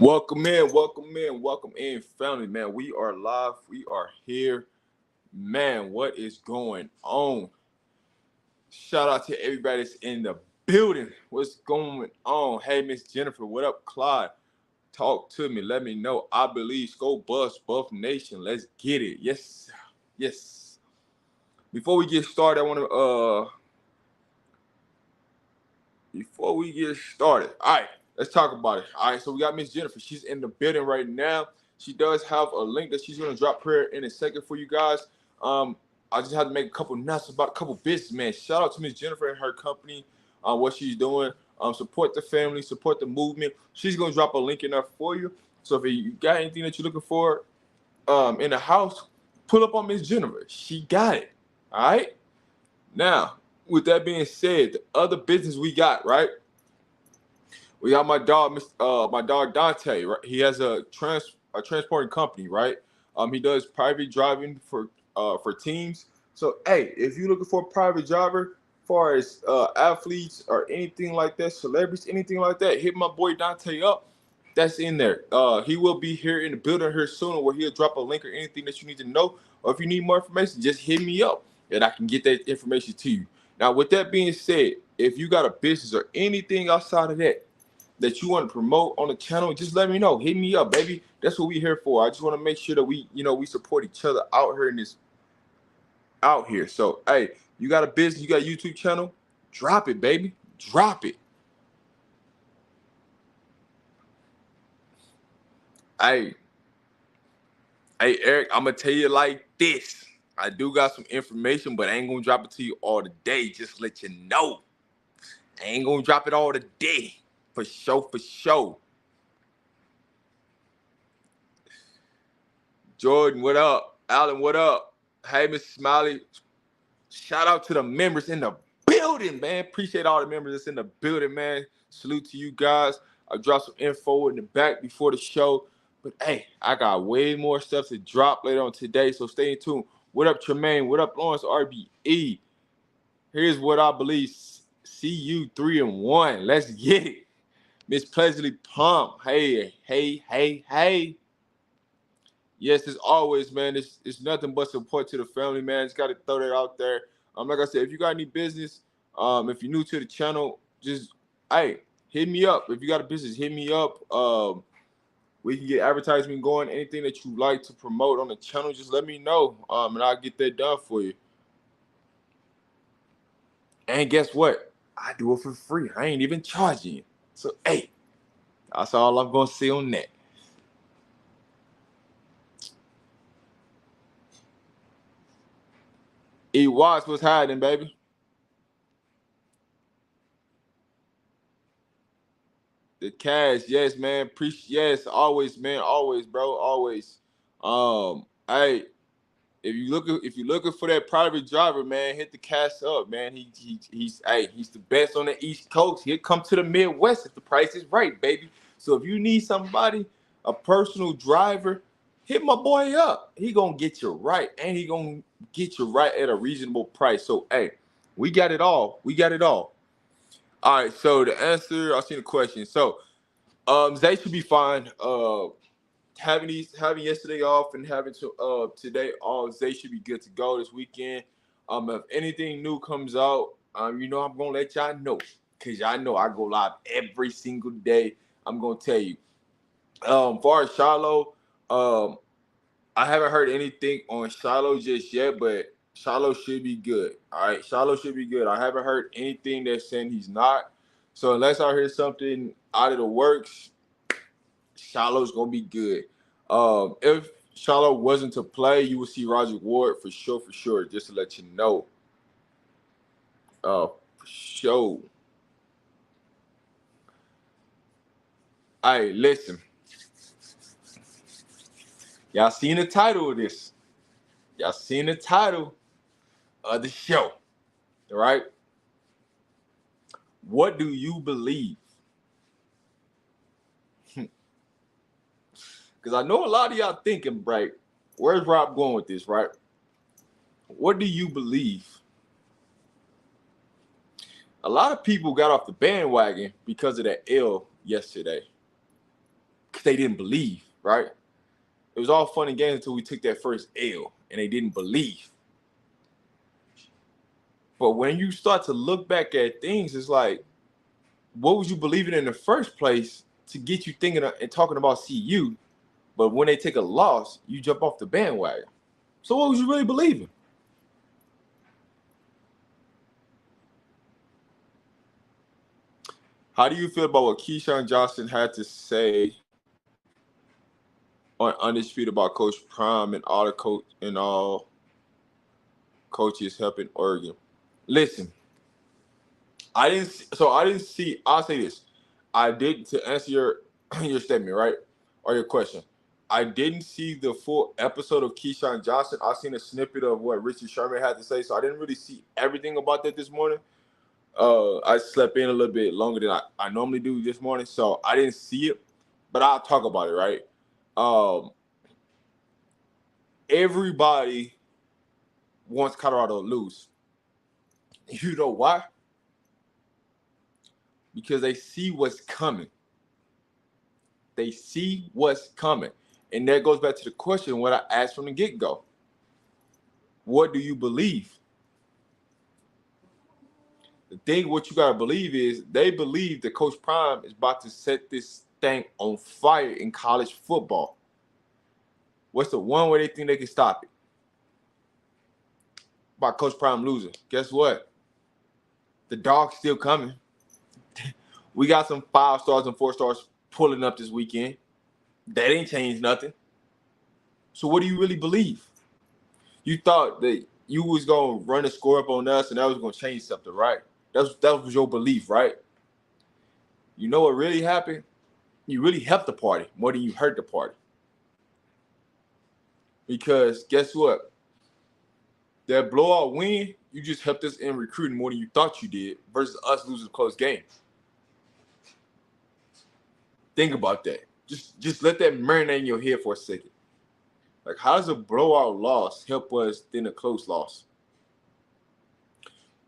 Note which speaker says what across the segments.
Speaker 1: welcome in, family, man. We are live, we are here, man. What is going on? Shout out to everybody that's in the building. What's going on? Hey, Miss Jennifer, what up, Clyde? Talk to me, let me know. I believe Go Bust, Buff Nation. Let's get it. Yes, yes. Before we get started, I want to before we get started, all right, let's talk about it. All right, so we got Miss Jennifer. She's in the building right now. She does have a link that she's gonna drop here in a second for you guys. Um, I just have to make a couple notes about a couple business, man. Shout out to Miss Jennifer and her company, what she's doing. Support the family, support the movement. She's gonna drop a link in there for you. So if you got anything that you're looking for, in the house, pull up on Miss Jennifer. She got it. All right. Now, with that being said, the other business we got, right? We got my dog Dante, right? He has a transporting company, right? He does private driving for teams. So, hey, if you're looking for a private driver, far as athletes or anything like that, celebrities, anything like that, hit my boy Dante up. That's in there. He will be here in the building here soon, where he'll drop a link or anything that you need to know. Or if you need more information, just hit me up and I can get that information to you. Now, with that being said, if you got a business or anything outside of that you want to promote on the channel, just let me know. Hit me up, baby. That's what we here for. I just want to make sure that we support each other out here in this out here. So, hey, you got a business, you got a YouTube channel, drop it, baby. Drop it. Hey, hey, Eric, I'm gonna tell you like this. I do got some information, but I ain't gonna drop it to you all today. Just let you know. I ain't gonna drop it all today. For sure, for sure. Jordan, what up? Alan, what up? Hey, Miss Smiley. Shout out to the members in the building, man. Appreciate all the members that's in the building, man. Salute to you guys. I dropped some info in the back before the show. But hey, I got way more stuff to drop later on today, so stay tuned. What up, Tremaine? What up, Lawrence RBE? Here's what I believe. CU 3-1. Let's get it. Miss Pleasantly Pump. Hey, hey, hey, hey. Yes, as always, man, it's nothing but support to the family, man. Just got to throw that out there. Like I said, if you got any business, if you're new to the channel, just, hey, hit me up. If you got a business, hit me up. We can get advertisement going. Anything that you like to promote on the channel, just let me know, and I'll get that done for you. And guess what? I do it for free. I ain't even charging you. So, hey, that's all I'm going to say on that. E Watts was hiding, baby. The cash, yes, man. Yes, always, man. Always, bro. Always. Hey, if you're looking for that private driver, man, hit the cash up, man. He's the best on the East Coast. He'll come to the Midwest if the price is right, baby. So if you need somebody, a personal driver, hit my boy up. He gonna get you right, and he gonna get you right at a reasonable price. So hey, we got it all. We got it all. All right. So the answer, I seen the question. So Zay should be fine. Having yesterday off and having today off, Zay should be good to go this weekend. If anything new comes out, I'm gonna let y'all know, cause y'all know I go live every single day. I'm gonna tell you. Far as Shiloh, I haven't heard anything on Shiloh just yet, but Shiloh should be good. All right, Shiloh should be good. I haven't heard anything that's saying he's not. So unless I hear something out of the works, Shiloh's gonna be good. If Shiloh wasn't to play, you would see Roger Ward for sure, for sure. Just to let you know, for sure. Hey, listen, y'all seen the title of this? Y'all seen the title of the show, all right? What do you believe? Because I know a lot of y'all thinking, right? Where's Rob going with this, right? What do you believe? A lot of people got off the bandwagon because of that L yesterday. because they didn't believe, right? It was all fun and games until we took that first L and they didn't believe. But when you start to look back at things, it's like, what was you believing in the first place to get you thinking and talking about CU? But when they take a loss, you jump off the bandwagon. So what was you really believing? How do you feel about what Keyshawn Johnson had to say on Undisputed about Coach Prime and all coaches helping Oregon? Listen, I didn't see. I'll say this. I did, to answer your statement, right, or your question. I didn't see the full episode of Keyshawn Johnson. I seen a snippet of what Richard Sherman had to say, so I didn't really see everything about that this morning. I slept in a little bit longer than I normally do this morning, so I didn't see it, but I'll talk about it, right? Everybody wants Colorado to lose. You know why? Because they see what's coming. They see what's coming. And that goes back to the question what I asked from the get-go. What do you believe? The thing what you got to believe is they believe that Coach Prime is about to set this thing on fire in college football. What's the one way they think they can stop it? By Coach Prime losing. Guess what? The dog's still coming. We got some 5 stars and 4 stars pulling up this weekend. That ain't changed nothing. So what do you really believe? You thought that you was going to run the score up on us and that was going to change something, right? That was your belief, right? You know what really happened? You really helped the party more than you hurt the party. Because guess what? That blowout win, you just helped us in recruiting more than you thought you did versus us losing a close game. Think about that. Just let that marinate in your head for a second. Like, how does a blowout loss help us than a close loss?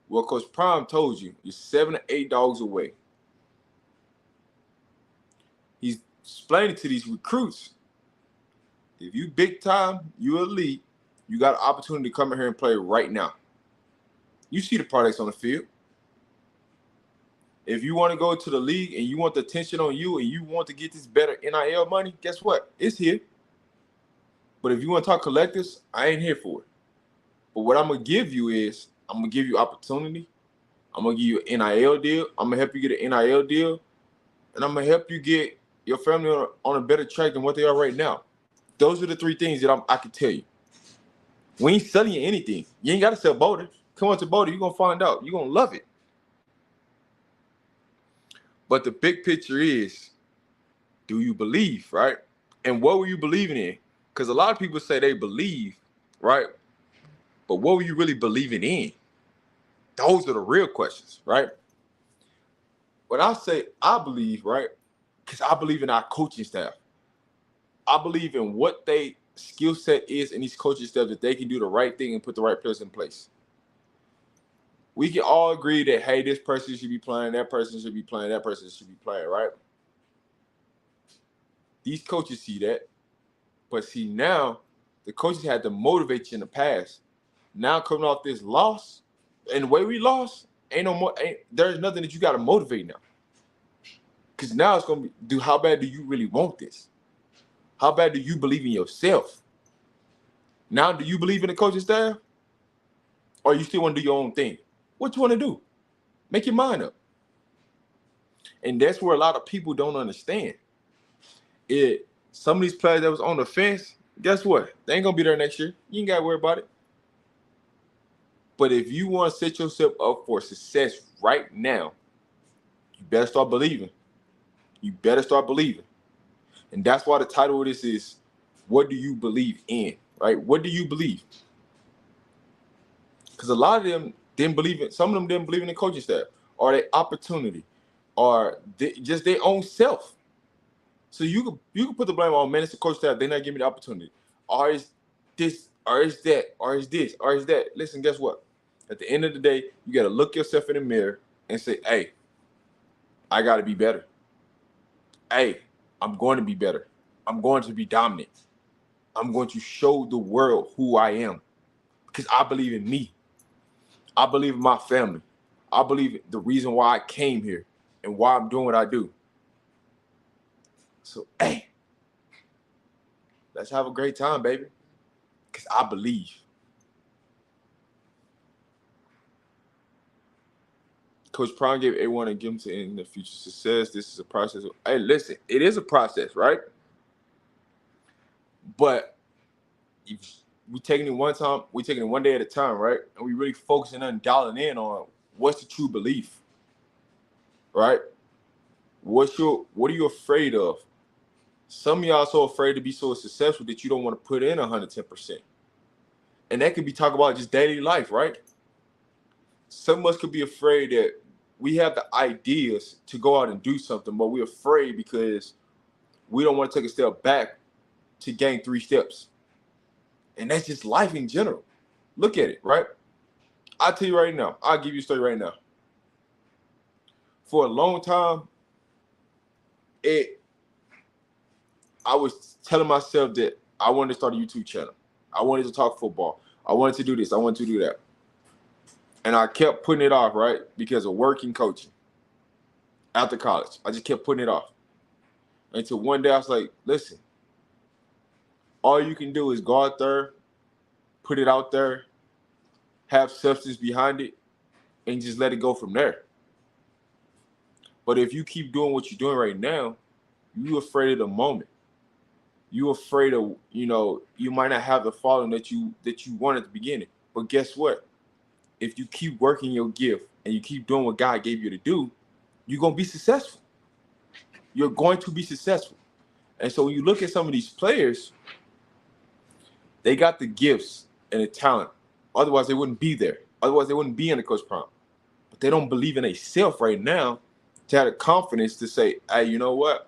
Speaker 1: Well, Coach Prime told you, you're 7 to 8 dogs away. He's explaining to these recruits, if you big time, you elite, you got an opportunity to come in here and play right now. You see the products on the field. If you want to go to the league and you want the attention on you and you want to get this better NIL money, guess what? It's here. But if you want to talk collectives, I ain't here for it. But what I'm going to give you is, I'm going to give you opportunity. I'm going to give you an NIL deal. I'm going to help you get an NIL deal. And I'm going to help you get your family on a better track than what they are right now. Those are the 3 things that I can tell you. We ain't selling you anything. You ain't got to sell Boulder. Come on to Boulder. You're going to find out. You're going to love it. But the big picture is, do you believe, right? And what were you believing in? Because a lot of people say they believe, right? But what were you really believing in? Those are the real questions, right? When I say I believe, right? Because I believe in our coaching staff. I believe in what they skill set is in these coaching staff that they can do the right thing and put the right players in place. We can all agree that, hey, this person should be playing, that person should be playing, that person should be playing, right? These coaches see that. But see, now the coaches had to motivate you in the past. Now coming off this loss, and the way we lost, there's nothing that you got to motivate now. Because now it's going to be, how bad do you really want this? How bad do you believe in yourself? Now, do you believe in the coaching staff? Or you still want to do your own thing? What you want to do? Make your mind up. And that's where a lot of people don't understand. Some of these players that was on the fence, guess what? They ain't going to be there next year. You ain't got to worry about it. But if you want to set yourself up for success right now, you better start believing. You better start believing. And that's why the title of this is, what do you believe in, right? What do you believe? Because a lot of them didn't believe in, some of them didn't believe in the coaching staff or their opportunity or just their own self. So you can put the blame on, man, it's the coach staff, they're not giving me the opportunity. Or is this, or is that, or is this, or is that. Listen, guess what? At the end of the day, you got to look yourself in the mirror and say, hey, I got to be better. Hey, I'm going to be better. I'm going to be dominant. I'm going to show the world who I am because I believe in me. I believe in my family. I believe the reason why I came here and why I'm doing what I do. So, hey, let's have a great time, baby, because I believe. Coach Prime gave everyone a glimpse in the future success. This is a process. Hey, listen, it is a process, right? But if we taking it one time, we taking it one day at a time, right? And we really focusing on dialing in on what's the true belief, right? What are you afraid of? Some of y'all so afraid to be so successful that you don't want to put in 110%. And that could be talking about just daily life, right? Some of us could be afraid that we have the ideas to go out and do something, but we're afraid because we don't want to take a step back to gain 3 steps. And that's just life in general. Look at it, right? I'll tell you right now. I'll give you a story right now. For a long time, I was telling myself that I wanted to start a YouTube channel. I wanted to talk football. I wanted to do this. I wanted to do that. And I kept putting it off, right? Because of working coaching after college. I just kept putting it off. Until one day I was like, listen, all you can do is go out there, put it out there, have substance behind it, and just let it go from there. But if you keep doing what you're doing right now, you're afraid of the moment. You're afraid of, you might not have the following that you want at the beginning. But guess what? If you keep working your gift and you keep doing what God gave you to do, you're going to be successful. You're going to be successful. And so when you look at some of these players, they got the gifts and the talent. Otherwise, they wouldn't be there. Otherwise, they wouldn't be in the Coach Prime. But they don't believe in themselves right now to have the confidence to say, hey, you know what?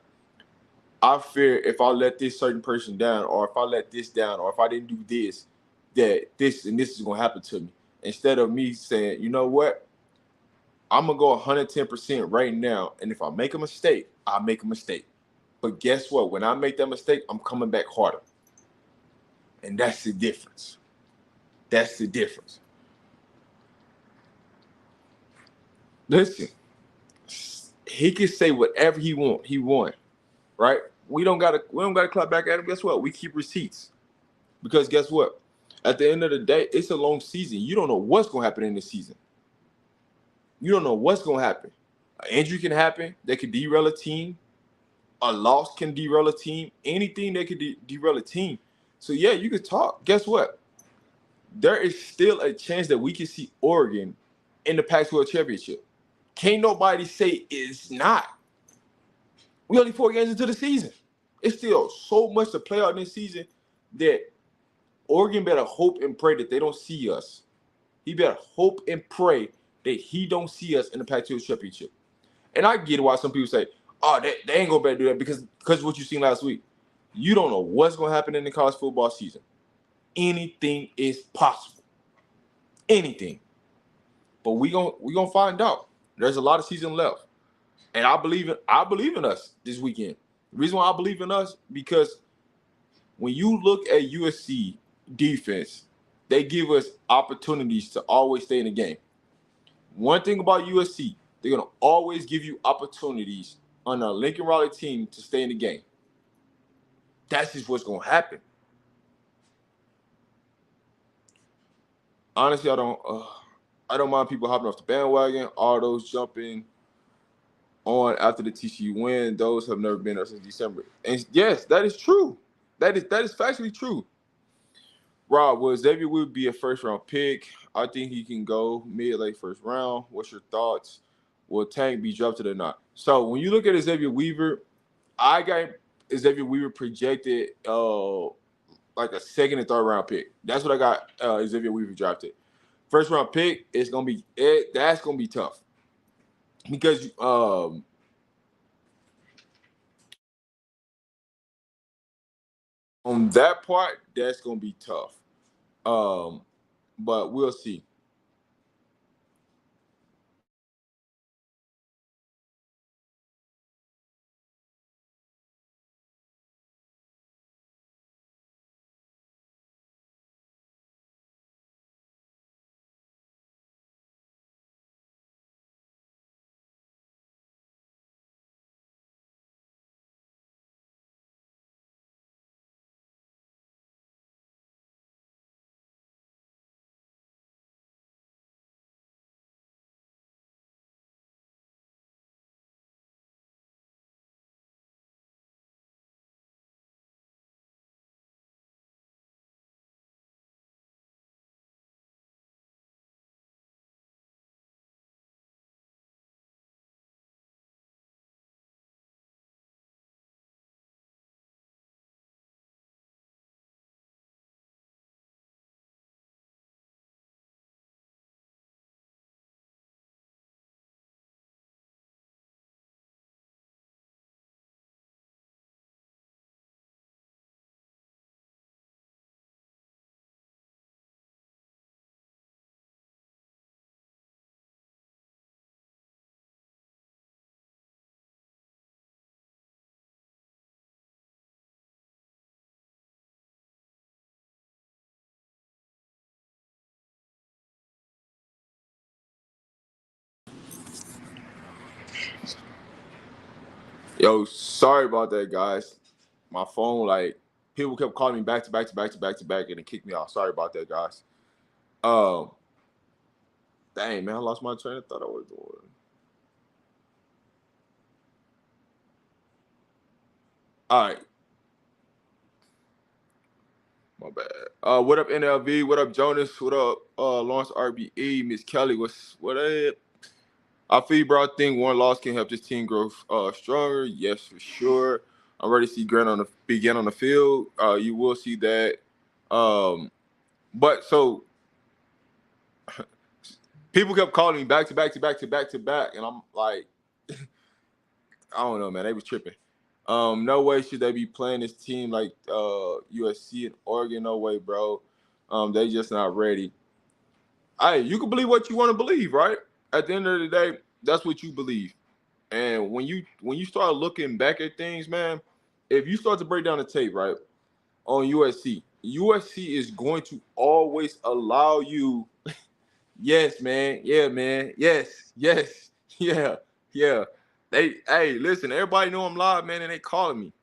Speaker 1: I fear if I let this certain person down, or if I let this down, or if I didn't do this, that this and this is going to happen to me. Instead of me saying, you know what? I'm going to go 110% right now. And if I make a mistake, I'll make a mistake. But guess what? When I make that mistake, I'm coming back harder. And that's the difference. That's the difference. Listen, he can say whatever he want. He won, right? We don't gotta clap back at him. Guess what? We keep receipts. Because guess what? At the end of the day, it's a long season. You don't know what's gonna happen in the season. You don't know what's gonna happen. An injury can happen that could derail a team. A loss can derail a team. Anything that could derail a team. So yeah, you could talk. Guess what? There is still a chance that we can see Oregon in the Pac-12 championship. Can't nobody say it's not. We only 4 games into the season. It's still so much to play out in this season that Oregon better hope and pray that they don't see us. He better hope and pray that he don't see us in the Pac-12 championship. And I get why some people say, oh, they ain't gonna better do that because of what you seen last week. You don't know what's gonna happen in the college football season. Anything is possible. Anything. But we gonna find out. There's a lot of season left. And I believe in us this weekend. The reason why I believe in us, because when you look at USC defense, they give us opportunities to always stay in the game. One thing about USC, they're going to always give you opportunities on a Lincoln Riley team to stay in the game. That's just what's going to happen. Honestly, I don't mind people hopping off the bandwagon. All those jumping on after the TCU win, those have never been there since December. And yes, that is true. That is factually true. Rob, will Xavier Wood be a first-round pick? I think he can go mid-late first round. What's your thoughts? Will Tank be drafted or not? So when you look at Xavier Weaver, I got Xavier Weaver projected like a second and third round pick. That's what I got Xavier Weaver drafted. First round pick is gonna be that's gonna be tough because on that part that's gonna be tough. But we'll see. Yo, sorry about that, guys. My phone, like, people kept calling me back to back to back to back to back, and it kicked me off. Sorry about that, guys. Um, dang man, I lost my train of thought. I was doing. All right, my bad. What up, NLV? What up, Jonas? What up, Lawrence RBE? Miss Kelly? What up? I feel you, bro. I think one loss can help this team grow stronger. Yes, for sure. I'm ready to see Grant begin on the field. You will see that. But so people kept calling me back to back to back to back to back, and I'm like, I don't know, man. They was tripping. No way should they be playing this team like USC and Oregon. No way, bro. They just not ready. Hey, you can believe what you want to believe, right? At the end of the day, that's what you believe. And when you start looking back at things, man, if you start to break down the tape, right, on USC is going to always allow you. Yes, man. Yeah, man. Yes. Yes. Yeah. Yeah. Hey, listen, everybody know I'm live, man, and they calling me.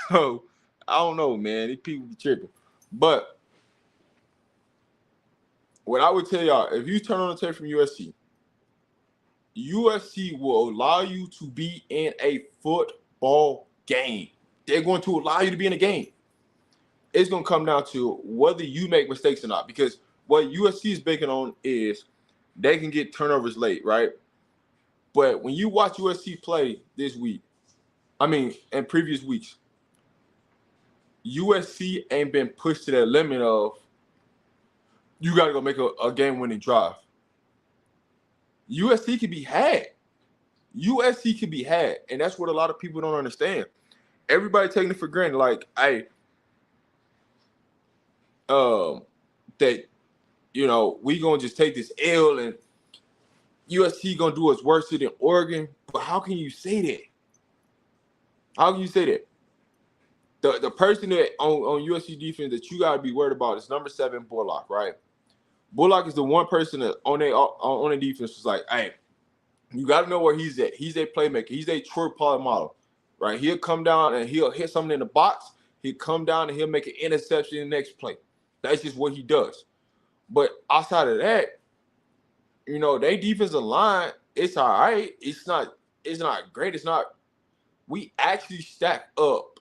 Speaker 1: So I don't know, man. These people be tripping. But what I would tell y'all, if you turn on the tape from USC will allow you to be in a football game. They're going to allow you to be in a game. It's going to come down to whether you make mistakes or not. Because what USC is banking on is they can get turnovers late, right? But when you watch USC play this week, in previous weeks, USC ain't been pushed to that limit of you got to go make a game-winning drive. USC can be had. USC can be had, and that's what a lot of people don't understand. Everybody taking it for granted, like, hey, that we gonna just take this L and USC gonna do us worse than Oregon. But how can you say that? How can you say that? The person that on USC defense that you gotta be worried about is number 7 Bullock, right? Bullock is the one person that on the defense was like, hey, you got to know where he's at. He's a playmaker. He's a Troy Polamalu, right? He'll come down and he'll hit something in the box. He'll come down and he'll make an interception in the next play. That's just what he does. But outside of that, their defensive line, it's all right. It's not great. It's not. We actually stack up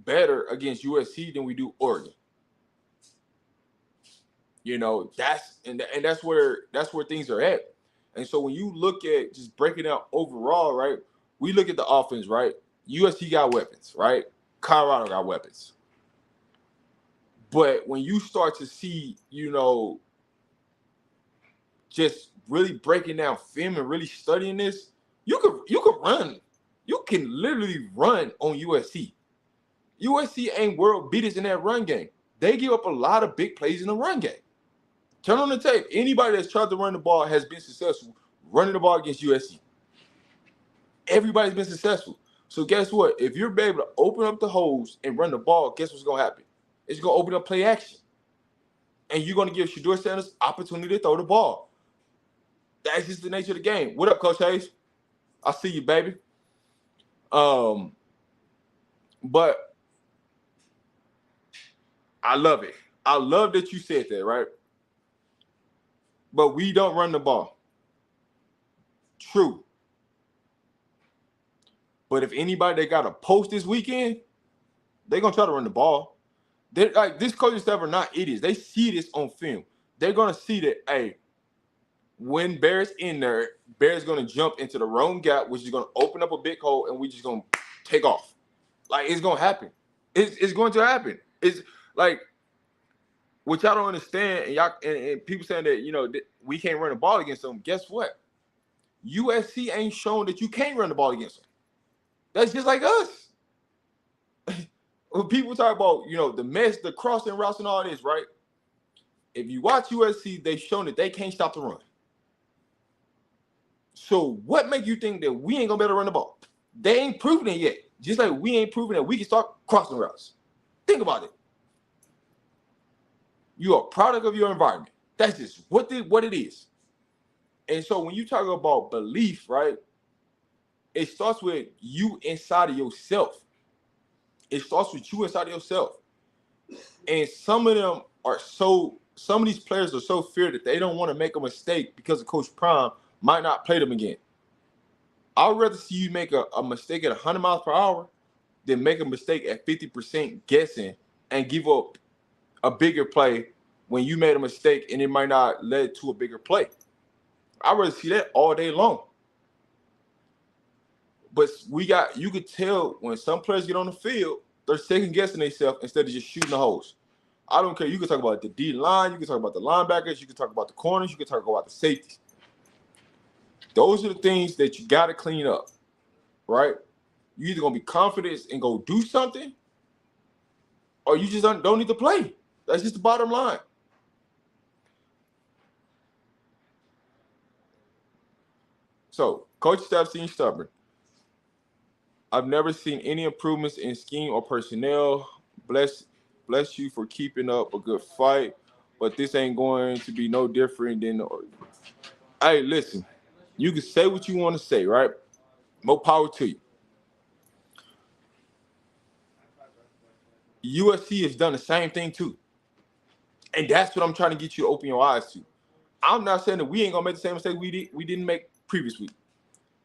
Speaker 1: better against USC than we do Oregon. That's where things are at. And so when you look at just breaking out overall, right, we look at the offense, right? USC got weapons, right? Colorado got weapons. But when you start to see, just really breaking down film and really studying this, you could run. You can literally run on USC. USC ain't world beaters in that run game. They give up a lot of big plays in the run game. Turn on the tape. Anybody that's tried to run the ball has been successful running the ball against USC. Everybody's been successful. So guess what? If you're able to open up the holes and run the ball, guess what's going to happen? It's going to open up play action. And you're going to give Shedeur Sanders opportunity to throw the ball. That's just the nature of the game. What up, Coach Hayes? I see you, baby. But I love it. I love that you said that, right? But we don't run the ball. True. But if anybody that got a post this weekend, they're going to try to run the ball. They're like, this coaching staff are not idiots. They see this on film. They're going to see that, hey, when Bear's in there, Bear's going to jump into the wrong gap, which is going to open up a big hole, and we're just going to take off. Like, it's going to happen. It's going to happen. It's like, what y'all don't understand, and y'all and people saying that, we can't run the ball against them. Guess what? USC ain't shown that you can't run the ball against them. That's just like us. When people talk about, the mess, the crossing routes and all this, right? If you watch USC, they've shown that they can't stop the run. So what make you think that we ain't going to be able to run the ball? They ain't proven it yet. Just like we ain't proven that we can start crossing routes. Think about it. You're a product of your environment. That's just what it is. And so when you talk about belief, right, it starts with you inside of yourself. It starts with you inside of yourself. And some of these players are so feared that they don't want to make a mistake because of Coach Prime might not play them again. I'd rather see you make a mistake at 100 miles per hour than make a mistake at 50% guessing and give up a bigger play when you made a mistake and it might not lead to a bigger play. I'd rather see that all day long. But you could tell when some players get on the field, they're second guessing themselves instead of just shooting the holes. I don't care. You can talk about the D line, you can talk about the linebackers, you can talk about the corners, you can talk about the safeties. Those are the things that you got to clean up, right? You either gonna be confident and go do something, or you just don't need to play. That's just the bottom line. So, coach staff seems stubborn. I've never seen any improvements in scheme or personnel. Bless you for keeping up a good fight, but this ain't going to be no different than. Hey, listen, you can say what you want to say, right? More power to you. USC has done the same thing too, and that's what I'm trying to get you to open your eyes to. I'm not saying that we ain't gonna make the same mistake we didn't make previous week.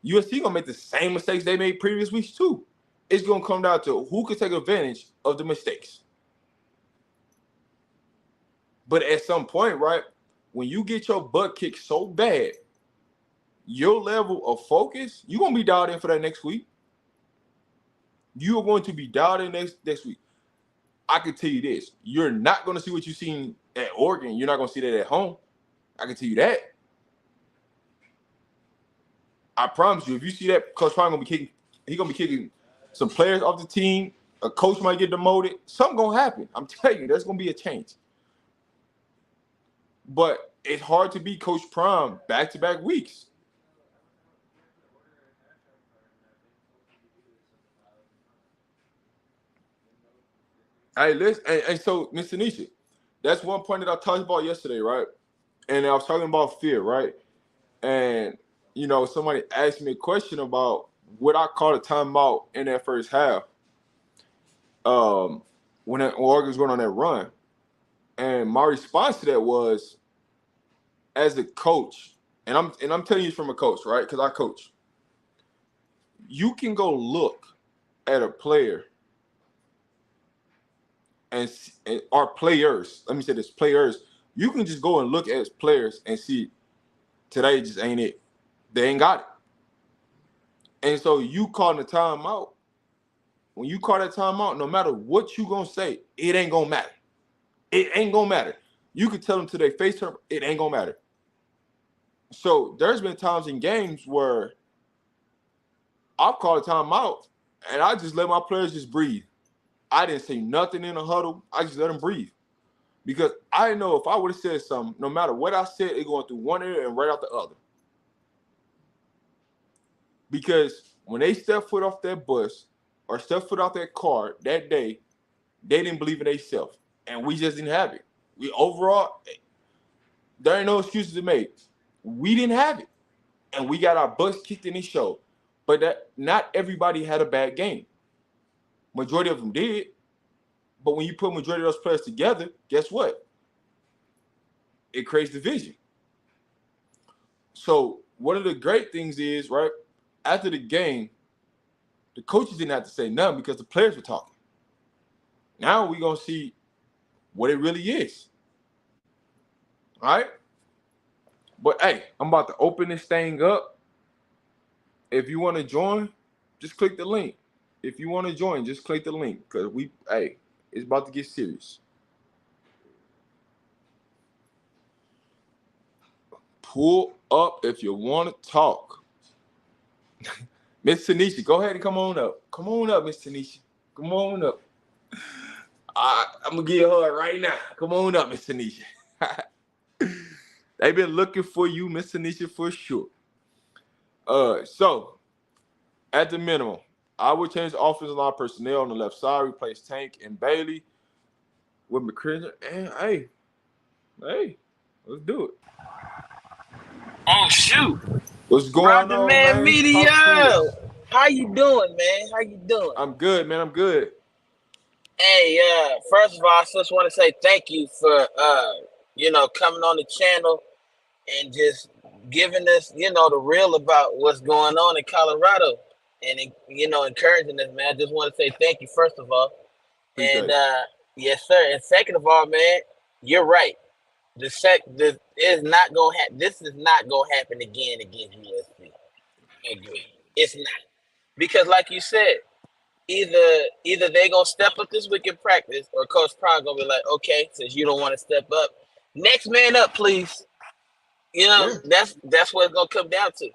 Speaker 1: USC gonna make the same mistakes they made previous weeks too. It's gonna come down to who can take advantage of the mistakes. But at some point, right, when you get your butt kicked so bad, your level of focus, you're gonna be dialed in for that next week. You are going to be dialed in next week. I can tell you this: you're not gonna see what you've seen at Oregon. You're not gonna see that at home. I can tell you that. I promise you, if you see that, Coach Prime gonna be kicking some players off the team. A coach might get demoted. Something gonna happen. I'm telling you, there's gonna be a change. But it's hard to beat Coach Prime back-to-back weeks. Hey, listen, and so, Mr. Nisha, that's one point that I talked about yesterday, right? And I was talking about fear, right? And, somebody asked me a question about what I call a timeout in that first half when Oregon was going on that run. And my response to that was, as a coach, and I'm telling you from a coach, right? Because I coach. You can go look at a player and our players. Let me say this: players. You can just go and look at players and see today just ain't it. They ain't got it. And so you calling the timeout. When you call that timeout, no matter what you gonna say, it ain't gonna matter. It ain't gonna matter. You could tell them to their face turn, it ain't gonna matter. So there's been times in games where I've called a timeout and I just let my players just breathe. I didn't say nothing in the huddle. I just let them breathe. Because I know if I would have said something, no matter what I said, it going through one ear and right out the other. Because when they step foot off that bus or step foot off that car that day, they didn't believe in themselves. And we just didn't have it. We overall, there ain't no excuses to make. We didn't have it. And we got our butts kicked in this show. But that not everybody had a bad game. Majority of them did. But when you put majority of those players together, guess what? It creates division. So one of the great things is, right, after the game, the coaches didn't have to say nothing because the players were talking. Now we're going to see what it really is. All right? But, hey, I'm about to open this thing up. If you want to join, just click the link. If you want to join, just click the link because it's about to get serious. Pull up if you want to talk. Miss Tanisha, go ahead and come on up. Come on up, Miss Tanisha. Come on up. I'm going to give her right now. Come on up, Miss Tanisha. They've been looking for you, Miss Tanisha, for sure. So, at the minimum, I would change the offensive line personnel on the left side, replace Tank and Bailey with McCrinton. And, hey, let's do it.
Speaker 2: Oh, shoot.
Speaker 1: What's going
Speaker 2: Roger
Speaker 1: on,
Speaker 2: Man
Speaker 1: man?
Speaker 2: Media.
Speaker 1: Talk to us.
Speaker 2: How you doing, man? How you doing?
Speaker 1: I'm good, man. I'm good.
Speaker 2: Hey, first of all, I just want to say thank you for coming on the channel and just giving us, the real about what's going on in Colorado and encouraging us, man. I just want to say thank you first of all.
Speaker 1: Appreciate
Speaker 2: And
Speaker 1: it.
Speaker 2: yes, sir. And second of all, man, you're right. The is not gonna this is not gonna happen again against USC. I agree. It's not. Because like you said, either they gonna step up this week in practice, or Coach Prime gonna be like, okay, since you don't want to step up, next man up, please.
Speaker 1: Yeah.
Speaker 2: That's what it's gonna come down to.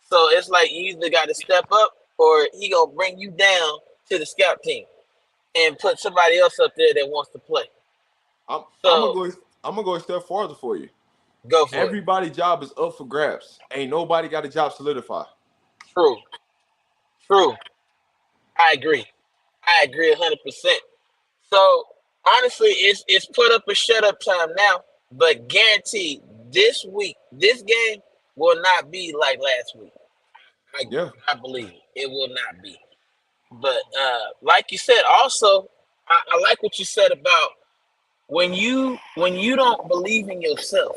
Speaker 2: So it's like you either got to step up, or he gonna bring you down to the scout team and put somebody else up there that wants to play.
Speaker 1: I'm gonna
Speaker 2: So
Speaker 1: go. I'm gonna go a step farther for you.
Speaker 2: go for it.
Speaker 1: Everybody's job is up for grabs. Ain't nobody got a job solidified.
Speaker 2: True, true. I agree. I agree 100%. So honestly, it's put up or shut up time now. But guaranteed, this week, this game will not be like last week. I
Speaker 1: Yeah.
Speaker 2: I believe it. It will not be. But like you said, also, I like what you said about when you don't believe in yourself,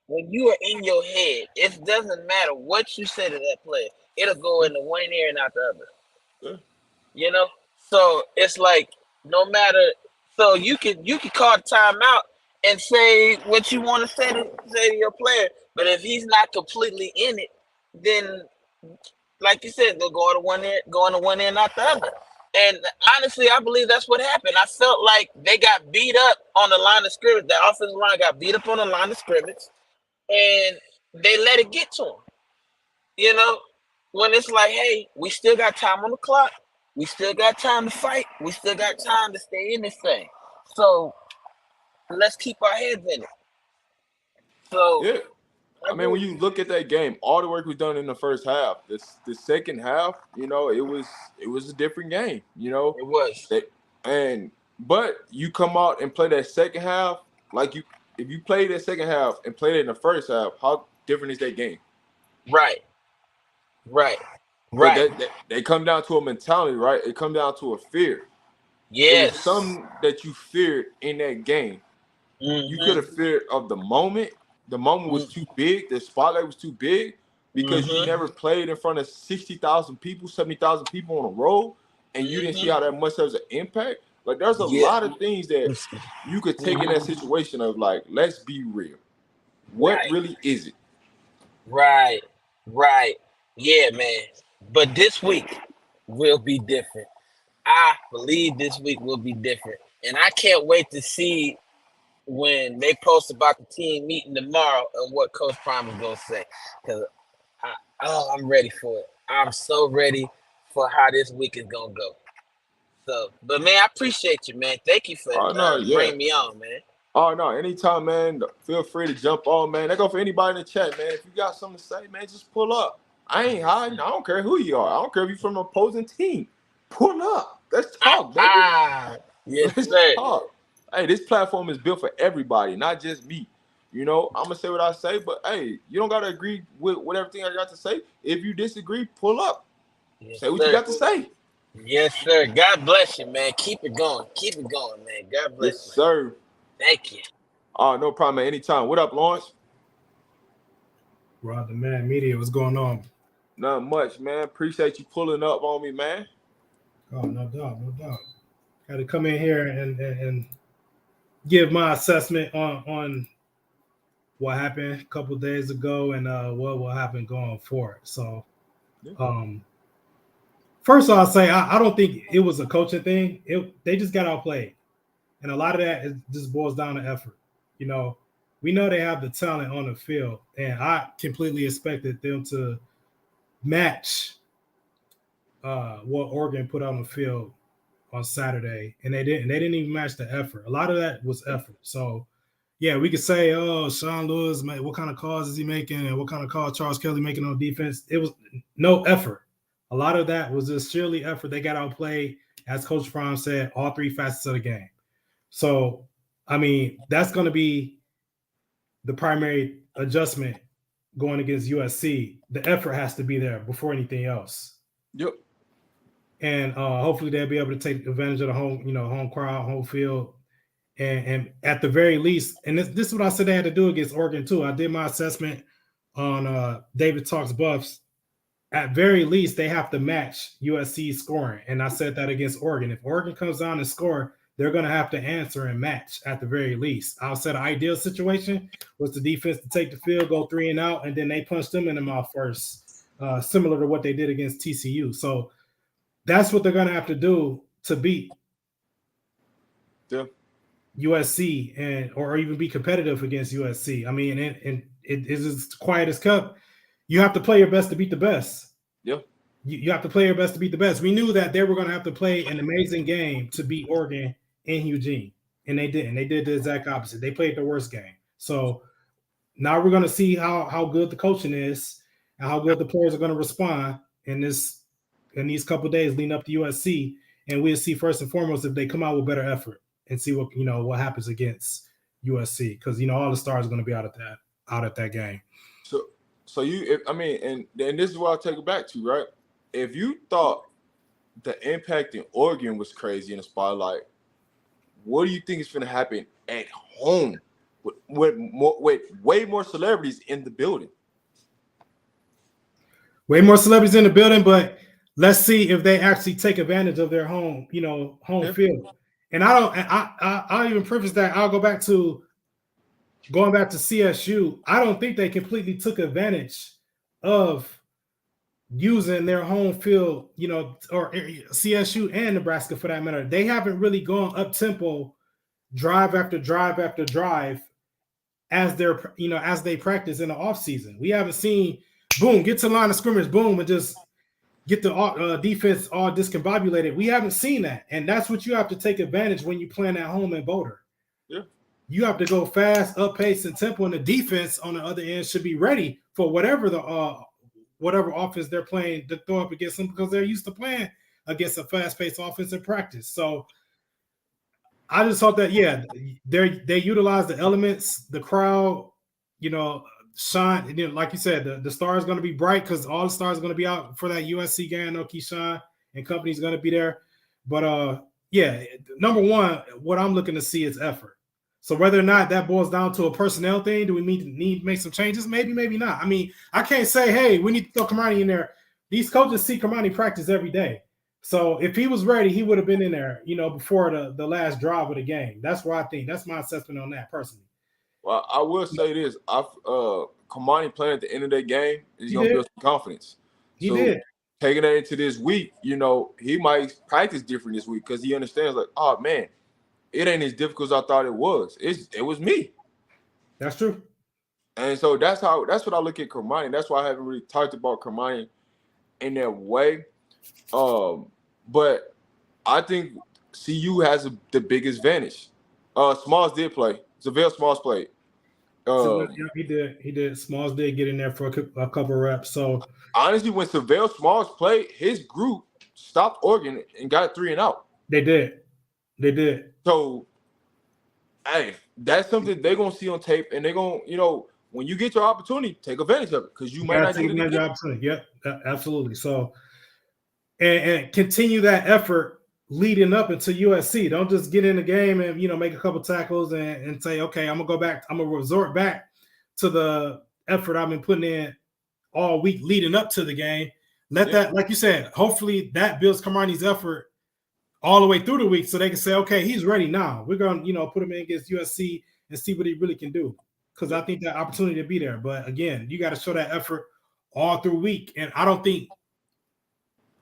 Speaker 2: when you are in your head, it doesn't matter what you say to that player. It'll go in the one ear and out the other.
Speaker 1: Yeah.
Speaker 2: You know? So it's like no matter, so you can call timeout and say what you want to say to your player, but if he's not completely in it, then like you said, they'll go on the one end, not the other. And honestly, I believe that's what happened. I felt like they got beat up on the line of scrimmage. The offensive line got beat up on the line of scrimmage, and they let it get to them. You know, when it's like, hey, we still got time on the clock. We still got time to fight. We still got time to stay in this thing. So let's keep our heads in it. So
Speaker 1: Yeah.
Speaker 2: I
Speaker 1: I mean,
Speaker 2: agree
Speaker 1: when
Speaker 2: with
Speaker 1: you
Speaker 2: you.
Speaker 1: look at that game, all the work was done in the first half. The second half, it was a different game.
Speaker 2: It was
Speaker 1: They, and but you come out and play that second half like you if you play that second half and played it in the first half, how different is that game?
Speaker 2: right, right,
Speaker 1: Because
Speaker 2: right.
Speaker 1: that they come down to a mentality, right? It come down to a fear. It was
Speaker 2: Yes.
Speaker 1: something that you feared in that game. You could
Speaker 2: Mm-hmm.
Speaker 1: have feared of the moment. The moment was too big. The spotlight was too big because you
Speaker 2: Mm-hmm.
Speaker 1: never played in front of 60,000 people, 70,000 people on a road, and you didn't see how
Speaker 2: Mm-hmm.
Speaker 1: that much has an impact. Like there's a
Speaker 2: Yeah.
Speaker 1: lot of things that you could take in that
Speaker 2: Mm-hmm.
Speaker 1: situation of like, let's be real. What
Speaker 2: Right.
Speaker 1: really is it?
Speaker 2: Right. Right. Yeah, man. But this week will be different. I believe this week will be different. And I can't wait to see when they post about the team meeting tomorrow and what Coach Prime is gonna say. Cause I'm ready for it. I'm so ready for how this week is gonna go. So, but man, I appreciate you, man. Thank you for
Speaker 1: Oh no, yeah.
Speaker 2: bringing me on, man.
Speaker 1: Oh no, anytime, man. Feel free to jump on, man. That go for anybody in the chat, man. If you got something to say, man, just pull up. I ain't
Speaker 2: Yes,
Speaker 1: hiding.
Speaker 2: sir.
Speaker 1: I don't care who you are. I don't care if you're from an opposing team. Pull up. Let's
Speaker 2: Ah,
Speaker 1: talk, baby.
Speaker 2: ah, yes,
Speaker 1: Let's
Speaker 2: sir.
Speaker 1: talk. Hey, this platform is built for everybody, not just me. I'm gonna say what I say, but hey, you don't gotta agree with everything I got to say. If you disagree, pull up.
Speaker 2: Yes,
Speaker 1: Say what you
Speaker 2: sir.
Speaker 1: got to say.
Speaker 2: Yes, sir. God bless you, man. Keep it going. Keep it going, man. God
Speaker 1: Yes,
Speaker 2: bless, man.
Speaker 1: sir.
Speaker 2: Thank you.
Speaker 1: Oh, no problem at any time. What up, Lawrence?
Speaker 3: Rod the Man Media, what's going on?
Speaker 1: Not much, man. Appreciate you pulling up on me, man.
Speaker 3: Oh, no doubt, no doubt. Got to come in here and give my assessment on what happened a couple days ago and what will happen going forward. So,
Speaker 1: Yeah.
Speaker 3: first I'll say I don't think it was a coaching thing. They just got outplayed, and a lot of that just boils down to effort. You know, we know they have the talent on the field, and I completely expected them to match what Oregon put on the field on Saturday, and they didn't. They didn't even match the effort. A lot of that was effort. So, yeah, we could say, "Oh, Sean Lewis, what kind of calls is he making, and what kind of call Charles Kelly making on defense?" It was no effort. A lot of that was just sheerly effort. They got outplayed, as Coach Prime said, all three facets of the game. So, I mean, that's going to be the primary adjustment going against USC. The effort has to be there before anything else.
Speaker 1: Yep.
Speaker 3: and hopefully they'll be able to take advantage of the home crowd, home field, and at the very least, and this is what I said they had to do against Oregon too. I did my assessment on David Talks Buffs. At very least, they have to match USC's scoring, and I said that against Oregon. If Oregon comes down and score, they're going to have to answer and match at the very least. I said the ideal situation was the defense to take the field, go 3 and out, and then they punch them in the mouth first, similar to what they did against TCU. So that's what they're going to have to do to beat USC or even be competitive against USC. I mean, and it is as quiet as kept. You have to play your best to beat the best.
Speaker 1: Yeah.
Speaker 3: You have to play your best to beat the best. We knew that they were going to have to play an amazing game to beat Oregon in Eugene, and they didn't. They did the exact opposite. They played the worst game. So now we're going to see how good the coaching is and how good the players are going to respond in these couple of days leading up to USC, and we'll see first and foremost if they come out with better effort and see what happens against USC, because all the stars are going to be out at that game.
Speaker 1: So and this is what I'll take it back to, right? If you thought the impact in Oregon was crazy in the spotlight, what do you think is going to happen at home with way more celebrities in the building?
Speaker 3: Way more celebrities in the building, but let's see if they actually take advantage of their home field. And I'll even preface that. I'll go back to going back to CSU. I don't think they completely took advantage of using their home field, or CSU and Nebraska for that matter. They haven't really gone up tempo, drive after drive after drive, as they practice in the offseason. We haven't seen boom, get to the line of scrimmage, boom, and just get the defense all discombobulated. We haven't seen that, and that's what you have to take advantage when you playing at home in Boulder.
Speaker 1: Yeah,
Speaker 3: you have to go fast, up pace, and tempo, and the defense on the other end should be ready for whatever offense they're playing to throw up against them, because they're used to playing against a fast-paced offense in practice. So I just thought that they utilize the elements, the crowd, shine. And like you said, the star is going to be bright because all the stars are going to be out for that USC game. No Keyshawn and company is going to be there. But number one, what I'm looking to see is effort. So whether or not that boils down to a personnel thing, do we need to make some changes? Maybe, maybe not. I mean, I can't say, hey, we need to throw Kamani in there. These coaches see Kamani practice every day. So if he was ready, he would have been in there, before the last drive of the game. That's why I think that's my assessment on that personally.
Speaker 1: Well, I will say this: Kamani playing at the end of that game is going to build some confidence.
Speaker 3: He did.
Speaker 1: Taking that into this week, he might practice different this week because he understands, like, oh man, it ain't as difficult as I thought it was. It was me.
Speaker 3: That's true.
Speaker 1: And so that's what I look at Kamani. That's why I haven't really talked about Kamani in that way. But I think CU has the biggest advantage. Smalls did play. Zavale Smalls played.
Speaker 3: He did. Smalls did get in there for a couple reps. So
Speaker 1: honestly, when Zavale Smalls played, his group stopped Oregon and got 3 and out.
Speaker 3: They did. So,
Speaker 1: hey, that's something they're gonna see on tape, and they're gonna, when you get your opportunity, take advantage of it because you might not get it again.
Speaker 3: Yep, absolutely. So, and continue that effort leading up into USC. Don't just get in the game and make a couple tackles and say, okay, I'm gonna resort back to the effort I've been putting in all week leading up to the game. Let that, like you said, hopefully that builds Kamani's effort all the way through the week so they can say, okay, he's ready now. We're gonna put him in against USC and see what he really can do. Because I think that opportunity to be there. But again, you got to show that effort all through week. And I don't think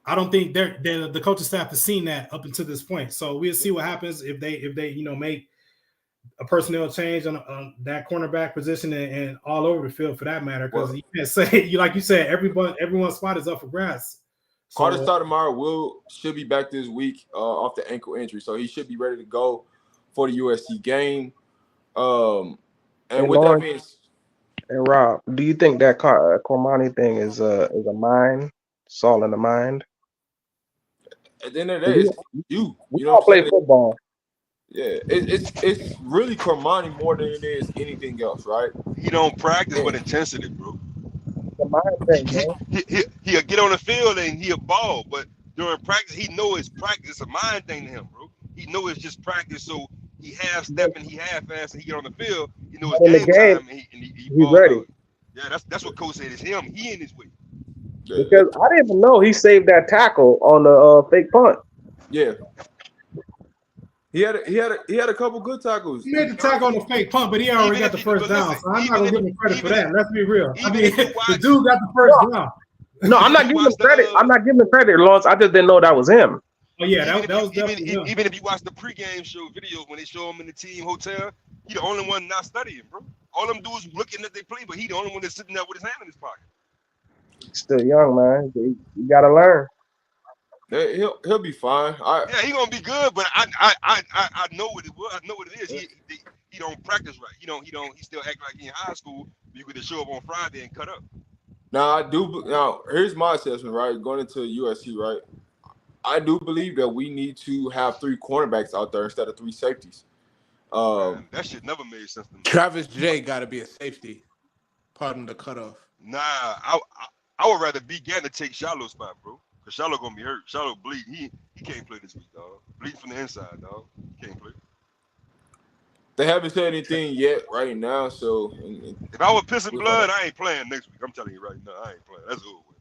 Speaker 3: the coaching staff has seen that up until this point. So we'll see what happens if they make a personnel change on that cornerback position and all over the field for that matter. Because you can't say, like you said, everyone's spot is up for grabs. So,
Speaker 1: Carter Stoudemire should be back this week off the ankle injury, so he should be ready to go for the USC game. And with
Speaker 4: Lawrence,
Speaker 1: that means,
Speaker 4: and Rob, do you think that Kamani thing is a mind? It's all in the mind.
Speaker 1: At the end of the day,
Speaker 4: we all play football.
Speaker 1: Yeah, it's really Kamani more than it is anything else, right?
Speaker 5: He don't practice with intensity, bro.
Speaker 4: The mind thing, man.
Speaker 5: He'll get on the field and he'll ball, but during practice, he know it's practice. It's a mind thing to him, bro. He know it's just practice, so he half stepping, he half fast, and he get on the field. You know it's
Speaker 4: In the
Speaker 5: game
Speaker 4: game,
Speaker 5: time, and he
Speaker 4: he's
Speaker 5: balled
Speaker 4: ready.
Speaker 5: out. Yeah, that's what coach said. It's him. He in his way.
Speaker 1: Yeah,
Speaker 4: Because I didn't even know he saved that tackle on the fake punt.
Speaker 1: yeah. He had a couple good tackles.
Speaker 3: He made the tackle on the fake punt, but he already
Speaker 5: Even
Speaker 3: got
Speaker 5: if
Speaker 3: the
Speaker 5: you-
Speaker 3: first
Speaker 5: but
Speaker 3: down.
Speaker 5: listen,
Speaker 3: So I'm not
Speaker 5: even
Speaker 3: gonna
Speaker 5: if-
Speaker 3: give him credit for
Speaker 5: even
Speaker 3: that. Let's be real. I
Speaker 5: even
Speaker 3: mean,
Speaker 5: if you
Speaker 3: the
Speaker 5: watch-
Speaker 3: dude got the first down.
Speaker 4: No, I'm not
Speaker 5: You
Speaker 4: giving him
Speaker 5: watch the,
Speaker 4: credit. I'm not giving him credit, Lawrence. I just didn't know that was him.
Speaker 3: Oh yeah,
Speaker 5: even
Speaker 3: that was
Speaker 5: if
Speaker 3: definitely him.
Speaker 5: even if you watch the pregame show videos when they show him in the team hotel, he the only one not studying, bro. All them dudes looking at they play, but he the only one that's sitting there with his hand in his pocket.
Speaker 4: Still young, man. You gotta learn.
Speaker 1: He'll be fine.
Speaker 5: Yeah, he gonna be good, but I know what it was. I know what it is. He don't practice right. He still act like he in high school. You could just show up on Friday and cut up.
Speaker 1: Now, here's my assessment, right? Going into USC, right? I do believe that we need to have 3 cornerbacks out there instead of 3 safeties.
Speaker 5: Man, that shit never made sense to me.
Speaker 6: Travis J got to be a safety. Pardon the cutoff.
Speaker 5: Nah, I would rather be Gannon take Shiloh's spot, bro. Cause Shiloh gonna be hurt. Shiloh bleed. He can't play this week, dog. Bleed from the inside, dog. He can't play.
Speaker 1: They haven't said anything yet right now, so
Speaker 5: If I was pissing blood, I ain't playing next week. I'm telling you right now, I ain't playing. That's over with.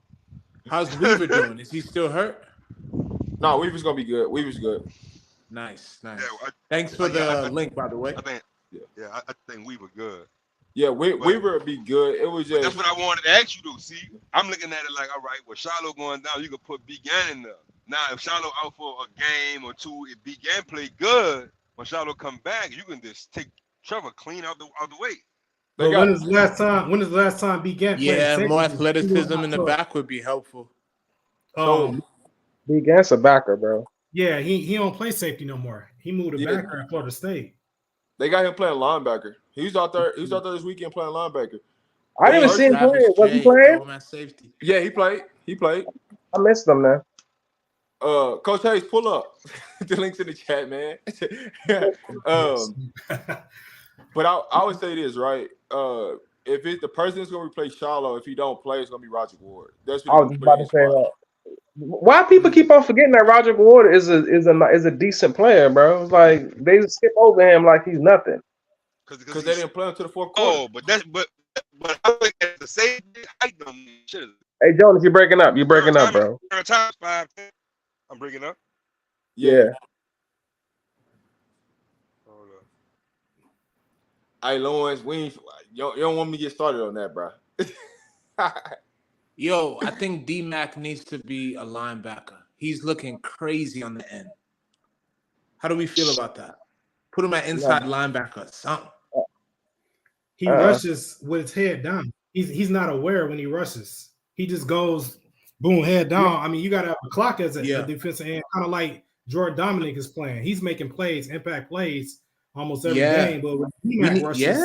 Speaker 6: How's Weaver doing? Is he still hurt?
Speaker 1: no, Weaver's gonna be good. Weaver's good.
Speaker 6: Nice.
Speaker 5: Yeah,
Speaker 6: Thanks for the link, by the way.
Speaker 5: I think. Yeah, I think we were good.
Speaker 1: Yeah, Weaver would be good. It was
Speaker 5: But
Speaker 1: just
Speaker 5: that's what I wanted to ask you though. See, I'm looking at it like, all right, with Shiloh going down, you could put B Gannon there. Now, if Shiloh out for a game or two, if B Gannon play good, when Shiloh come back, you can just take Trevor clean out the way.
Speaker 1: they
Speaker 3: When
Speaker 1: got
Speaker 3: is the last time began?
Speaker 6: Yeah, more athleticism in the back would be helpful.
Speaker 4: Big Gant's a backer, bro.
Speaker 3: Yeah, he don't play safety no more. He moved to backer in Florida State.
Speaker 1: they got him playing linebacker. He was out there this weekend playing linebacker.
Speaker 4: I didn't even see him
Speaker 6: Travis
Speaker 4: play. Was he
Speaker 6: J,
Speaker 4: playing?
Speaker 6: oh, man, safety.
Speaker 1: Yeah, he played.
Speaker 4: I missed him, man.
Speaker 1: Coach Hayes, pull up. The link's in the chat, man. But I would say this, right? If it's the person that's gonna replace Shiloh, if he don't play, it's gonna be Roger Ward. That's what
Speaker 4: I was just about to say that. Why people keep on forgetting that Roger Ward is a decent player, bro? It's like they skip over him like he's nothing.
Speaker 1: Because they didn't play him to the fourth quarter.
Speaker 5: Oh, but I look at the same height on shit.
Speaker 4: Hey, Jonas, you're breaking up. You're breaking up, bro.
Speaker 5: Time 5'10". I'm breaking up.
Speaker 4: Yeah.
Speaker 5: Hold up.
Speaker 1: Hey, Lawrence, you don't want me to get started on that, bro.
Speaker 6: Yo, I think D-Mac needs to be a linebacker. He's looking crazy on the end. How do we feel about that? Put him at inside linebacker, something.
Speaker 3: He rushes with his head down. He's not aware when he rushes. He just goes boom, head down. I mean, you got to have a clock as a defensive end, kind of like Jordan Dominic is playing. He's making plays, impact plays almost every game. But when D-Mac rushes,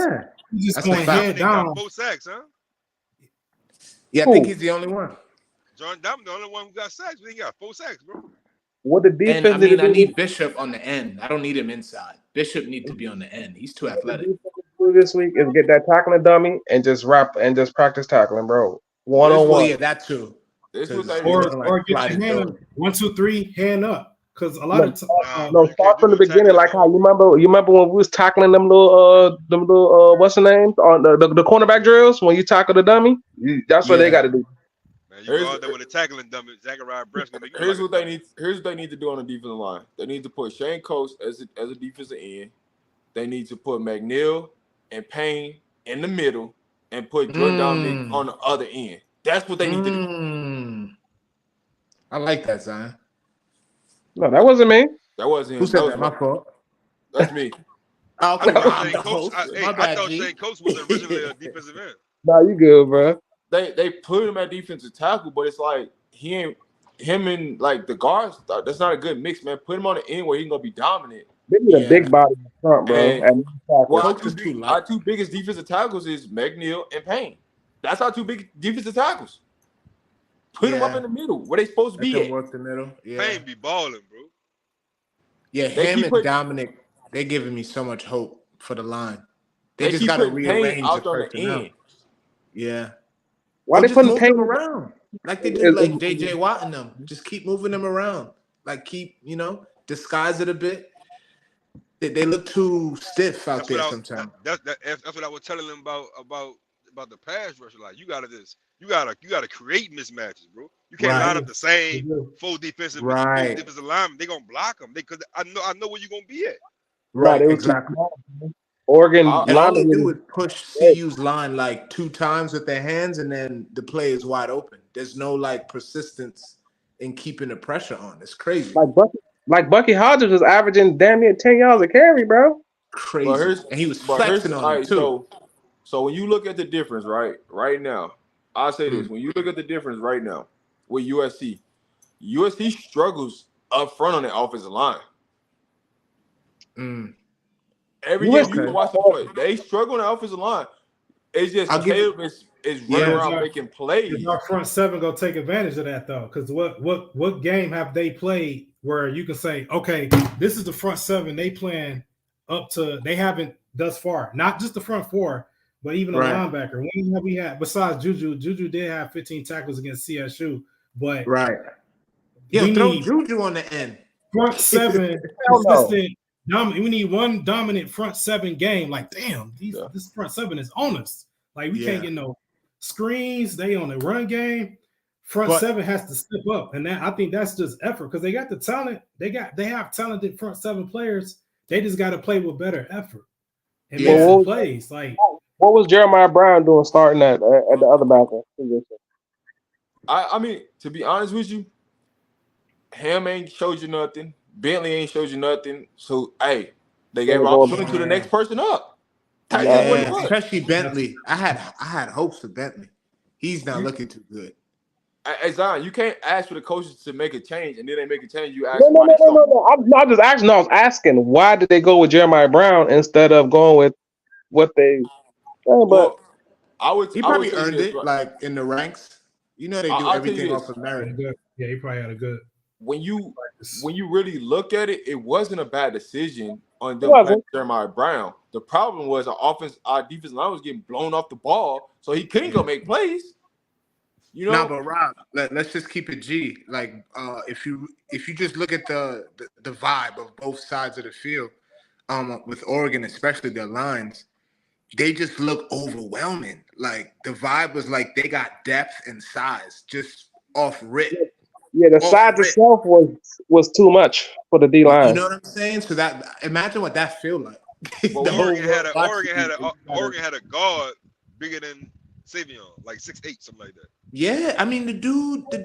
Speaker 3: he's just going head down.
Speaker 5: 4 sacks, huh?
Speaker 6: Yeah, I think he's the only one.
Speaker 5: Jordan Dominic, the only one who got sacks. He got 4 sacks, bro.
Speaker 4: What the defense
Speaker 6: And I mean, I
Speaker 4: do
Speaker 6: need Bishop on the end. I don't need him inside. Bishop needs to be on the end. He's too athletic.
Speaker 4: this week is get that tackling dummy and just practice tackling, bro. One-on-one.
Speaker 6: Yeah, that too.
Speaker 3: Or get your hand 1, 2, 3, hand up. Because a lot of
Speaker 4: start from the beginning, like how you remember when we was tackling them little what's the name on the cornerback drills when you tackle the dummy. That's what they got to do.
Speaker 5: Man, you go out there with a tackling dummy, Zachariah Breast.
Speaker 1: Here's what they need. Here's what they need to do on the defensive line. They need to put Shane Coates as a defensive end. They need to put McNeil and Payne in the middle and put Jordan Dominic on the other end. That's what they need to do.
Speaker 6: I like that, Zion.
Speaker 4: No, that wasn't me.
Speaker 1: That wasn't him.
Speaker 6: Who said
Speaker 1: that?
Speaker 6: that? My fault.
Speaker 1: That's me.
Speaker 5: I thought Shane Coates was originally a defensive end.
Speaker 4: Nah, you good, bro.
Speaker 1: They put him at defensive tackle, but it's like him and like the guards. That's not a good mix, man. Put him on the end where he's gonna be dominant.
Speaker 4: They need a big body in front, bro.
Speaker 1: And
Speaker 4: And
Speaker 1: our two biggest defensive tackles is McNeil and Payne. That's our two big defensive tackles. Put them up in the middle where they supposed to be at.
Speaker 6: Work the middle. Yeah.
Speaker 5: Payne be balling, bro.
Speaker 6: Yeah, him and Dominic, they're giving me so much hope for the line. They just got to rearrange
Speaker 1: out
Speaker 6: the
Speaker 1: on the
Speaker 6: personnel.
Speaker 1: end.
Speaker 6: Yeah.
Speaker 4: Why
Speaker 6: Or
Speaker 4: they
Speaker 6: just
Speaker 4: putting
Speaker 6: move
Speaker 4: Payne?
Speaker 6: them around like they did, like JJ Watt and them. Just keep moving them around, like keep disguise it a bit. They look too stiff out there sometimes.
Speaker 5: That's what I was telling them about the pass rush. Like you gotta create mismatches, bro. You can't line up the same four defensive linemen. They gonna block them because I know where you're gonna be at.
Speaker 6: Right,
Speaker 4: they were
Speaker 6: exactly.
Speaker 4: Oregon
Speaker 6: And all they do is push CU's line like 2 times with their hands, and then the play is wide open. There's no like persistence in keeping the pressure on. It's crazy.
Speaker 4: Like Bucky Hodges was averaging damn near 10 yards a carry, bro.
Speaker 6: Crazy. And he was flexing on it too.
Speaker 1: So when you look at the difference, right now, I'll say this: when you look at the difference right now with USC struggles up front on the offensive line. Every game you can watch them play, they struggle on the offensive line. It's just Caleb is running around making plays.
Speaker 3: Our front seven gonna take advantage of that though, because what game have they played where you can say, okay, this is the front seven they playing up to? They haven't thus far, not just the front four, but even a linebacker. When have we had besides Juju? Juju did have 15 tackles against CSU, but
Speaker 6: throw Juju on the end.
Speaker 3: Front seven consistent. We need one dominant front seven game. Like, damn, this front seven is on us. Like, we can't get no screens. They on the run game. Front seven has to step up, and I think that's just effort because they got the talent. They have talented front seven players. They just got to play with better effort and make some plays. Like,
Speaker 4: what was Jeremiah Brown doing starting at the other backer position?
Speaker 1: I mean, to be honest with you, Ham ain't showed you nothing. Bentley ain't showed you nothing. So, hey, they gave opportunity to the next person up.
Speaker 6: Especially Bentley. I had hopes for Bentley. He's not looking too good.
Speaker 1: Hey, Zion, you can't ask for the coaches to make a change, and then they make a change. You ask
Speaker 4: No. I'm not just asking. I was asking, why did they go with Jeremiah Brown instead of going with what they? But
Speaker 6: he probably earned it, like in the ranks. You know, they do everything off of merit.
Speaker 3: Yeah, he probably had a good.
Speaker 1: When you really look at it, it wasn't a bad decision on them playing Jeremiah Brown. The problem was our defensive line was getting blown off the ball, so he couldn't go make plays.
Speaker 6: But Rob, let's just keep it G. Like, if you just look at the vibe of both sides of the field, with Oregon, especially their lines, they just look overwhelming. Like the vibe was like they got depth and size just off rip.
Speaker 4: Yeah, the size itself was too much for the D line.
Speaker 6: You know what I'm saying? So imagine what that feel like.
Speaker 5: Oregon had a guard bigger than Savion, like 6'8", something like that.
Speaker 6: Yeah, I mean the dude that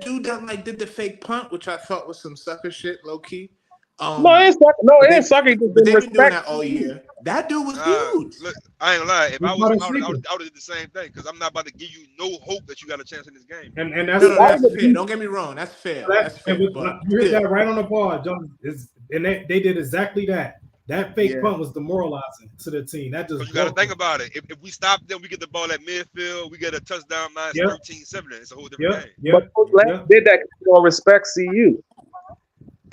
Speaker 6: did the fake punt, which I thought was some sucker shit, low key.
Speaker 4: No, it ain't sucker.
Speaker 6: They've been doing that all year. That dude was huge.
Speaker 5: Look, I ain't gonna lie. If I would have did the same thing because I'm not about to give you no hope that you got a chance in this game.
Speaker 3: And
Speaker 6: that's fair. Don't get me wrong. That's fair.
Speaker 3: You hit that right on the ball, John. And they did exactly that. That fake punt was demoralizing to the team. That just
Speaker 5: you got to think about it. If we stop them, we get the ball at midfield. We get a touchdown. Now it's 13-7. It's a whole different game.
Speaker 4: But did that to respect CU.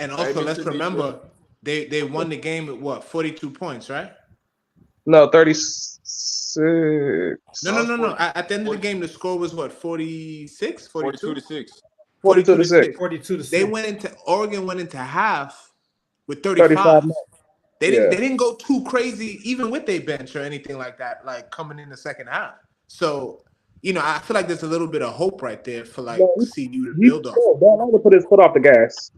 Speaker 6: And also, let's remember, they won the game at what, 42 points, right?
Speaker 4: No, 36.
Speaker 6: No. At the end of the game, the score was what, 46?
Speaker 1: 42 to 6.
Speaker 4: 42 to 6.
Speaker 3: 42 to 6.
Speaker 6: Oregon went into half with 35. They didn't go too crazy, even with their bench or anything like that, like coming in the second half. So, I feel like there's a little bit of hope right there for CU to build off.
Speaker 4: Don't ever put his foot off the gas.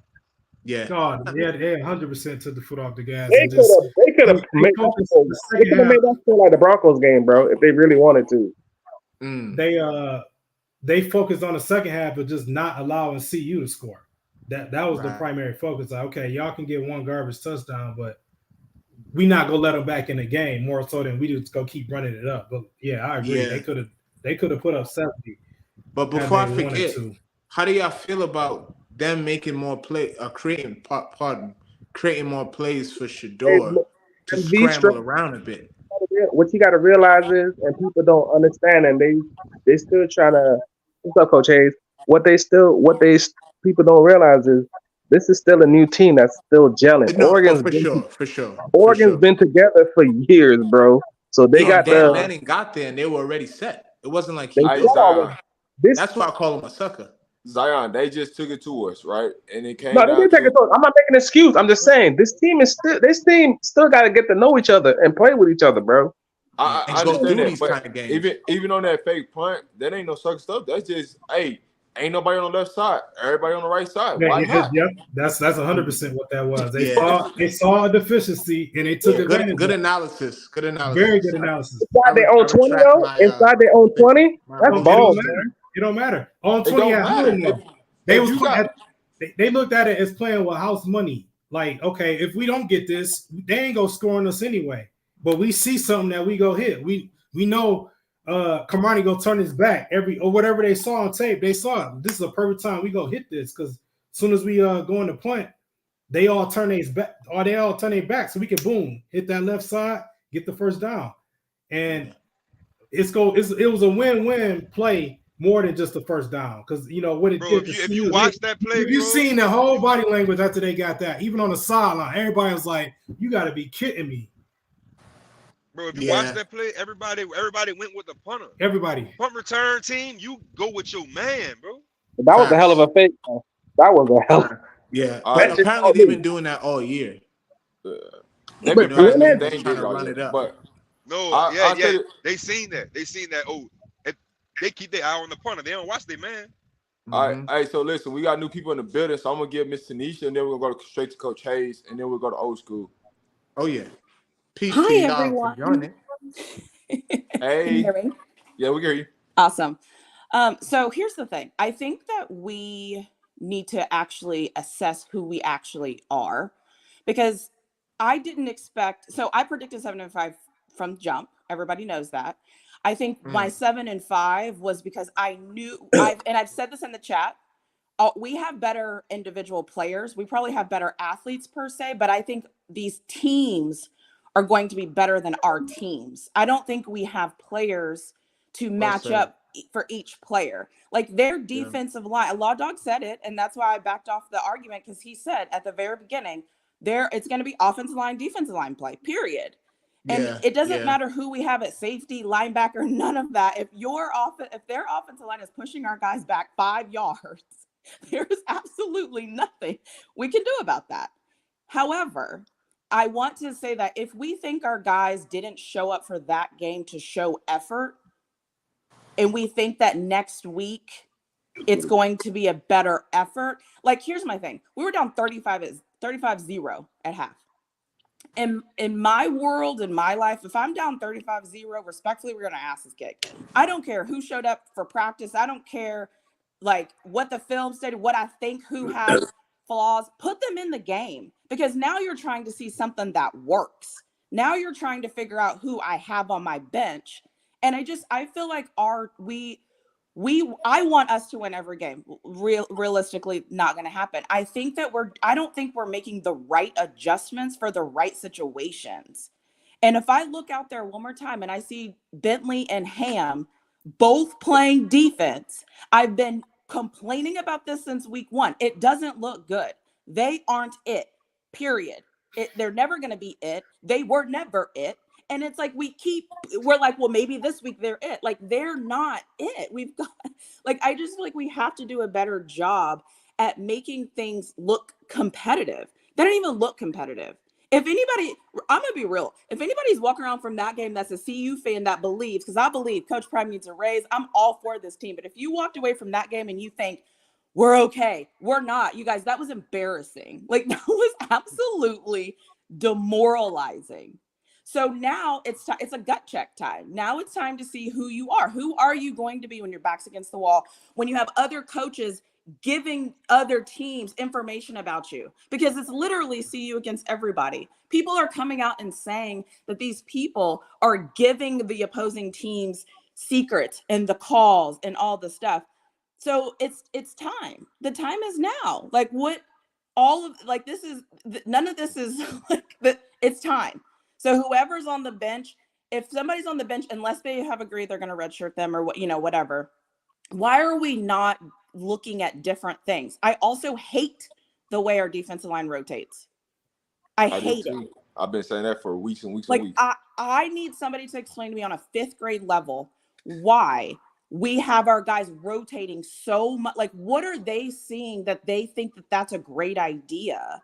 Speaker 6: Yeah.
Speaker 3: God, they 100% took the foot off the gas.
Speaker 4: They could have made that feel like the Broncos game, bro, if they really wanted to.
Speaker 3: They focused on the second half of just not allowing CU to score. That was the primary focus. Like, okay, y'all can get one garbage touchdown, but we not gonna let them back in the game more so than we just go keep running it up. But yeah, I agree. Yeah. They could have put up 70.
Speaker 6: But before I forget, how do y'all feel about them making more creating more plays for Shedeur to scramble around a bit?
Speaker 4: What you got to realize is, and people don't understand, and they still trying to. What's up, Coach Hayes? What people don't realize is this is still a new team that's still gelling.
Speaker 6: No,
Speaker 4: Oregon's
Speaker 6: for sure.
Speaker 4: Oregon's been together for years, bro. So they got
Speaker 6: Dan Lanning got there and they were already set. It wasn't like
Speaker 4: This
Speaker 6: That's why I call him a sucker.
Speaker 1: Zion, they just took it to us, right? And it came
Speaker 4: no, they
Speaker 1: down
Speaker 4: didn't take
Speaker 1: to
Speaker 4: it. I'm not making an excuse. I'm just saying this team still got to get to know each other and play with each other, bro.
Speaker 1: I
Speaker 6: And go
Speaker 1: understand
Speaker 6: through
Speaker 1: that,
Speaker 6: these
Speaker 1: but
Speaker 6: kind of games.
Speaker 1: even on that fake punt, that ain't no sucker stuff. That's just, hey, ain't nobody on the left side, everybody on the right side. Why not?
Speaker 3: Yep, that's 100% what that was.
Speaker 6: Yeah.
Speaker 3: They saw a deficiency and they took advantage.
Speaker 6: Good
Speaker 3: of it.
Speaker 6: analysis. Good analysis.
Speaker 3: Very good analysis.
Speaker 4: Inside their
Speaker 6: I
Speaker 4: own 20,
Speaker 6: retract
Speaker 4: though.
Speaker 6: my,
Speaker 4: Inside their own 20.
Speaker 6: my
Speaker 4: That's
Speaker 3: It
Speaker 4: balls,
Speaker 3: don't matter.
Speaker 4: man.
Speaker 3: It don't matter. On
Speaker 1: It
Speaker 3: 20
Speaker 1: don't
Speaker 3: at
Speaker 1: matter.
Speaker 3: home, though. They
Speaker 1: If
Speaker 3: was
Speaker 1: you got-
Speaker 3: they looked at it as playing with house money. Like, okay, if we don't get this, they ain't gonna score on us anyway. But we see something that we go hit. We know Kamani go turn his back or whatever they saw on tape. They saw it. This is a perfect time we go hit this because as soon as we go into punt, they all turn their back, or they all turn their back, so we can boom hit that left side, get the first down, and it was a win-win play more than just the first down because you know what it
Speaker 5: Bro,
Speaker 3: did.
Speaker 5: if you watch that play,
Speaker 3: If you
Speaker 5: bro,
Speaker 3: seen the whole body language after they got that, even on the sideline, everybody was like, "You got to be kidding me!"
Speaker 5: Bro, if you watch that play, everybody went with the punter.
Speaker 3: Everybody.
Speaker 5: Punt return team, you go with your man, bro.
Speaker 4: That was a hell of a fake. Man. That was a hell.
Speaker 6: Yeah,
Speaker 1: That
Speaker 6: but apparently they've been doing that all year.
Speaker 1: They've
Speaker 4: But
Speaker 1: been practicing
Speaker 4: doing
Speaker 1: thing
Speaker 6: trying
Speaker 1: did
Speaker 6: to
Speaker 1: all
Speaker 6: run
Speaker 1: year.
Speaker 6: it up.
Speaker 1: But
Speaker 5: No,
Speaker 1: I'll tell you-
Speaker 5: they seen that. They seen that. Oh, they keep their eye on the punter. They don't watch their man.
Speaker 1: All right, so listen, we got new people in the building, so I'm gonna give Miss Tanisha, and then we're gonna go straight to Coach Hayes, and then we'll go to old school.
Speaker 6: Oh yeah. Peace
Speaker 7: Hi,
Speaker 6: to y'all
Speaker 7: everyone.
Speaker 6: for joining.
Speaker 7: Can
Speaker 1: Hey,
Speaker 7: you hear me?
Speaker 1: yeah, we hear you.
Speaker 7: Awesome. So here's the thing. I think that we need to actually assess who we actually are because I didn't expect. So I predicted 7-5 from jump. Everybody knows that. I think my 7-5 was because I knew I've said this in the chat. We have better individual players. We probably have better athletes per se, but I think these teams are going to be better than our teams. I don't think we have players to match up for each player. Like their defensive line, Law Dog said it, and that's why I backed off the argument because he said at the very beginning, it's going to be offensive line, defensive line play, period. And it doesn't matter who we have at safety, linebacker, none of that. If their offensive line is pushing our guys back 5 yards, there's absolutely nothing we can do about that. However, I want to say that if we think our guys didn't show up for that game to show effort, and we think that next week it's going to be a better effort, like here's my thing. We were down 35-0 at half. In my world, in my life, if I'm down 35-0, respectfully, we're going to ass this kick. I don't care who showed up for practice. I don't care like what the film stated, what I think, who has flaws. Put them in the game because now you're trying to see something that works. Now you're trying to figure out who I have on my bench. And I feel like I want us to win every game. Realistically, not going to happen. I don't think we're making the right adjustments for the right situations. And if I look out there one more time and I see Bentley and Ham both playing defense, I've been complaining about this since week 1. It doesn't look good. They aren't it, period. They're never going to be it. They were never it. And it's like we're like, well, maybe this week they're it. Like, they're not it. We've got, like, I just feel like we have to do a better job at making things look competitive. They don't even look competitive. If anybody, I'm going to be real. If anybody's walking around from that game that's a CU fan that believes, because I believe Coach Prime needs a raise, I'm all for this team. But if you walked away from that game and you think, we're okay, we're not, you guys, that was embarrassing. Like, that was absolutely demoralizing. So now it's a gut check time. Now it's time to see who you are. Who are you going to be when your back's against the wall? When you have other coaches giving other teams information about you, because it's literally CU against everybody. People are coming out and saying that these people are giving the opposing teams secrets and the calls and all the stuff. So it's time. The time is now. Like none of this is like it's time. So whoever's on the bench, if somebody's on the bench, unless they have agreed they're going to redshirt them or whatever, why are we not looking at different things? I also hate the way our defensive line rotates. I hate it.
Speaker 1: I've been saying that for weeks and weeks
Speaker 7: like,
Speaker 1: and weeks.
Speaker 7: I need somebody to explain to me on a 5th grade level why we have our guys rotating so much. Like, what are they seeing that they think that that's a great idea?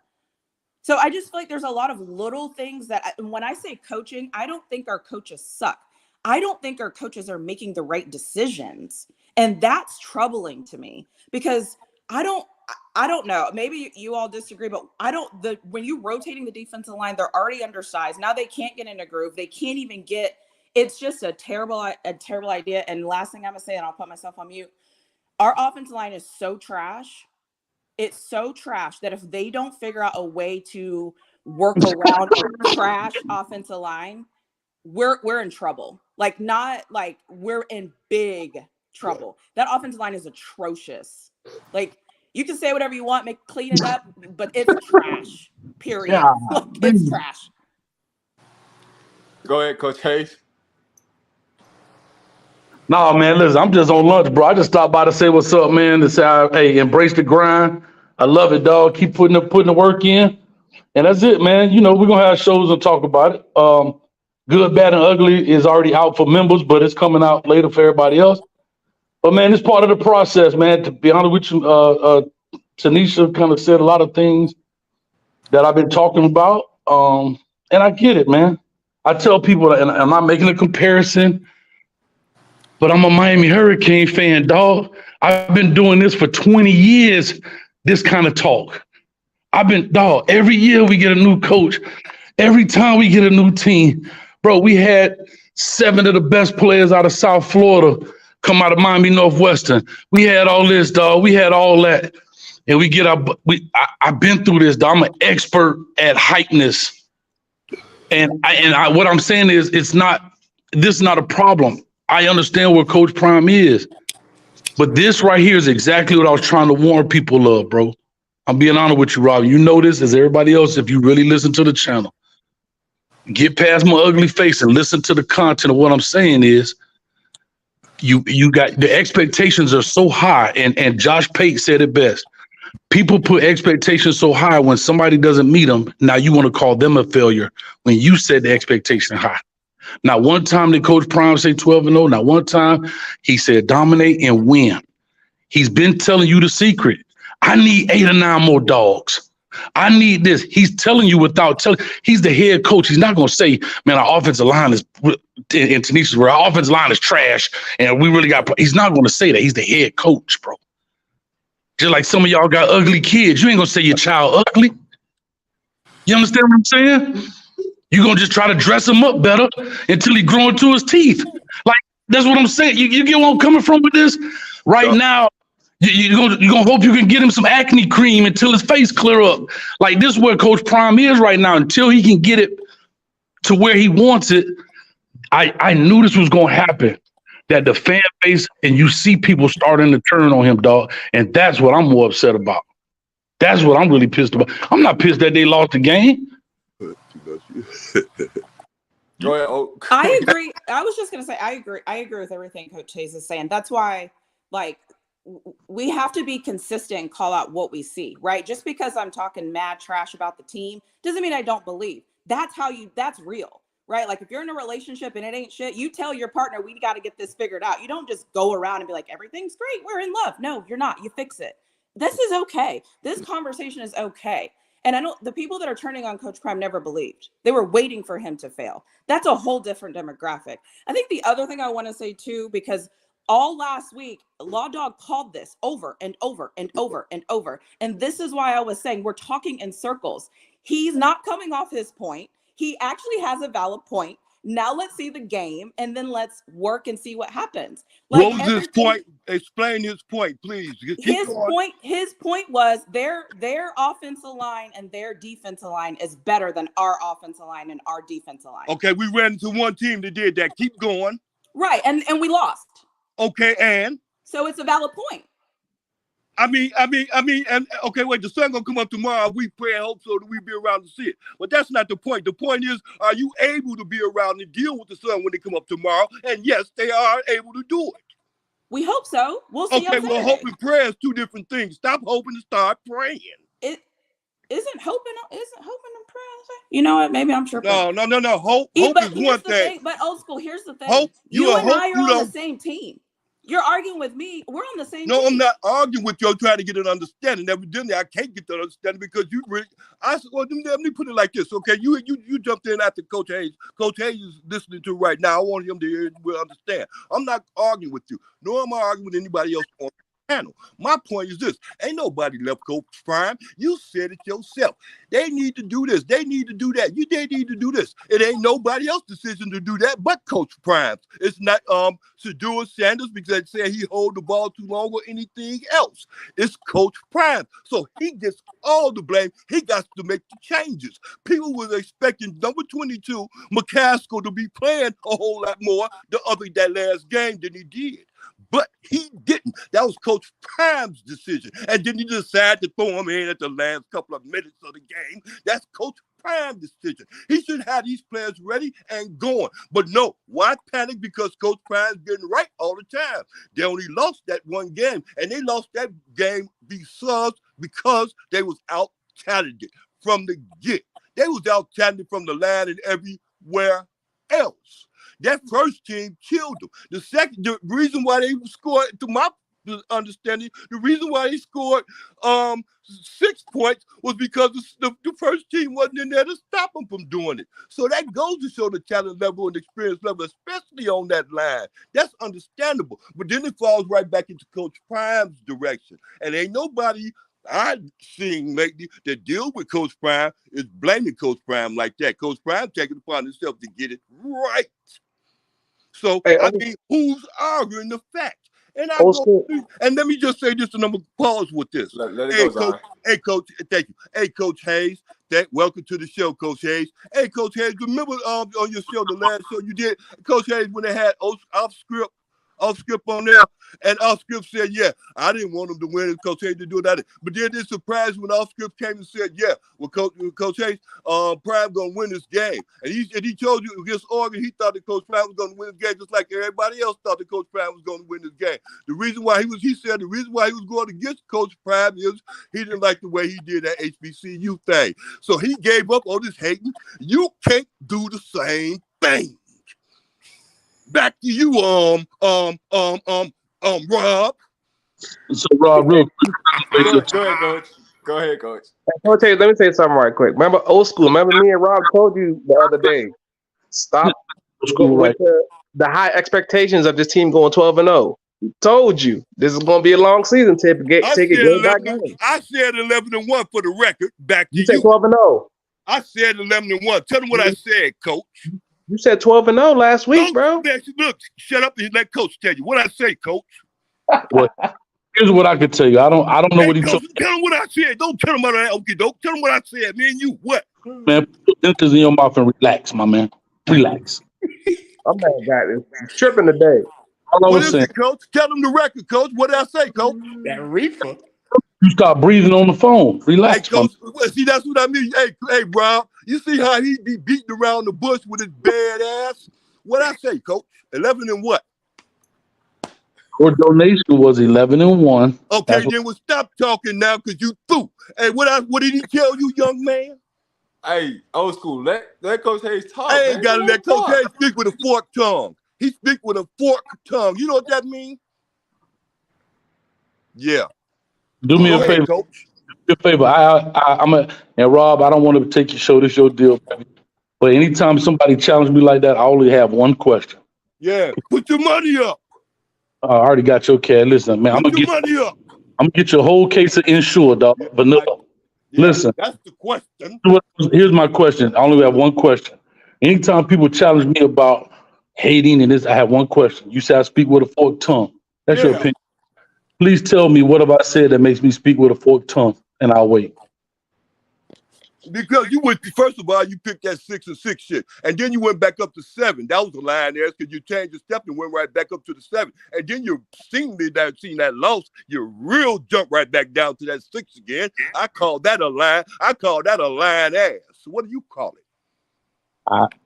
Speaker 7: So I just feel like there's a lot of little things that, when I say coaching, I don't think our coaches suck. I don't think our coaches are making the right decisions. And that's troubling to me, because I don't know. Maybe you all disagree, but when you rotating the defensive line, they're already undersized. Now they can't get in a groove. They can't even get, it's just a terrible idea. And last thing I'm gonna say, and I'll put myself on mute. Our offensive line is so trash. It's so trash that if they don't figure out a way to work around a trash offensive line, we're in trouble. Like, not like we're in big trouble. That offensive line is atrocious. Like, you can say whatever you want, clean it up, but it's trash. Period.
Speaker 8: Yeah.
Speaker 7: Like, it's trash.
Speaker 1: Go ahead, Coach Hayes.
Speaker 8: Nah, man, listen, I'm just on lunch, bro. I just stopped by to say what's up, man. To say, hey, embrace the grind. I love it, dog. Keep putting the work in. And that's it, man. You know, we're going to have shows and talk about it. Good, Bad, and Ugly is already out for members, but it's coming out later for everybody else. But, man, it's part of the process, man. To be honest with you, Tanisha kind of said a lot of things that I've been talking about. And I get it, man. I tell people, and I'm not making a comparison, but I'm a Miami Hurricane fan, dog. I've been doing this for 20 years, this kind of talk. Dog, every year we get a new coach. Every time we get a new team, bro, we had 7 of the best players out of South Florida come out of Miami Northwestern. We had all this, dog. We had all that. And I've been through this, dog. I'm an expert at hypeness. And what I'm saying is, this is not a problem. I understand where Coach Prime is. But this right here is exactly what I was trying to warn people of, bro. I'm being honest with you, Rob. You know this as everybody else if you really listen to the channel. Get past my ugly face and listen to the content of what I'm saying is, you got the expectations are so high, and Josh Pate said it best. People put expectations so high when somebody doesn't meet them. Now you want to call them a failure when you set the expectation high. Not one time did Coach Prime say 12-0. Not one time he said dominate and win. He's been telling you the secret. I need 8 or 9 more dogs. I need this. He's telling you without telling. He's the head coach. He's not going to say, man, our offensive line is, in Tanisha's where our offensive line is trash and we really got. He's not going to say that. He's the head coach, bro. Just like some of y'all got ugly kids. You ain't going to say your child ugly. You understand what I'm saying? You're going to just try to dress him up better until he grow into his teeth. Like, that's what I'm saying. You get where I'm coming from with this? Right now, you're gonna hope you can get him some acne cream until his face clear up. Like, this is where Coach Prime is right now. Until he can get it to where he wants it, I knew this was going to happen. That the fan base, and you see people starting to turn on him, dog. And that's what I'm more upset about. That's what I'm really pissed about. I'm not pissed that they lost the game.
Speaker 1: Go ahead. Oh.
Speaker 7: I agree. I was just gonna say I agree. I agree with everything Coach Hayes is saying. That's why, like, we have to be consistent and call out what we see, right? Just because I'm talking mad trash about the team doesn't mean I don't believe. That's real, right? Like, if you're in a relationship and it ain't shit, you tell your partner, we got to get this figured out. You don't just go around and be like, everything's great, we're in love. No, you're not. You fix it. This is okay. This conversation is okay. And I know the people that are turning on Coach Prime never believed. They were waiting for him to fail. That's a whole different demographic. I think the other thing I want to say too, because all last week, Law Dog called this over and over and over and over. And this is why I was saying we're talking in circles. He's not coming off his point. He actually has a valid point. Now let's see the game, and then let's work and see what happens. Like,
Speaker 9: what was his point? Explain his point, please.
Speaker 7: His point was their offensive line and their defensive line is better than our offensive line and our defensive line.
Speaker 9: Okay, we ran into one team that did that. Keep going.
Speaker 7: Right, and we lost.
Speaker 9: Okay, and
Speaker 7: so it's a valid point.
Speaker 9: I mean, and okay, wait, the sun gonna come up tomorrow. We pray and hope so that we be around to see it. But that's not the point. The point is, are you able to be around and deal with the sun when they come up tomorrow? And yes, they are able to do it.
Speaker 7: We hope so. We'll see.
Speaker 9: Okay, well, hope and prayer is 2 different things. Stop hoping and start praying.
Speaker 7: Isn't hoping and prayer? You know what? Maybe I'm tripping.
Speaker 9: No. Hope is one thing.
Speaker 7: But old school, here's the thing.
Speaker 9: Hope,
Speaker 7: you and I are on the same team. You're arguing with me. We're on the same
Speaker 9: No,
Speaker 7: team.
Speaker 9: I'm not arguing with you. I'm trying to get an understanding. Evidently, I can't get that understanding because you really. I said, well, let me put it like this, okay? You jumped in after Coach Hayes. Coach Hayes is listening to right now. I want him to hear will understand. I'm not arguing with you, nor am I arguing with anybody else on the panel. My point is this: ain't nobody left Coach Prime. You said it yourself. They need to do this. They need to do that. They need to do this. It ain't nobody else's decision to do that but Coach Prime. It's not Shedeur Sanders because they say he hold the ball too long or anything else. It's Coach Prime. So he gets all the blame. He got to make the changes. People was expecting number 22, McCaskill, to be playing a whole lot more that last game than he did. But he didn't. That was Coach Prime's decision. And then he decided to throw him in at the last couple of minutes of the game. That's Coach Prime's decision. He should have these players ready and going. But no, why panic? Because Coach Prime's getting right all the time. They only lost that one game. And they lost that game because they was out-talented from the get. They was out-talented from the line and everywhere else. That first team killed them. The reason why they scored, to my understanding, the reason why they scored 6 points was because the first team wasn't in there to stop them from doing it. So that goes to show the talent level and experience level, especially on that line. That's understandable. But then it falls right back into Coach Prime's direction. And ain't nobody I've seen lately that deal with Coach Prime is blaming Coach Prime like that. Coach Prime taking it upon himself to get it right. So, I mean, who's arguing the fact? And and let me just say this, and I'm going to pause with this.
Speaker 1: Let it go,
Speaker 9: hey, Coach, thank you. Hey, Coach Hayes, welcome to the show, Coach Hayes. Hey, Coach Hayes, remember on your show, the last show you did, Coach Hayes, when they had off script on there, and off script said, yeah, I didn't want him to win, and Coach Hayes to do that. But then it's surprised when off script came and said, yeah, well, Coach Hayes, Prime gonna win this game. And he told you against Oregon, he thought that Coach Prime was gonna win this game, just like everybody else thought that Coach Prime was gonna win this game. The reason why he said the reason why he was going against Coach Prime is he didn't like the way he did that HBCU thing. So he gave up on this hating. You can't do the same thing. Back to you, Rob.
Speaker 8: So, Rob, real quick.
Speaker 1: Go ahead, Coach.
Speaker 4: Coach Hayes, let me say something right quick. Remember old school? Remember me and Rob told you the other day, stop with the high expectations of this team going 12-0. Told you this is going to be a long season. Take it game by game.
Speaker 9: I said 11-1 for the record. Back to
Speaker 4: you. You said 12-0.
Speaker 9: I said 11-1. Tell them what I said, Coach.
Speaker 4: You said 12-0 last week, bro.
Speaker 9: Look, shut up and let Coach tell you. What I say, Coach?
Speaker 8: Here's what I could tell you. I don't know what he told.
Speaker 9: Tell him what I said. Don't tell him what I okay, don't tell him what I said. Me and you, what?
Speaker 8: Man, put dentures in your mouth and relax, my man. Relax.
Speaker 4: I'm not got it. Tripping today.
Speaker 9: What is it, Coach? Tell him the record, Coach. What did I say, Coach?
Speaker 6: That reefer.
Speaker 8: You start breathing on the phone. Relax,
Speaker 9: hey, Coach. See, that's what I mean. Hey, Brown. You see how he be beating around the bush with his bad ass? What I say, Coach? 11 and what?
Speaker 8: Your donation was 11-1.
Speaker 9: Okay, then we'll stop talking now because you threw. Hey, what did he tell you, young man?
Speaker 1: Hey, old school. Let Coach Hayes talk.
Speaker 9: I ain't got to let Coach Hayes speak with a forked tongue. He speak with a forked tongue. You know what that means? Yeah.
Speaker 8: Do me a favor.
Speaker 9: Coach.
Speaker 8: Do me a favor. And Rob, I don't want to take your show. This your deal, baby. But anytime somebody challenges me like that, I only have one question.
Speaker 9: Yeah. Put your money up.
Speaker 8: I already got your cat. Listen, man, I'm gonna get your whole case of Ensure, dog. Vanilla.
Speaker 9: Yeah,
Speaker 8: listen.
Speaker 9: That's the question.
Speaker 8: Here's my question. I only have one question. Anytime people challenge me about hating and this, I have one question. You say I speak with a forked tongue. That's your opinion. Please tell me what have I said that makes me speak with a forked tongue, and I'll wait.
Speaker 9: Because you went, first of all, you picked that 6 and 6 shit, and then you went back up to 7. That was a line there because you changed your step and went right back up to the 7. And then you seen that loss, you real jump right back down to that 6 again. I call that a line. I call that a line ass. What do you call it?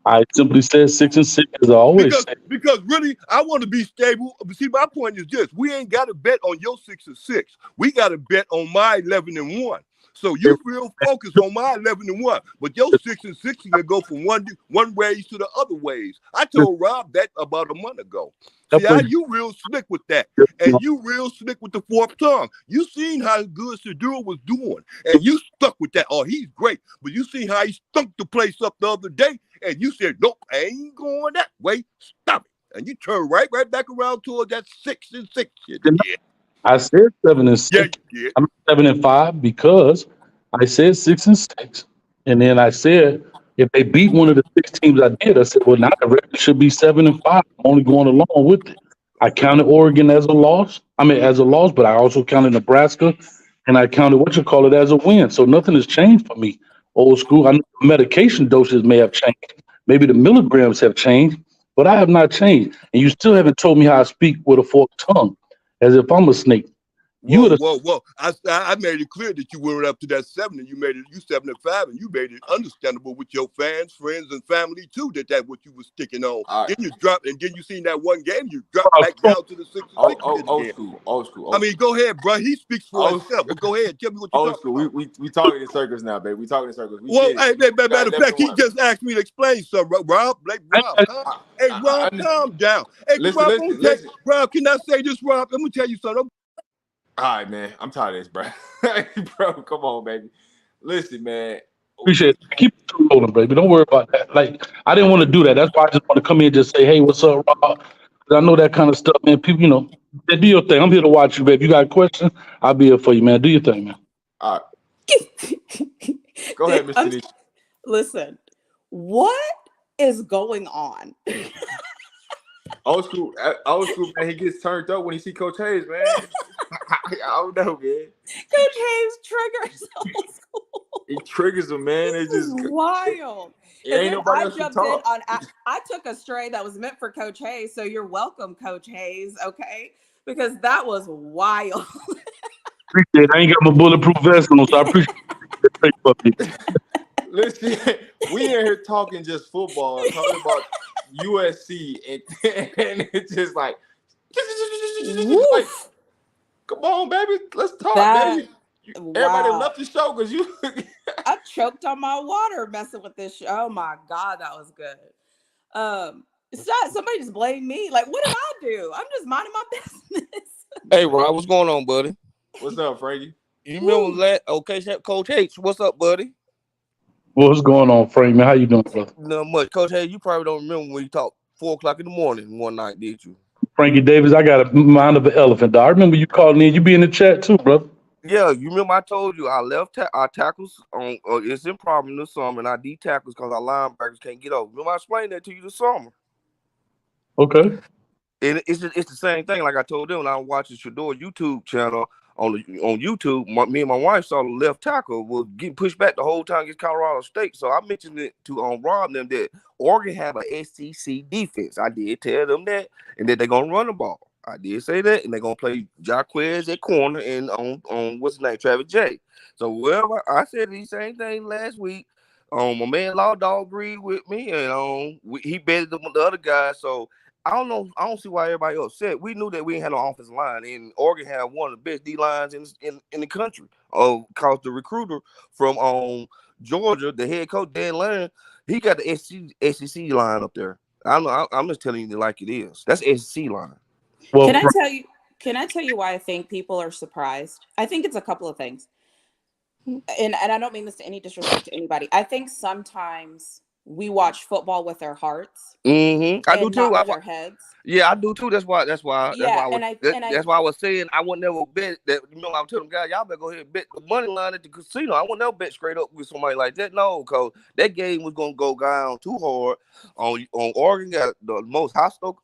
Speaker 8: I simply said 6 and 6 as I always say.
Speaker 9: Because really, I want to be stable. See, my point is this: we ain't got to bet on your 6 and 6. We got to bet on my 11 and 1. So you real focused on my 11-1, but your 6-6 can go from one ways to the other ways. I told Rob that about a month ago. See how you real slick with that, and you real slick with the fourth tongue. You seen how good Shedeur was doing, and you stuck with that. Oh, he's great, but you seen how he stunk the place up the other day, and you said, nope, I ain't going that way. Stop it, and you turn right back around toward that 6-6 shit. Yeah.
Speaker 8: I said 7-6.
Speaker 9: Yeah, you did.
Speaker 8: I'm 7-5 because I said 6-6, and then I said if they beat one of the 6 teams I did, I said, well, now the record should be 7-5. I'm only going along with it. I counted Oregon as a loss. As a loss, but I also counted Nebraska, and I counted as a win. So nothing has changed for me. Old school. I know the medication doses may have changed. Maybe the milligrams have changed, but I have not changed. And you still haven't told me how I speak with a forked tongue, as if I'm a snake.
Speaker 9: Whoa. I made it clear that you went up to that 7 and you made it, you 7-5, and you made it understandable with your fans, friends, and family too, that what you was sticking on. Then you dropped, and then you seen that one game, you dropped back down to the 6-6.
Speaker 1: Old school.
Speaker 9: I mean, go ahead, bro. He speaks for himself, but go ahead. Tell me what you're talking about.
Speaker 1: We talking in circles now, baby. We talking in circles.
Speaker 9: Matter of fact, he just asked me to explain something. Rob, calm down. Hey,
Speaker 1: listen.
Speaker 9: Rob, can I say this, Rob? Let me tell you something.
Speaker 1: All right, man. I'm tired of this, bro. Bro, come on, baby. Listen, man.
Speaker 8: Appreciate it. Keep it rolling, baby. Don't worry about that. Like, I didn't want to do that. That's why I just want to come in and just say, hey, what's up, Rob? I know that kind of stuff, man. People, do your thing. I'm here to watch you, baby. You got a question? I'll be here for you, man. Do your thing, man.
Speaker 1: All right. Go ahead, Mr. D.
Speaker 7: Listen, what is going on?
Speaker 1: Old school, man. He gets turned up when he see Coach Hayes, man. I don't know, man.
Speaker 7: Coach Hayes triggers old school.
Speaker 1: He triggers them, man. It's just
Speaker 7: wild.
Speaker 1: Ain't nobody else
Speaker 7: jumped
Speaker 1: to talk.
Speaker 7: I took a stray that was meant for Coach Hayes, so you're welcome, Coach Hayes. Okay, because that was wild.
Speaker 8: Appreciate it. I ain't got my bulletproof vest on, so I appreciate it.
Speaker 1: Listen, we in here talking just football, talking about USC, and it's just like, come on, baby, let's talk, baby. Everybody left the show because you.
Speaker 7: I choked on my water messing with this show. Oh my God, that was good. Somebody just blame me. Like, what did I do? I'm just minding my business.
Speaker 10: Hey, Rob, what's going on, buddy?
Speaker 1: What's up, Frankie?
Speaker 10: You remember that? Okay, Coach H, what's up, buddy?
Speaker 8: What's going on, Frank, man? How you doing, brother?
Speaker 10: Not much. Coach Hayes, you probably don't remember when you talked 4 o'clock in the morning one night, did you?
Speaker 8: Frankie Davis, I got a mind of an elephant, dog. I remember you calling in. You be in the chat too, brother.
Speaker 10: Yeah, you remember I told you I left our tackles on it's in problem this summer, and our D tackles because our linebackers can't get over. Remember I explained that to you this summer.
Speaker 8: Okay.
Speaker 10: And it's the same thing. Like I told them when I was watching Shedeur YouTube channel on YouTube, me and my wife saw the left tackle was getting pushed back the whole time against Colorado State. So I mentioned it to Rob and them that Oregon have a SEC defense. I did tell them that, and that they're gonna run the ball. I did say that, and they're gonna play Jaquez at corner and on what's his name, Travis J. So wherever I said the same thing last week. My man Law Dog agreed with me, and he betted the other guy. So I don't know. I don't see why everybody upset. We knew that we didn't have no offensive line, and Oregon had one of the best D lines in the country. Cause the recruiter from Georgia, the head coach Dan Lannon, he got the SEC line up there. I'm just telling you like it is. That's the SEC line.
Speaker 7: Well, Can I tell you why I think people are surprised? I think it's a couple of things, and I don't mean this to any disrespect to anybody. I think sometimes we watch football with our hearts.
Speaker 10: I do too.
Speaker 7: Not with our heads.
Speaker 10: Yeah, I do too. That's why. That's why I was saying I would never bet that. You know, I was telling guys, y'all better go ahead and bet the money line at the casino. I would never bet straight up with somebody like that. No, because that game was gonna go down too hard. On Oregon got the most hostile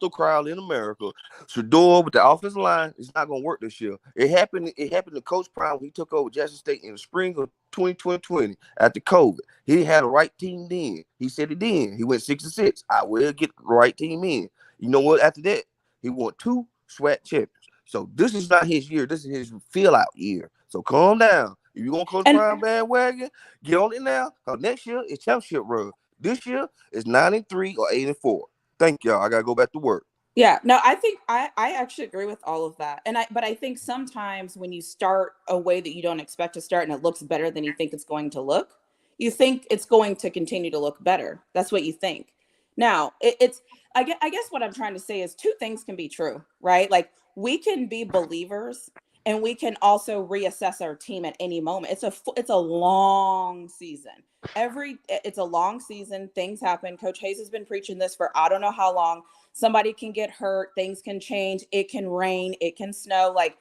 Speaker 10: crowd in America. Shedeur with the offensive line, it's not gonna work this year. It happened to Coach Prime when he took over Jackson State in the spring of 2020 after COVID. He had a right team then. He said it then. He went 6-6. I will get the right team in. You know what? After that, he won 2 SWAC champions. So this is not his year. This is his fill-out year. So calm down. If you're gonna Coach Prime bandwagon, get on it now. Because next year it's championship run. This year it's 9-3 or 8-4. Thank y'all. I gotta go back to work.
Speaker 7: Yeah, no, I think I actually agree with all of that. But I think sometimes when you start a way that you don't expect to start and it looks better than you think it's going to look, you think it's going to continue to look better. That's what you think. Now, I guess what I'm trying to say is two things can be true, right? Like we can be believers and we can also reassess our team at any moment. It's a long season. It's a long season. Things happen. Coach Hayes has been preaching this for I don't know how long. Somebody can get hurt, things can change, it can rain, it can snow. Like,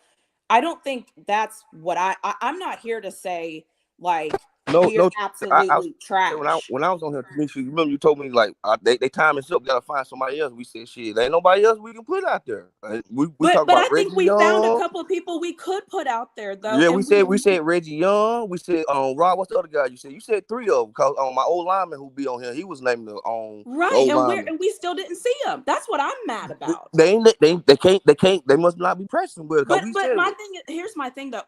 Speaker 7: I don't think that's what I'm not here to say, like,
Speaker 10: No,
Speaker 7: we are
Speaker 10: I
Speaker 7: absolutely trash.
Speaker 10: when I was on here, Tanisha, you remember you told me like they time is up, gotta find somebody else. We said shit, there ain't nobody else we can put out there. We talk
Speaker 7: But
Speaker 10: about
Speaker 7: I think
Speaker 10: Reggie
Speaker 7: we found a
Speaker 10: Young.
Speaker 7: couple of people we could put out there though.
Speaker 10: Yeah,
Speaker 7: And
Speaker 10: we said Reggie Young. We said Rod. What's the other guy you said? You said three of them because my old lineman who be on here, he was named the
Speaker 7: right,
Speaker 10: old
Speaker 7: and
Speaker 10: lineman.
Speaker 7: we still didn't see them. That's what I'm mad about.
Speaker 10: They can't. They must not be pressing with it.
Speaker 7: But my thing is, here's my thing though.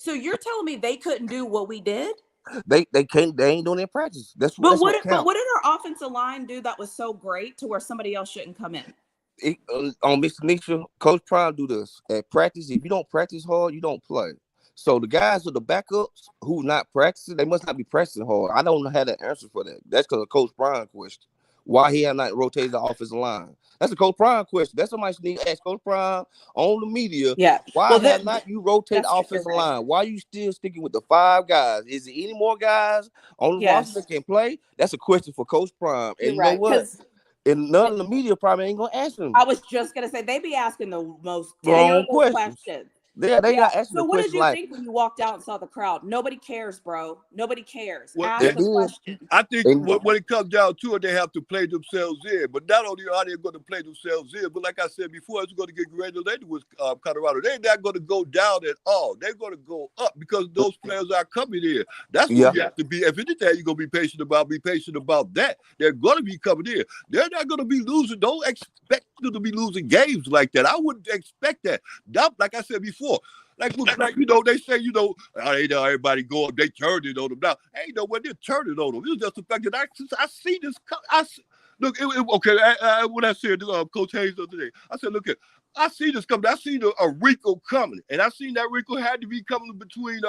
Speaker 7: So you're telling me they couldn't do what we did?
Speaker 10: They can't. They ain't doing their practice. But what
Speaker 7: did our offensive line do that was so great to where somebody else shouldn't come in?
Speaker 10: On Mr. Nisha, Coach Prime do this at practice. If you don't practice hard, you don't play. So the guys with the backups who not practicing, they must not be practicing hard. I don't know how to answer for that. That's because of Coach Prime question. Why he have not rotated the offensive line? That's a Coach Prime question. That's somebody need to ask Coach Prime on the media.
Speaker 7: Yeah.
Speaker 10: Why have not you rotated the offensive line? Why are you still sticking with the 5 guys? Is there any more guys on the roster that can play? That's a question for Coach Prime. And you know what? And none of the media probably ain't gonna ask him.
Speaker 7: I was just gonna say they be asking the most
Speaker 10: wrong
Speaker 7: questions.
Speaker 10: They not asking.
Speaker 7: So what did you think when you walked out and saw the crowd? Nobody cares, bro. Nobody cares. Ask the question.
Speaker 9: I think when it comes down to it, they have to play themselves in. But not only are they going to play themselves in, but like I said before, it's going to get greater later with Colorado. They're not going to go down at all. They're going to go up because those players are coming in. That's what you have to be. If anything, you're going to be patient about that. They're going to be coming in. They're not going to be losing. Don't expect them to be losing games like that. I wouldn't expect that. Like I said before. Like you know, they say, you know, everybody go up, they turned it on them. Now, ain't no way they're turning on them. It's just the fact that I see this. When I said Coach Hayes the other day, I said, look, I see this coming. I see a Rico coming, and I seen that Rico had to be coming between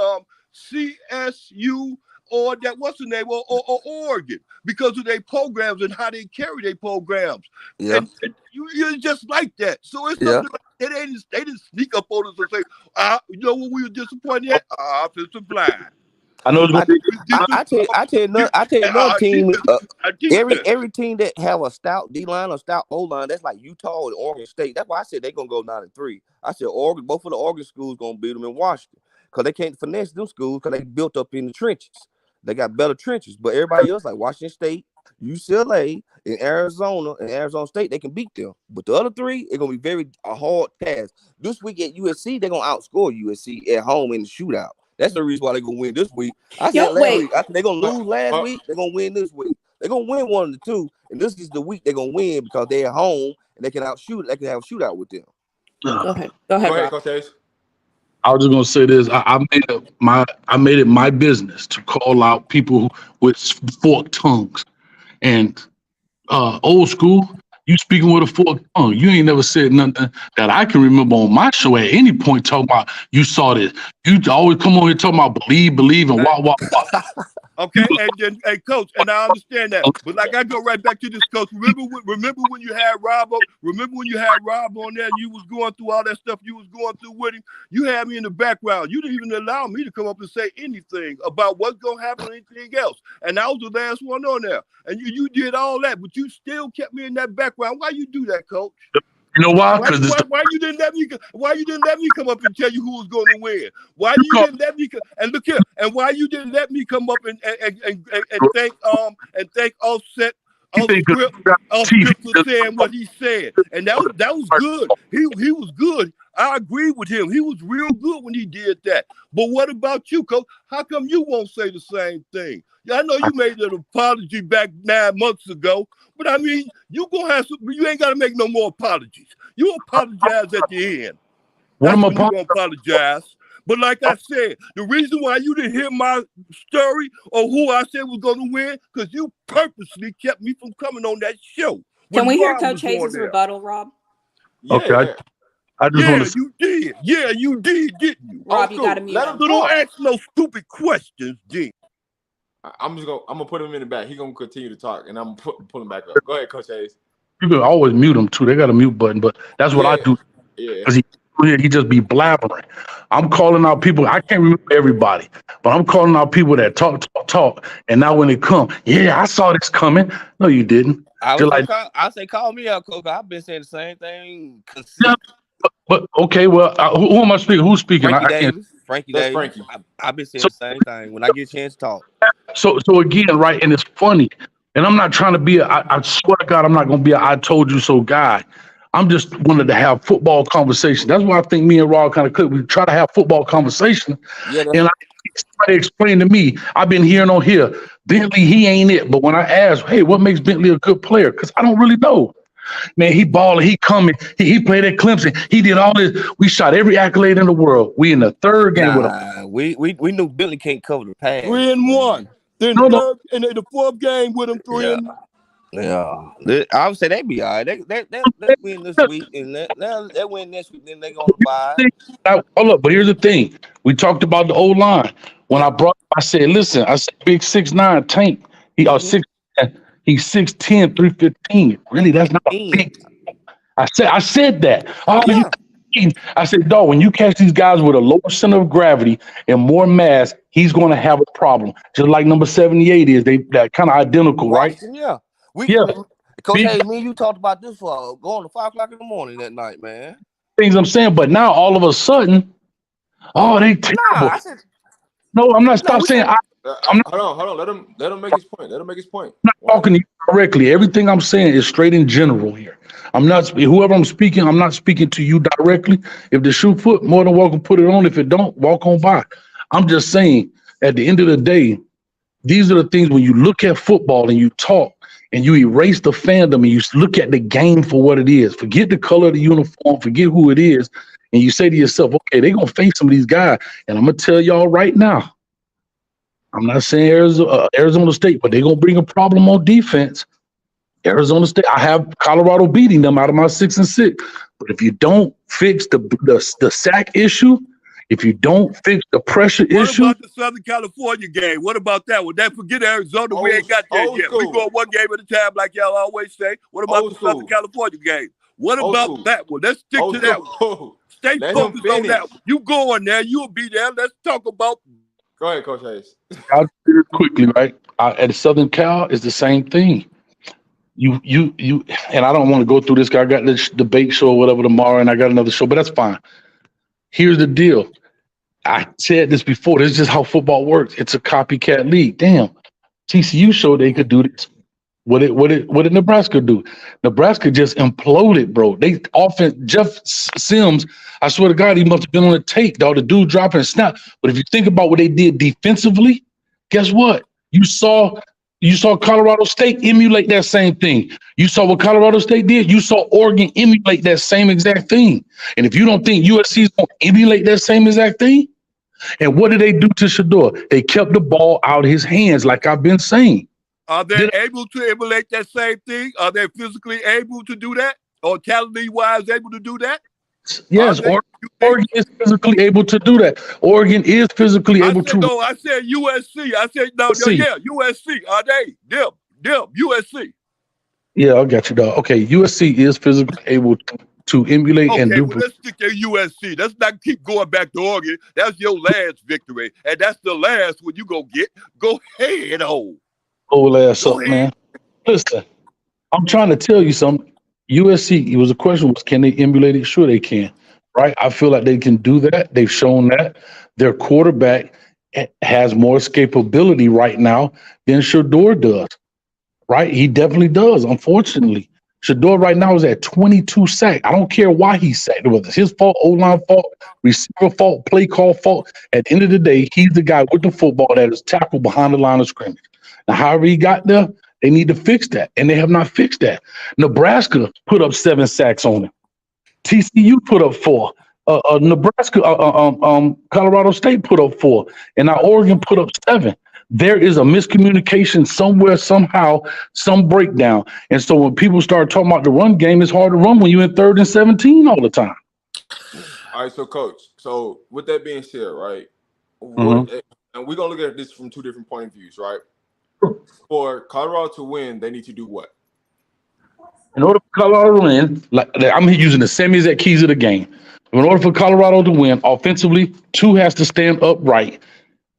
Speaker 9: CSU or that what's the name or Oregon because of their programs and how they carry their programs. Yeah, and you're just like that. So it's something like they didn't sneak up on us and say, you know what we were disappointed at? Offensive line.
Speaker 10: I know. I tell you another team. Every team that have a stout D line or stout O line, that's like Utah and Oregon State. That's why I said they're gonna go 9-3. I said Oregon, both of the Oregon schools gonna beat them in Washington because they can't finesse them schools because they built up in the trenches. They got better trenches, but everybody else like Washington State, UCLA, and Arizona State, they can beat them. But the other three, it's gonna be a hard task. This week at USC, they're gonna outscore USC at home in the shootout. That's the reason why they're gonna win this week. I said last week, they're gonna lose last week. They're gonna win this week. They're gonna win one of the two, and this is the week they're gonna win because they're at home and they can outshoot. They can have a shootout with them.
Speaker 7: Go ahead,
Speaker 1: Coach Hayes.
Speaker 8: I was just gonna say this. I made it my business to call out people with forked tongues, and old school. You speaking with a forked tongue. You ain't never said nothing that I can remember on my show at any point talking about you saw this. You always come on here talking about believe, and wah.
Speaker 9: Okay, and Coach, and I understand that, but like I go right back to this, Coach. Remember when you had Rob? Remember when you had Rob on there? And you was going through all that stuff you was going through with him. You had me in the background. You didn't even allow me to come up and say anything about what's gonna happen or anything else. And I was the last one on there. And you did all that, but you still kept me in that background. Why you do that, Coach?
Speaker 8: You know why?
Speaker 9: Why you didn't let me? Why you didn't let me come up and tell you who was going to win? Why you didn't let me? And look here. And why you didn't let me come up and thank Offset for saying what he said? And that was good. He was good. I agree with him. He was real good when he did that. But what about you, Coach? How come you won't say the same thing? I know you made an apology back 9 months ago, but I mean, you ain't got to make no more apologies. You apologize at the end. That's when you gonna apologize. But like I said, the reason why you didn't hear my story or who I said was going to win, because you purposely kept me from coming on that show.
Speaker 7: Can we hear
Speaker 9: Rob
Speaker 7: Coach
Speaker 9: was on
Speaker 7: Hayes'
Speaker 9: there.
Speaker 7: rebuttal, Rob?
Speaker 8: Okay,
Speaker 1: Yeah.
Speaker 8: I just
Speaker 9: Yeah,
Speaker 8: want to.
Speaker 9: you did. Yeah, you did, didn't you?
Speaker 7: Rob, you
Speaker 1: school.
Speaker 7: got to mute
Speaker 1: Let
Speaker 7: him.
Speaker 1: him
Speaker 9: So don't
Speaker 1: talk.
Speaker 9: ask no stupid questions, G.
Speaker 1: I'm gonna put him in the back. He's gonna continue to talk, and I'm gonna pull him back up. Go ahead, Coach Hayes.
Speaker 8: You can always mute them too. They got a mute button, but that's what I
Speaker 1: Yeah.
Speaker 8: do
Speaker 1: Yeah.
Speaker 8: because he just be blabbering. I'm calling out people. I can't remember everybody, but I'm calling out people that talk, and now when they come, yeah, I saw this coming. No, you didn't.
Speaker 10: I
Speaker 8: Just
Speaker 10: would
Speaker 8: like,
Speaker 10: say, I say, call me out, Coach. I've been saying the same thing
Speaker 8: yeah,
Speaker 10: consistently.
Speaker 8: but okay, well, who am I speaking? Who's speaking?
Speaker 10: Frankie
Speaker 8: I can't.
Speaker 10: Davis, Frankie
Speaker 1: That's
Speaker 10: Davis.
Speaker 1: Frankie.
Speaker 10: I've been saying
Speaker 8: So,
Speaker 10: the same thing when I get a chance to talk.
Speaker 8: so again, right, and it's funny, and I'm not trying to be I swear to God, I'm not going to be a I told you so guy. I'm just wanted to have football conversation. That's why I think me and Raw kind of click. We try to have football conversation,
Speaker 10: Yeah,
Speaker 8: and somebody explained to me, I've been hearing on here, Bentley, he ain't it. But when I asked, hey, what makes Bentley a good player? Because I don't really know. Man, he balling, he coming, he played at Clemson, he did all this. We shot every accolade in the world. We in the third game with him.
Speaker 10: nah, we knew Bentley can't cover the pass.
Speaker 9: 3-1. Then
Speaker 8: No,
Speaker 9: the
Speaker 8: no.
Speaker 9: third and the fourth game with them 3-1.
Speaker 10: Yeah, I would say they be all right. They win this week, and they win next week. Then they go on the bye.
Speaker 8: Hold up, but here's the thing. We talked about the old line. When I brought, I said, listen, I said, big 6'9" Tank. He's 6'10", 315. Really, that's not big. I said that. Oh,
Speaker 10: Yeah.
Speaker 8: I said, dog, when you catch these guys with a lower center of gravity and more mass, he's going to have a problem. Just like number 78 is. They're kind of identical, right?
Speaker 10: Watson, yeah.
Speaker 8: Yeah.
Speaker 10: Coach
Speaker 8: Big-
Speaker 10: Hayes, me and you talked about this for going to 5 o'clock in the morning that night, man.
Speaker 8: Things I'm saying, but now all of a sudden, oh, they terrible.
Speaker 10: Nah, I said,
Speaker 8: No, I'm not. Stop saying. I'm not,
Speaker 1: Hold on. Let him make his point. Let him make his point.
Speaker 8: I'm not talking to you directly. Everything I'm saying is straight in general here. I'm not. Whoever I'm speaking, I'm not speaking to you directly. If the shoe fit, more than welcome, put it on. If it don't, walk on by. I'm just saying. At the end of the day, these are the things when you look at football and you talk and you erase the fandom and you look at the game for what it is. Forget the color of the uniform. Forget who it is. And you say to yourself, okay, they're going to face some of these guys. And I'm going to tell y'all right now, I'm not saying Arizona State, but they're going to bring a problem on defense. Arizona State, I have Colorado beating them out of my 6-6. But if you don't fix the sack issue, if you don't fix the pressure issue.
Speaker 9: What about the Southern California game? What about that one? Don't forget Arizona. We ain't got that yet. We go one game at a time, like y'all always say. What about the Southern California game? What about that one? Let's stick to that one. Stay focused on that one. You going there. You'll be there. Let's talk about.
Speaker 1: Go ahead, Coach Hayes.
Speaker 8: I'll do it quickly, right? At Southern Cal, it's the same thing. You, and I don't want to go through this. I got this debate show or whatever tomorrow, and I got another show, but that's fine. Here's the deal. I said this before. This is just how football works. It's a copycat league. Damn, TCU showed they could do this. What did Nebraska do? Nebraska just imploded, bro. They offense. Jeff Sims, I swear to God, he must have been on the tape, dog. The dude dropping a snap. But if you think about what they did defensively, guess what? You saw Colorado State emulate that same thing. You saw what Colorado State did. You saw Oregon emulate that same exact thing. And if you don't think USC is going to emulate that same exact thing, and what did they do to Shedeur? They kept the ball out of his hands, like I've been saying.
Speaker 9: Are they able to emulate that same thing? Are they physically able to do that? Or talent-wise able to do that?
Speaker 8: Yes, Oregon is physically able to do that. Oregon is physically able to.
Speaker 9: No, I said USC. I said, no, yeah, USC. Are they? Them, USC.
Speaker 8: Yeah, I got you, dog. Okay, USC is physically able to emulate and do.
Speaker 9: Well, let's stick to USC. Let's not keep going back to Oregon. That's your last victory. And that's the last one you go get. Go ahead,
Speaker 8: Old ass up, man. Listen, I'm trying to tell you something. USC, the question was, can they emulate it? Sure they can, right? I feel like they can do that. They've shown that. Their quarterback has more escapability right now than Shedeur does, right? He definitely does, unfortunately. Shedeur right now is at 22 sacks. I don't care why he sacked, whether it's his fault, O-line fault, receiver fault, play call fault. At the end of the day, he's the guy with the football that is tackled behind the line of scrimmage. Now, however he got there, they need to fix that, and they have not fixed that. Nebraska put up 7 sacks on him. TCU put up 4. Colorado State put up 4, and now Oregon put up 7. There is a miscommunication somewhere, somehow, some breakdown. And so when people start talking about the run game, it's hard to run when you're in 3rd and 17 all the time.
Speaker 1: All right, so coach. So with that being said, right,
Speaker 8: Mhm.
Speaker 1: and we're gonna look at this from two different point of views, right? For Colorado to win, they need to do what?
Speaker 8: In order for Colorado to win, like I'm using the same exact keys of the game. In order for Colorado to win offensively, 2 has to stand upright.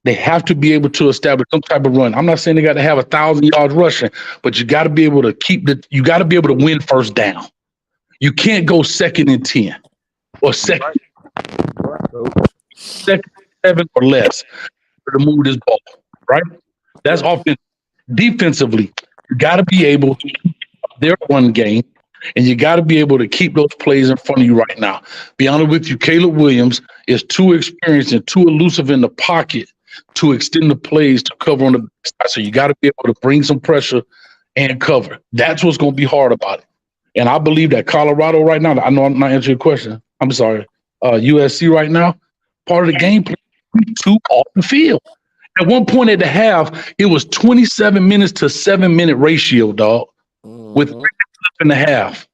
Speaker 8: They have to be able to establish some type of run. I'm not saying they got to have 1,000 yards rushing, but you got to be able to you got to be able to win first down. You can't go 2nd and 10 or second 7 or less to move this ball, right? That's offense. Defensively, you got to be able to keep their run game, and you got to be able to keep those plays in front of you right now. Be honest with you, Caleb Williams is too experienced and too elusive in the pocket to extend the plays to cover on the backside. So you got to be able to bring some pressure and cover. That's what's going to be hard about it. And I believe that Colorado right now, I know I'm not answering your question. I'm sorry. USC right now, part of the game plan, 2 off the field. At one point at the half, it was 27 minutes to 7-minute ratio, dog, with 3 minutes left in the half.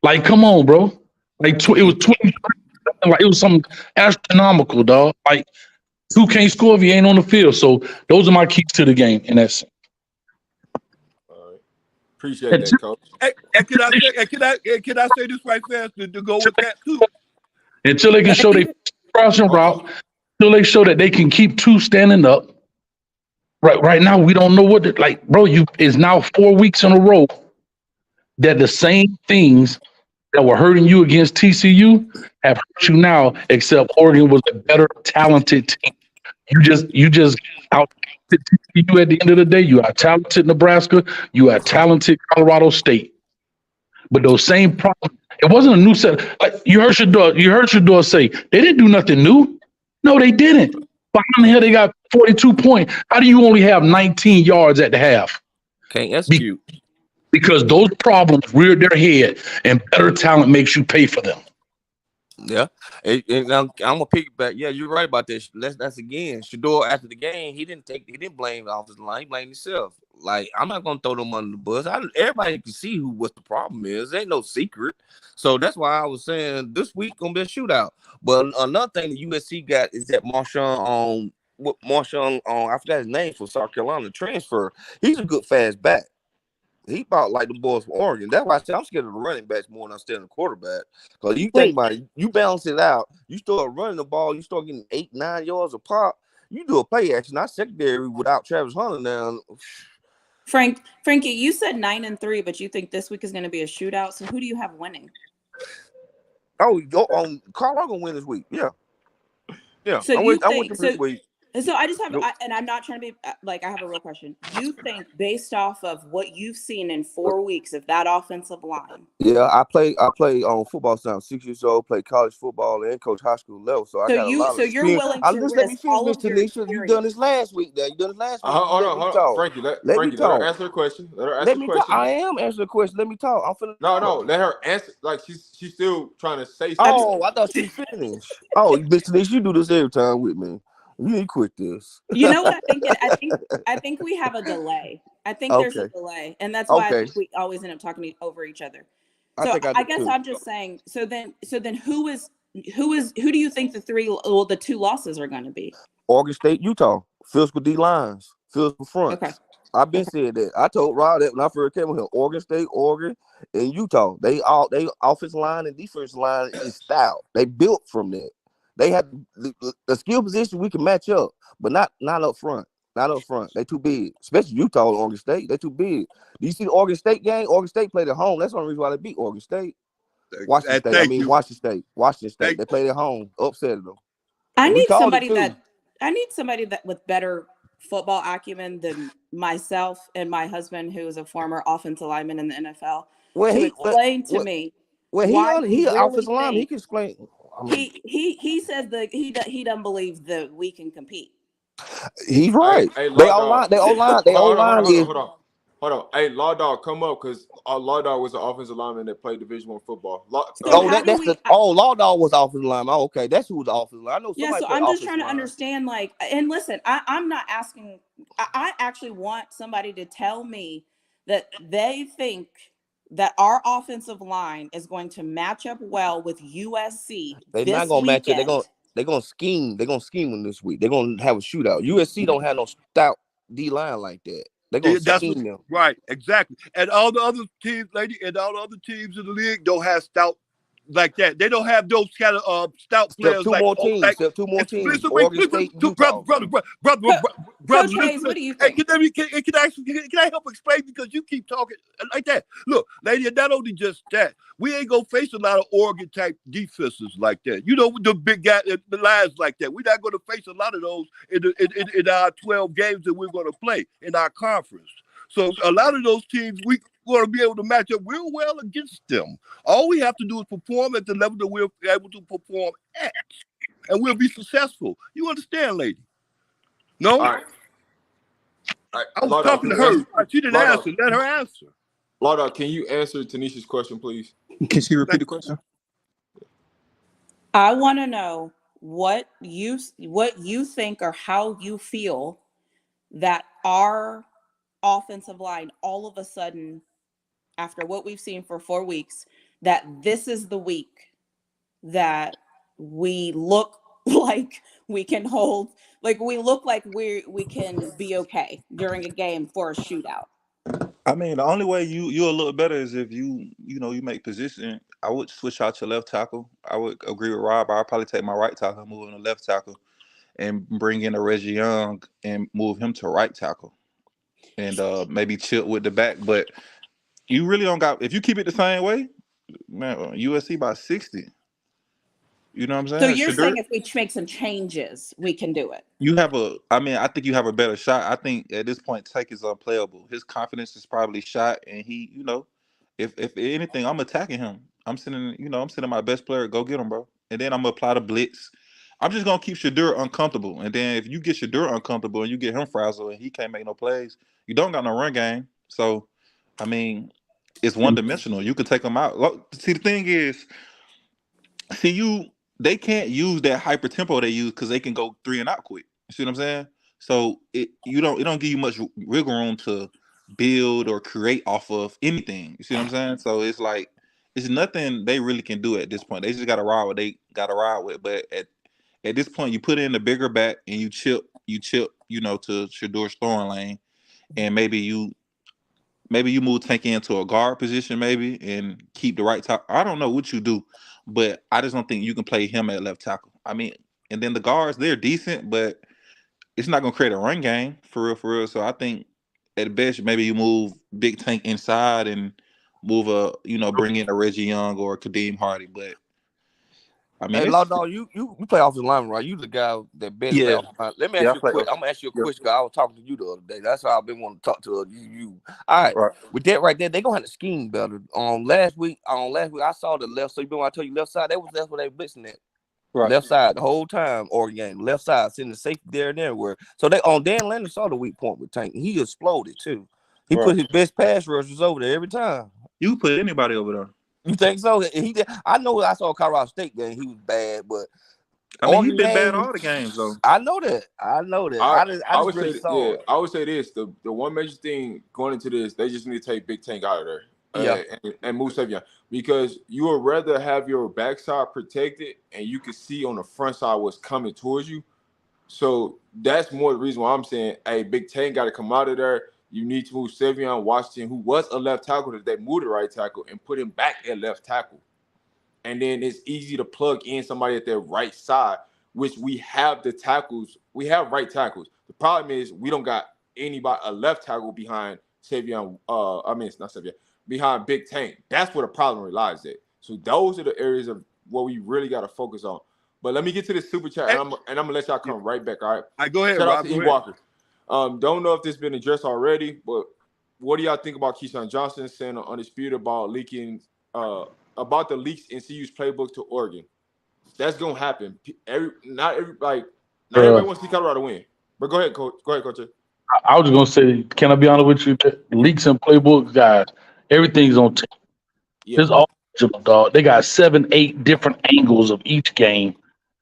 Speaker 8: Like, come on, bro. Like, it was 20. Like, it was something astronomical, dog. Like, 2 can't score if you ain't on the field. So those are my keys to the game in that sense.
Speaker 1: All right. Appreciate that, coach.
Speaker 9: And can I say this right fast to go with that too?
Speaker 8: Until they can show their crossing route, until they show that they can keep 2 standing up. Right now, we don't know what to, like, bro. It's now 4 weeks in a row that the same things that were hurting you against TCU have hurt you now, except Oregon was a better talented team. You just out TCU at the end of the day. You are talented Nebraska. You are talented Colorado State. But those same problems, it wasn't a new set. Like you heard Shador say they didn't do nothing new. No, they didn't. But how the hell they got 42 points? How do you only have 19 yards at the half?
Speaker 10: Can't execute.
Speaker 8: Because those problems reared their head, and better talent makes you pay for them.
Speaker 10: Yeah, and I'm gonna piggyback. Yeah, you're right about this. That's again, Shador after the game, he didn't blame the offensive line. He blamed himself. Like, I'm not gonna throw them under the bus. Everybody can see what the problem is. There ain't no secret. So that's why I was saying this week gonna be a shootout. But another thing the USC got is that Marshawn, I forgot his name, for South Carolina transfer. He's a good fast back. He about like the boys from Oregon. That's why I said I'm scared of the running backs more than I'm scared of the quarterback. Because you think about it, you balance it out, you start running the ball, you start getting 8-9 yards a pop, you do a play action, not secondary without Travis Hunter now.
Speaker 7: Frankie, you said 9-3, but you think this week is going to be a shootout. So who do you have winning?
Speaker 10: Oh, Colorado gonna win this week. Yeah.
Speaker 7: So
Speaker 10: I went this week.
Speaker 7: So I just have, and I'm not trying to be like, I have a real question. You think based off of what you've seen in 4 weeks of that offensive line?
Speaker 10: Yeah, I play on football since I'm 6 years old, play college football and coach high school level. So I got a lot of experience.
Speaker 7: You're willing to risk all of your experience.
Speaker 10: You done this last week. You done this last week.
Speaker 1: Hold on. Frankie, let her answer the question. Let me
Speaker 10: talk. I am answering the question. Let me talk. I'm finna.
Speaker 1: No, let her answer. Like she's still trying to say something.
Speaker 10: Oh, I thought she finished. Oh, Mr. Denise, you do this every time with me. You need to quit this.
Speaker 7: You know what I think? I think we have a delay. I think there's a delay, and that's why I think we always end up talking over each other. So I guess I'm just saying. So then, who do you think the 2 losses are going to be?
Speaker 10: Oregon State, Utah, physical D lines, physical front.
Speaker 7: Okay.
Speaker 10: I've been saying that. I told Rob that when I first came here. Oregon State, Oregon, and Utah. They offensive line and defensive line is stout. They built from that. They have the skill position we can match up, but not up front. Not up front. They too big. Especially Utah and Oregon State. They too big. Do you see the Oregon State game? Oregon State played at home. That's the only reason why they beat Oregon State. Washington State. They played at home. Upset them.
Speaker 7: I need somebody that with better football acumen than myself and my husband, who is a former offensive lineman in the NFL, to explain to me.
Speaker 10: Well, he offensive lineman. He can explain.
Speaker 7: He says that he doesn't believe that we can compete.
Speaker 10: He's right. They O-line is.
Speaker 1: Hold on. Hold on. Hey, Law Dog, come up because Law Dog was an offensive lineman that played Division I football.
Speaker 7: So how do we?
Speaker 10: Law Dog was offensive lineman. Oh, okay, that's who was the offensive line. I know
Speaker 7: Yeah,
Speaker 10: somebody
Speaker 7: so
Speaker 10: played
Speaker 7: I'm just
Speaker 10: offensive
Speaker 7: trying to
Speaker 10: line.
Speaker 7: understand, like, and listen, I'm not asking. I actually want somebody to tell me that they think that our offensive line is going to match up well with USC
Speaker 10: They're
Speaker 7: this
Speaker 10: not gonna match it.
Speaker 7: weekend.
Speaker 10: They're gonna scheme. They're gonna scheme them this week. They're gonna have a shootout. USC don't have no stout D line like that. They're gonna
Speaker 9: That's
Speaker 10: scheme them.
Speaker 9: right, exactly. And all the other teams, lady, and all the other teams in the league don't have stout like that. They don't have those kind of stout players
Speaker 10: Two more teams. Oregon State, Utah.
Speaker 9: Brother,
Speaker 7: Coach
Speaker 9: listen,
Speaker 7: Hayes, what do you
Speaker 9: hey,
Speaker 7: think?
Speaker 9: can I help explain, because you keep talking like that? Look, lady, and not only just that, we ain't gonna face a lot of Oregon type defenses like that. You know, the big guy, the lines like that. We're not gonna face a lot of those in our 12 games that we're gonna play in our conference. So a lot of those teams we going to be able to match up real well against them. All we have to do is perform at the level that we're able to perform at, and we'll be successful. You understand, lady? No?
Speaker 1: All right.
Speaker 9: I was talking to her. She didn't answer. Let her answer.
Speaker 1: Law Dog, can you answer Tanisha's question, please?
Speaker 11: Can she repeat the question?
Speaker 7: I want to know what you think or how you feel that our offensive line all of a sudden, after what we've seen for 4 weeks, that this is the week that we look like we can hold, like we look like we can be okay during a game for a shootout.
Speaker 11: I mean, the only way you'll look better is if you make position. I would switch out your left tackle. I would agree with Rob. I'd probably take my right tackle, move him to left tackle, and bring in a Reggie Young and move him to right tackle. And maybe chill with the back. But you really don't got, if you keep it the same way, man, USC by 60. You know what I'm saying?
Speaker 7: So you're saying if we make some changes, we can do it.
Speaker 11: I think you have a better shot. I think at this point, Tank is unplayable. His confidence is probably shot, and he, if anything, I'm attacking him. I'm sending my best player, go get him, bro. And then I'm gonna apply the blitz. I'm just gonna keep Shedeur uncomfortable. And then if you get Shedeur uncomfortable and you get him frazzled and he can't make no plays, you don't got no run game. So, I mean, it's one dimensional. You could take them out. See, the thing is, they can't use that hyper tempo they use because they can go 3 and out quick. You see what I'm saying? So it don't give you much wiggle room to build or create off of anything. You see what I'm saying? So it's like it's nothing they really can do at this point. They just gotta ride what they gotta ride with. But at this point, you put in the bigger back and you chip, to Shedeur's throwing lane, and maybe you move Tank into a guard position, maybe, and keep the right tackle. I don't know what you do, but I just don't think you can play him at left tackle. I mean, and then the guards, they're decent, but it's not gonna create a run game for real. So I think at best, maybe you move Big Tank inside and move bring in a Reggie Young or a Kadeem Hardy. But I mean,
Speaker 10: hey, Law Dog, you play offensive lineman, right? You the guy that best.
Speaker 11: Yeah.
Speaker 10: Let me ask you a question. I'm gonna ask you a question. I was talking to you the other day. That's how I've been wanting to talk to you. All right. With that right there, they gonna have to scheme better. Last week, I saw the left. So when I told you left side, that's what they blitzing at. Right. Left side the whole time, Oregon game. Left side, sending the safety there and everywhere. So Dan Lander saw the weak point with Tank. He exploded too. He put his best pass rushers over there every time.
Speaker 11: You put anybody over there.
Speaker 10: You think so? I know I saw Colorado State game. He was bad, but
Speaker 11: I mean, he's been bad all the games though.
Speaker 10: I know that. I
Speaker 1: would say this: the one major thing going into this, they just need to take Big Tank out of there, and move Savion, because you would rather have your backside protected and you can see on the front side what's coming towards you. So that's more the reason why I'm saying, hey, Big Tank got to come out of there. You need to move Savion Washington, who was a left tackle, that they moved to right tackle and put him back at left tackle. And then it's easy to plug in somebody at their right side, which we have the tackles. We have right tackles. The problem is we don't got anybody, a left tackle behind Savion. Not Savion, behind Big Tank. That's where the problem lies at. So those are the areas of what we really got to focus on. But let me get to this super chat, and I'm going to let y'all come right back, all right?
Speaker 9: All right, go ahead,
Speaker 1: Shout
Speaker 9: Rob.
Speaker 1: out to E. Walker. Don't know if this has been addressed already, but what do y'all think about Keyshawn Johnson saying on Undisputed about leaking about the leaks in CU's playbook to Oregon? That's gonna happen. Not everybody wants to see Colorado win. But go ahead, Coach.
Speaker 8: I was gonna say, can I be honest with you? Leaks and playbooks, guys, everything's on tape.
Speaker 1: Yeah.
Speaker 8: It's all digital, dog. They got 7, 8 different angles of each game.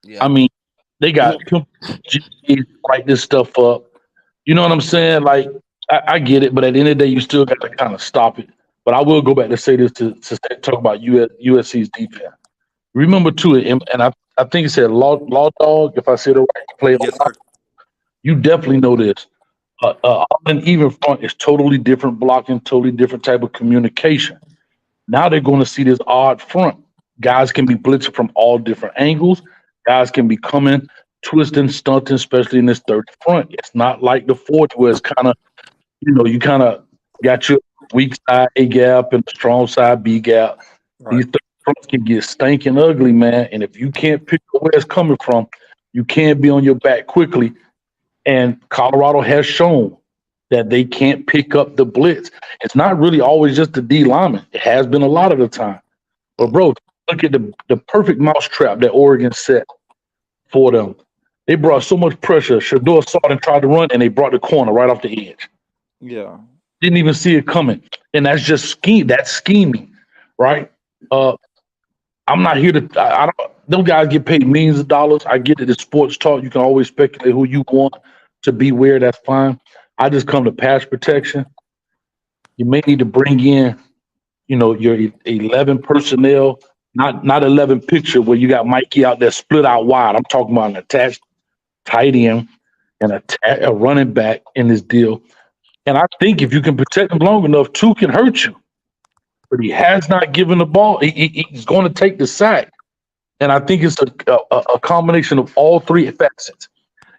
Speaker 10: Yeah.
Speaker 8: I mean, they got GPs write this stuff up. You know what I'm saying? Like, I get it, but at the end of the day, you still got to kind of stop it. But I will go back to say this to talk about USC's defense. Remember too, and I think it said Law Dog, if I said it right, play.
Speaker 1: Yes, sir.
Speaker 8: You definitely know this. An even front is totally different blocking, totally different type of communication. Now they're going to see this odd front. Guys can be blitzing from all different angles. Guys can be coming, twisting, stunting, especially in this third front. It's not like the fourth where it's kind of, you kind of got your weak side A gap and the strong side B gap.
Speaker 1: Right.
Speaker 8: These third fronts can get stinking ugly, man. And if you can't pick up where it's coming from, you can't be on your back quickly. And Colorado has shown that they can't pick up the blitz. It's not really always just the D lineman. It has been a lot of the time. But, bro, look at the perfect mousetrap that Oregon set for them. They brought so much pressure. Shedeur saw it and tried to run, and they brought the corner right off the edge.
Speaker 11: Yeah.
Speaker 8: Didn't even see it coming. And that's just that's scheming, right? I'm not here to I don't those guys get paid millions of dollars. I get it. It's sports talk. You can always speculate who you want to be where. That's fine. I just come to pass protection. You may need to bring in, your 11 personnel, not 11 picture where you got Mikey out there split out wide. I'm talking about an attached tight end and a running back in this deal. And I think if you can protect him long enough, 2 can hurt you. But he has not given the ball. He's going to take the sack. And I think it's a combination of all 3 facets.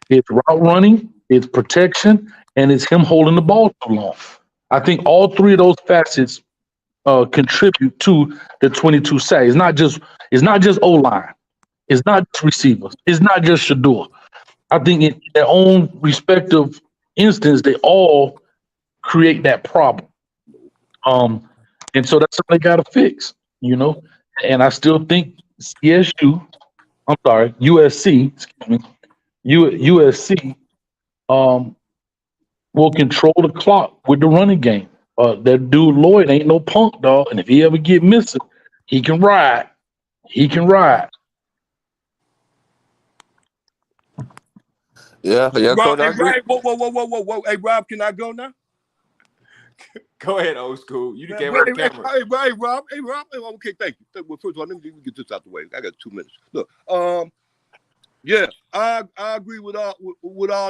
Speaker 8: It's route running, it's protection, and it's him holding the ball too long. I think all 3 of those facets contribute to the 22 sacks. It's not just O-line. It's not just receivers. It's not just Shedeur. I think in their own respective instance, they all create that problem. And so that's something they got to fix, And I still think USC, USC will control the clock with the running game. That dude Lloyd ain't no punk, dog. And if he ever get missing, he can ride.
Speaker 10: Yeah,
Speaker 9: Rob,
Speaker 10: Coach, I
Speaker 9: hey,
Speaker 10: agree.
Speaker 9: whoa. Hey, Rob, can I go now?
Speaker 1: Go ahead, old school. You came on the camera.
Speaker 9: Hey, Rob. Okay, thank you. Well, first of all, let me get this out the way. I got 2 minutes. Look, yeah, I agree with all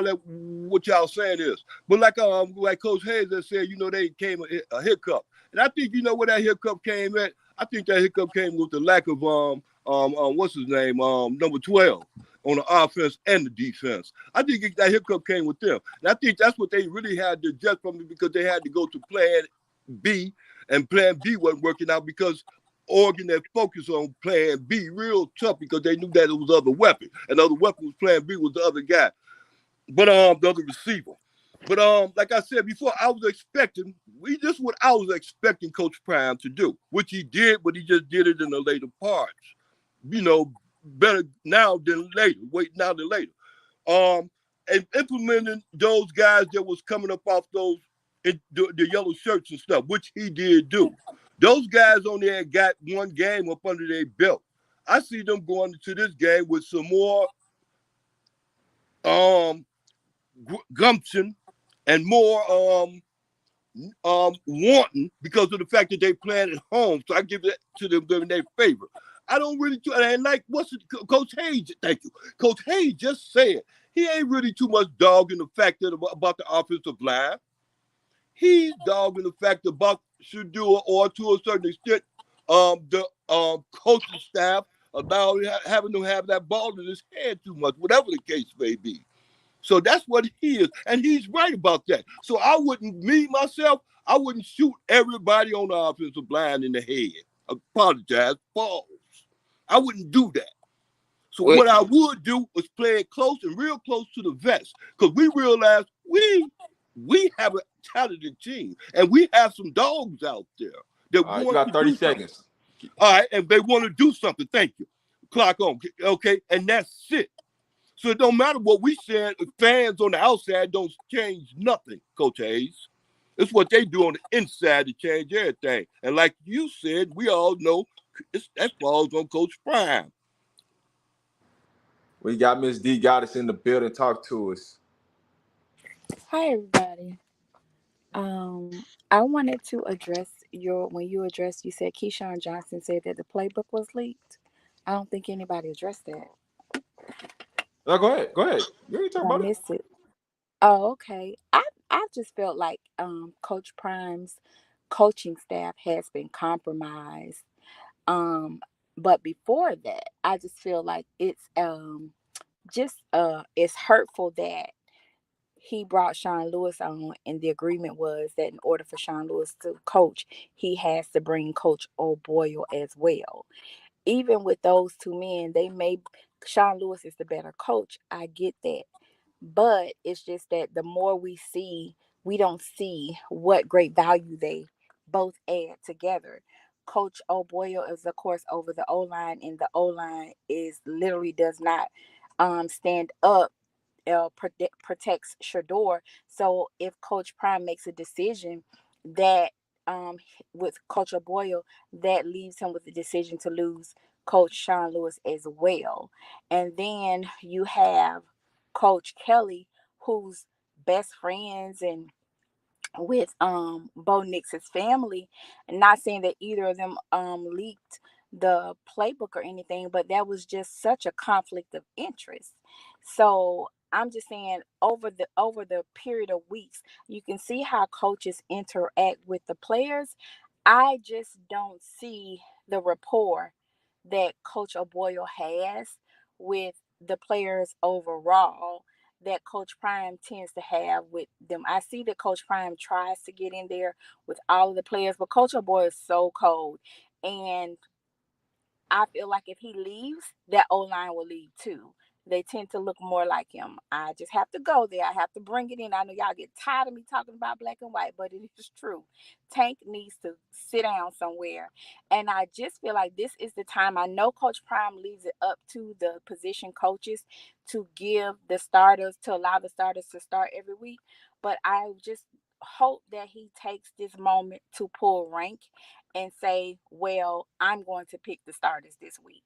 Speaker 9: that what y'all saying is. But like Coach Hayes has said, they came a hiccup, and I think where that hiccup came at. I think that hiccup came with the lack of what's his name, number 12 on the offense and the defense. I think that hiccup came with them. And I think that's what they really had to adjust from it because they had to go to plan B, and plan B wasn't working out because Oregon had focused on plan B real tough because they knew that it was other weapon. And the other weapon was plan B was the other guy. But the other receiver. But like I said before, I was expecting Coach Prime to do, which he did, but he just did it in the later parts. Better now than later. Wait now than later. And implementing those guys that was coming up off those the yellow shirts and stuff, which he did do. Those guys on there got 1 game up under their belt. I see them going into this game with some more gumption and more wanting because of the fact that they playing at home. So I give it to them in their favor. I don't really do, and like Coach Hayes, thank you. Coach Hayes just said he ain't really too much dogging the fact that about the offensive line. He's dogging the fact about Shedeur or to a certain extent the coaching staff about having to have that ball in his hand too much, whatever the case may be. So that's what he is, and he's right about that. So I wouldn't shoot everybody on the offensive line in the head. Apologize, false. I wouldn't do that. So what I would do was play it close and real close to the vest, because we realize we have a talented team, and we have some dogs out there that want
Speaker 1: you got
Speaker 9: to
Speaker 1: 30
Speaker 9: do
Speaker 1: seconds.
Speaker 9: Something. All right, and they want to do something. Thank you. Clock on. Okay, and that's it. So it don't matter what we said. Fans on the outside don't change nothing, Coach Hayes. It's what they do on the inside to change everything. And like you said, we all know that falls on Coach Prime.
Speaker 1: We got Miss D Goddess in the building. Talk to us.
Speaker 12: Hi, everybody. I wanted to address you said Keyshawn Johnson said that the playbook was leaked. I don't think anybody addressed that.
Speaker 1: No, go ahead. You ain't talking
Speaker 12: I
Speaker 1: about it.
Speaker 12: missed it. Oh, okay. I just felt like Coach Prime's coaching staff has been compromised. But before that, I just feel like it's it's hurtful that he brought Sean Lewis on, and the agreement was that in order for Sean Lewis to coach, he has to bring Coach O'Boyle as well. Even with those two men, Sean Lewis is the better coach. I get that. But it's just that the more we don't see what great value they both add together. Coach O'Boyle is, of course, over the O-line, and the O-line literally does not stand up, protects Shedeur. So if Coach Prime makes a decision that with Coach O'Boyle, that leaves him with the decision to lose Coach Sean Lewis as well. And then you have Coach Kelly, who's best friends and with Bo Nix's family. And not saying that either of them leaked the playbook or anything, but that was just such a conflict of interest. So I'm just saying over the period of weeks, you can see how coaches interact with the players. I just don't see the rapport that Coach O'Boyle has with the players overall that Coach Prime tends to have with them. I see that Coach Prime tries to get in there with all of the players, but Coach O'Boyle is so cold. And I feel like if he leaves, that O-line will leave too. They tend to look more like him. I just have to go there. I have to bring it in. I know y'all get tired of me talking about black and white, but it is true. Tank needs to sit down somewhere. And I just feel like this is the time. I know Coach Prime leaves it up to the position coaches to allow the starters to start every week. But I just hope that he takes this moment to pull rank and say, well, I'm going to pick the starters this week.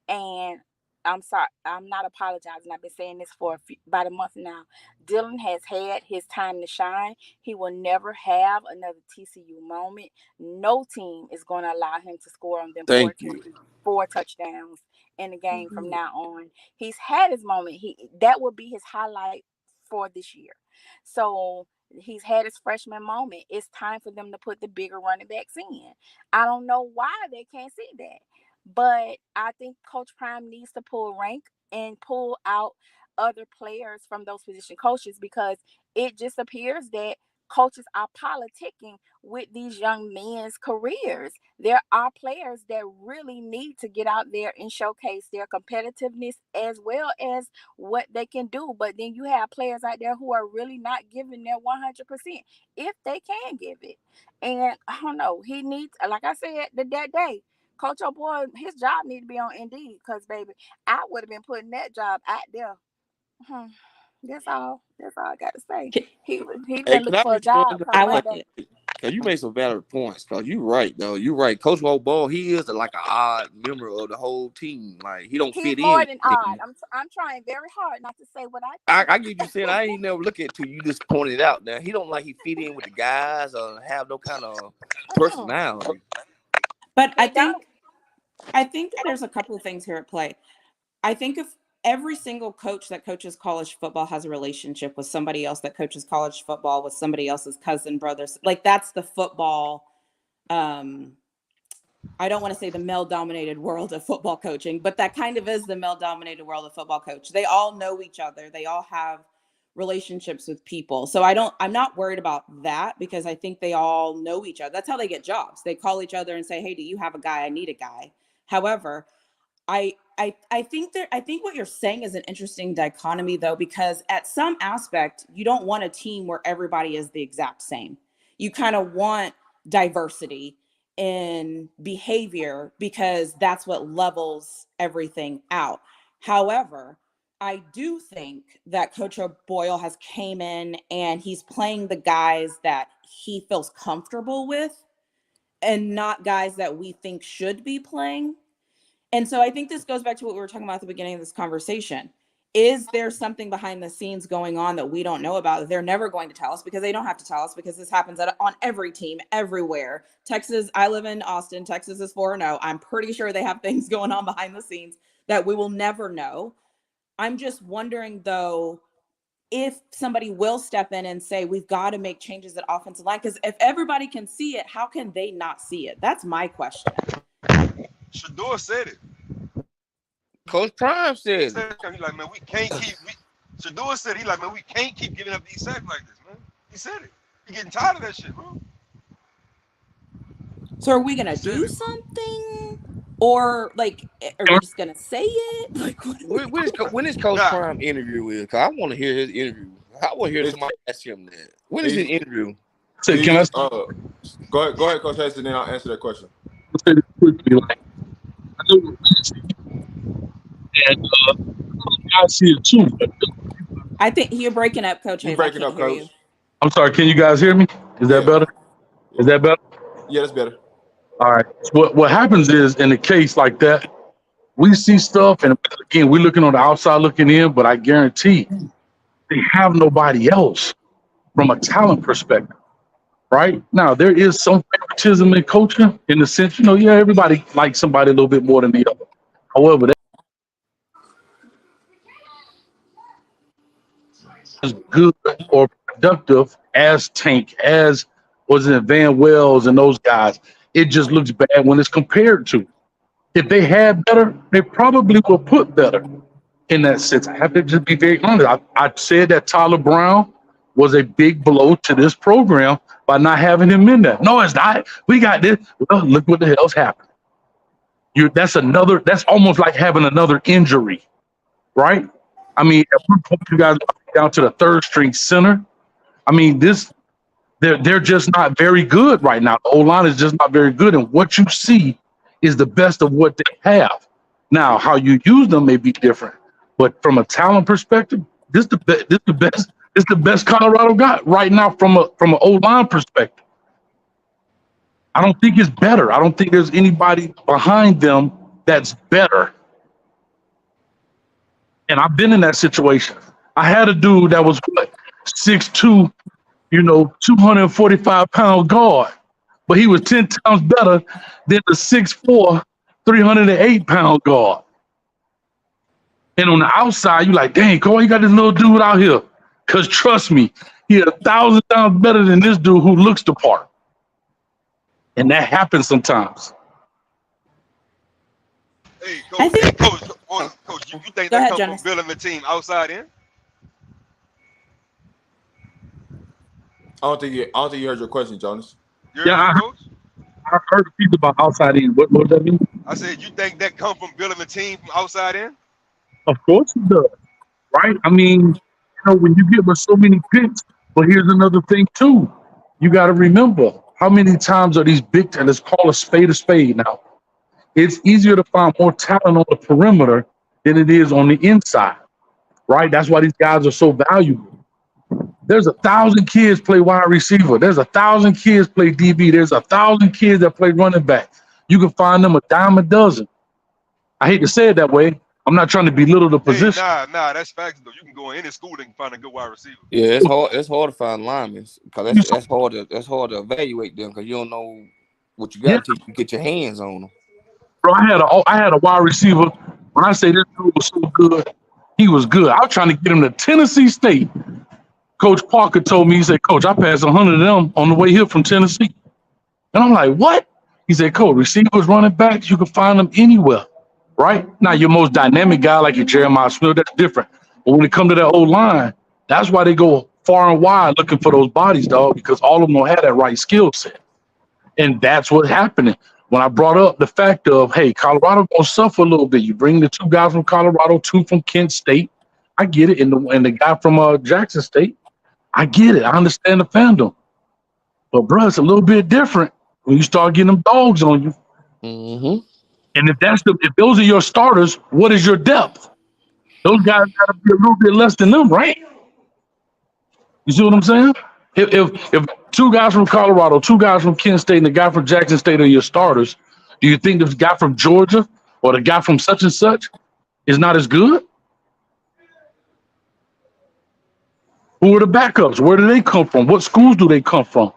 Speaker 12: And I'm sorry, I'm not apologizing. I've been saying this for about a month now. Dylan has had his time to shine. He will never have another TCU moment. No team is going to allow him to score on them four touchdowns in the game from now on. He's had his moment. That will be his highlight for this year. So he's had his freshman moment. It's time for them to put the bigger running backs in. I don't know why they can't see that. But I think Coach Prime needs to pull rank and pull out other players from those position coaches, because it just appears that coaches are politicking with these young men's careers. There are players that really need to get out there and showcase their competitiveness as well as what they can do. But then you have players out there who are really not giving their 100% if they can give it. And I don't know, he needs, like I said that day, Coach O'Boyle, his job need to be on Indeed, because baby, I would have been putting that job out there. That's all I got to say. He
Speaker 10: Hey,
Speaker 12: been looking for a job.
Speaker 7: I would.
Speaker 10: Cause you made some valid points. Cause you right though. You right. Coach O'Boyle, he is like an odd member of the whole team. Like he don't
Speaker 12: He's
Speaker 10: fit
Speaker 12: more
Speaker 10: in.
Speaker 12: than odd. I'm trying very hard not to say what I think.
Speaker 10: I get you saying. I ain't never look at you. You just pointed out. Now he don't like he fit in with the guys or have no kind of personality.
Speaker 7: But I think that there's a couple of things here at play. I think if every single coach that coaches college football has a relationship with somebody else that coaches college football with somebody else's cousin, brothers, like that's the football. I don't want to say the male-dominated world of football coaching, but that kind of is the male-dominated world of football coach. They all know each other. They all have relationships with people. So I'm not worried about that, because I think they all know each other. That's how they get jobs. They call each other and say, hey, do you have a guy? I need a guy. However, I think what you're saying is an interesting dichotomy, though, because at some aspect, you don't want a team where everybody is the exact same. You kind of want diversity in behavior, because that's what levels everything out. However, I do think that Coach Boyle has came in and he's playing the guys that he feels comfortable with and not guys that we think should be playing. And so I think this goes back to what we were talking about at the beginning of this conversation. Is there something behind the scenes going on that we don't know about? They're never going to tell us because they don't have to tell us because this happens on every team, everywhere. Texas, I live in Austin. Texas is 4-0. I'm pretty sure they have things going on behind the scenes that we will never know. I'm just wondering, though, if somebody will step in and say, we've got to make changes at offensive line, because if everybody can see it, how can they not see it? That's my question.
Speaker 5: Shador said it.
Speaker 10: Coach Prime said
Speaker 5: He like, man, we can't keep. Shador said he like, man, we can't keep giving up these sacks like this, man. He said it. He getting tired of that shit, bro.
Speaker 7: So are we gonna do something, or like, are we just gonna say it? Like,
Speaker 10: when is Coach Prime interview with? Cause I want to hear his interview. I want to hear somebody ask him that. When is his interview?
Speaker 8: So can I?
Speaker 1: Go ahead, Coach Hayes, and then I'll answer that question.
Speaker 8: Say this quickly, like, I know and I see it too. But
Speaker 7: I think you're breaking up, Coach.
Speaker 1: You're breaking up, Coach.
Speaker 8: I'm sorry. Can you guys hear me? Is that better? Is that better?
Speaker 1: Yeah, that's better.
Speaker 8: All right. What happens is in a case like that, we see stuff, and again, we're looking on the outside looking in, but I guarantee they have nobody else from a talent perspective. Right now, there is some favoritism in coaching in the sense, everybody likes somebody a little bit more than the other. However, that is good or productive as Tank, as was it Van Wells and those guys. It just looks bad when it's compared to. If they had better, they probably will put better in that sense. I have to just be very honest. I said that Tyler Brown was a big blow to this program by not having him in there. No, it's not. We got this. Well, look what the hell's happened. That's almost like having another injury, right? I mean, at one point you guys down to the third string center. I mean, they're just not very good right now. The O-line is just not very good, and what you see is the best of what they have. Now, how you use them may be different, but from a talent perspective, this the best. It's the best Colorado got right now from an O-line perspective. I don't think it's better. I don't think there's anybody behind them that's better. And I've been in that situation. I had a dude that was 6'2", 245-pound guard, but he was 10 times better than the 6'4", 308-pound guard. And on the outside, you're like, dang, Cole, you got this little dude out here. Because trust me, he is 1,000 times better than this dude who looks the part. And that happens sometimes.
Speaker 5: Hey, Coach, you think that comes from building the team outside in?
Speaker 1: I don't think you heard your question, Jonas.
Speaker 8: I heard a piece about outside in. What does that mean?
Speaker 5: I said, you think that comes from building the team from outside in?
Speaker 8: Of course it does, right? I mean, when you get with so many picks, but here's another thing too. You got to remember how many times are these big, and let's call a spade now. It's easier to find more talent on the perimeter than it is on the inside, right? That's why these guys are so valuable. There's 1,000 kids play wide receiver. There's 1,000 kids play DB. There's 1,000 kids that play running back. You can find them a dime a dozen. I hate to say it that way. I'm not trying to belittle the position.
Speaker 5: Nah, that's facts though. You can go in any school and find a good wide receiver.
Speaker 10: Yeah, it's hard. It's hard to find linemen because that's hard to evaluate them because you don't know what you got until you get your hands on them.
Speaker 8: Bro, I had a wide receiver. When I say this dude was so good, he was good. I was trying to get him to Tennessee State. Coach Parker told me, he said, Coach, I passed 100 of them on the way here from Tennessee. And I'm like, what? He said, Coach, receivers, running backs, you can find them anywhere. Right? Now, your most dynamic guy like your Jeremiah Smith, that's different. But when it comes to that old line, that's why they go far and wide looking for those bodies, dog, because all of them don't have that right skill set. And that's what's happening. When I brought up the fact of, hey, Colorado going to suffer a little bit. You bring the 2 guys from Colorado, 2 from Kent State. I get it. And the guy from Jackson State, I get it. I understand the fandom. But, bro, it's a little bit different when you start getting them dogs on you.
Speaker 10: Mm-hmm.
Speaker 8: And if those are your starters, what is your depth? Those guys got to be a little bit less than them, right? You see what I'm saying? If two guys from Colorado, two guys from Kent State, and a guy from Jackson State are your starters, do you think the guy from Georgia or the guy from such and such is not as good? Who are the backups? Where do they come from? What schools do they come from?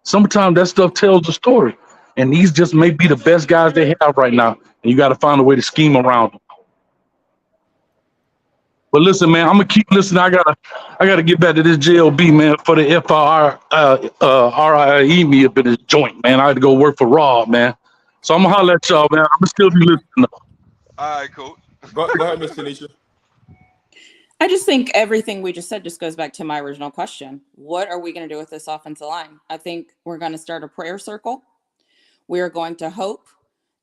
Speaker 8: Sometimes that stuff tells the story. And these just may be the best guys they have right now. And you got to find a way to scheme around them. But listen, man, I'm gonna keep listening. I gotta get back to this JLB, man, for the RIE me up in this joint, man. I had to go work for Rob, man. So I'm gonna holler at y'all, man. I'm gonna still be listening.
Speaker 5: All right, coach.
Speaker 1: Go ahead, Mr. Nisha.
Speaker 7: I just think everything we just said just goes back to my original question. What are we going to do with this offensive line? I think we're going to start a prayer circle. We are going to hope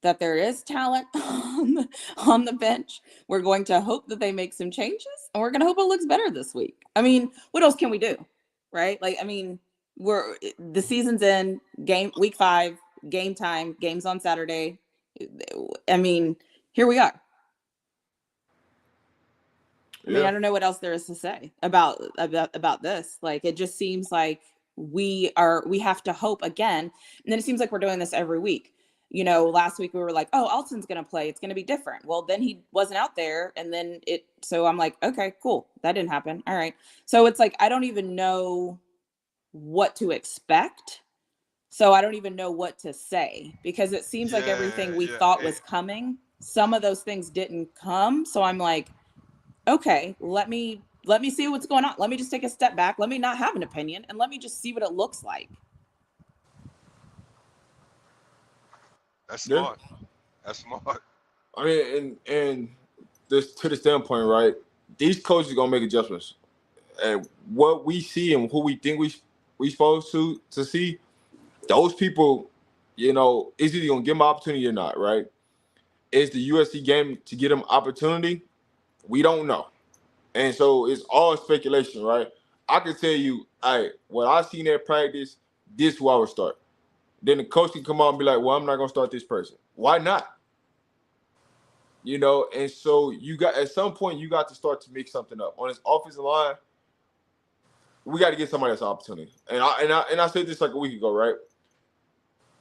Speaker 7: that there is talent on the bench. We're going to hope that they make some changes, and we're going to hope it looks better this week. I mean, what else can we do, right? Like, I mean, the season's in, week 5, game time, games on Saturday. I mean, here we are. I mean, I don't know what else there is to say about this. Like, it just seems like we have to hope again. And then it seems like we're doing this every week. You know, last week we were like, oh, Alton's going to play. It's going to be different. Well, then he wasn't out there. And then so I'm like, okay, cool. That didn't happen. All right. So it's like, I don't even know what to expect. So I don't even know what to say, because it seems like everything we thought was coming, some of those things didn't come. So I'm like, okay, let me see what's going on. Let me just take a step back. Let me not have an opinion, and let me just see what it looks like.
Speaker 5: That's smart. That's smart.
Speaker 1: I mean, and this to the standpoint, right? These coaches are gonna make adjustments, and what we see and who we think we supposed to see, those people, you know, is either gonna give them opportunity or not, right? Is the USC game to get them opportunity? We don't know. And so it's all speculation, right? I can tell you, what I seen at practice, this is who I would start. Then the coach can come out and be like, well, I'm not going to start this person. Why not? You know, and so at some point, you got to start to mix something up. On this offensive line, we got to get somebody else an opportunity. And I said this like a week ago, right?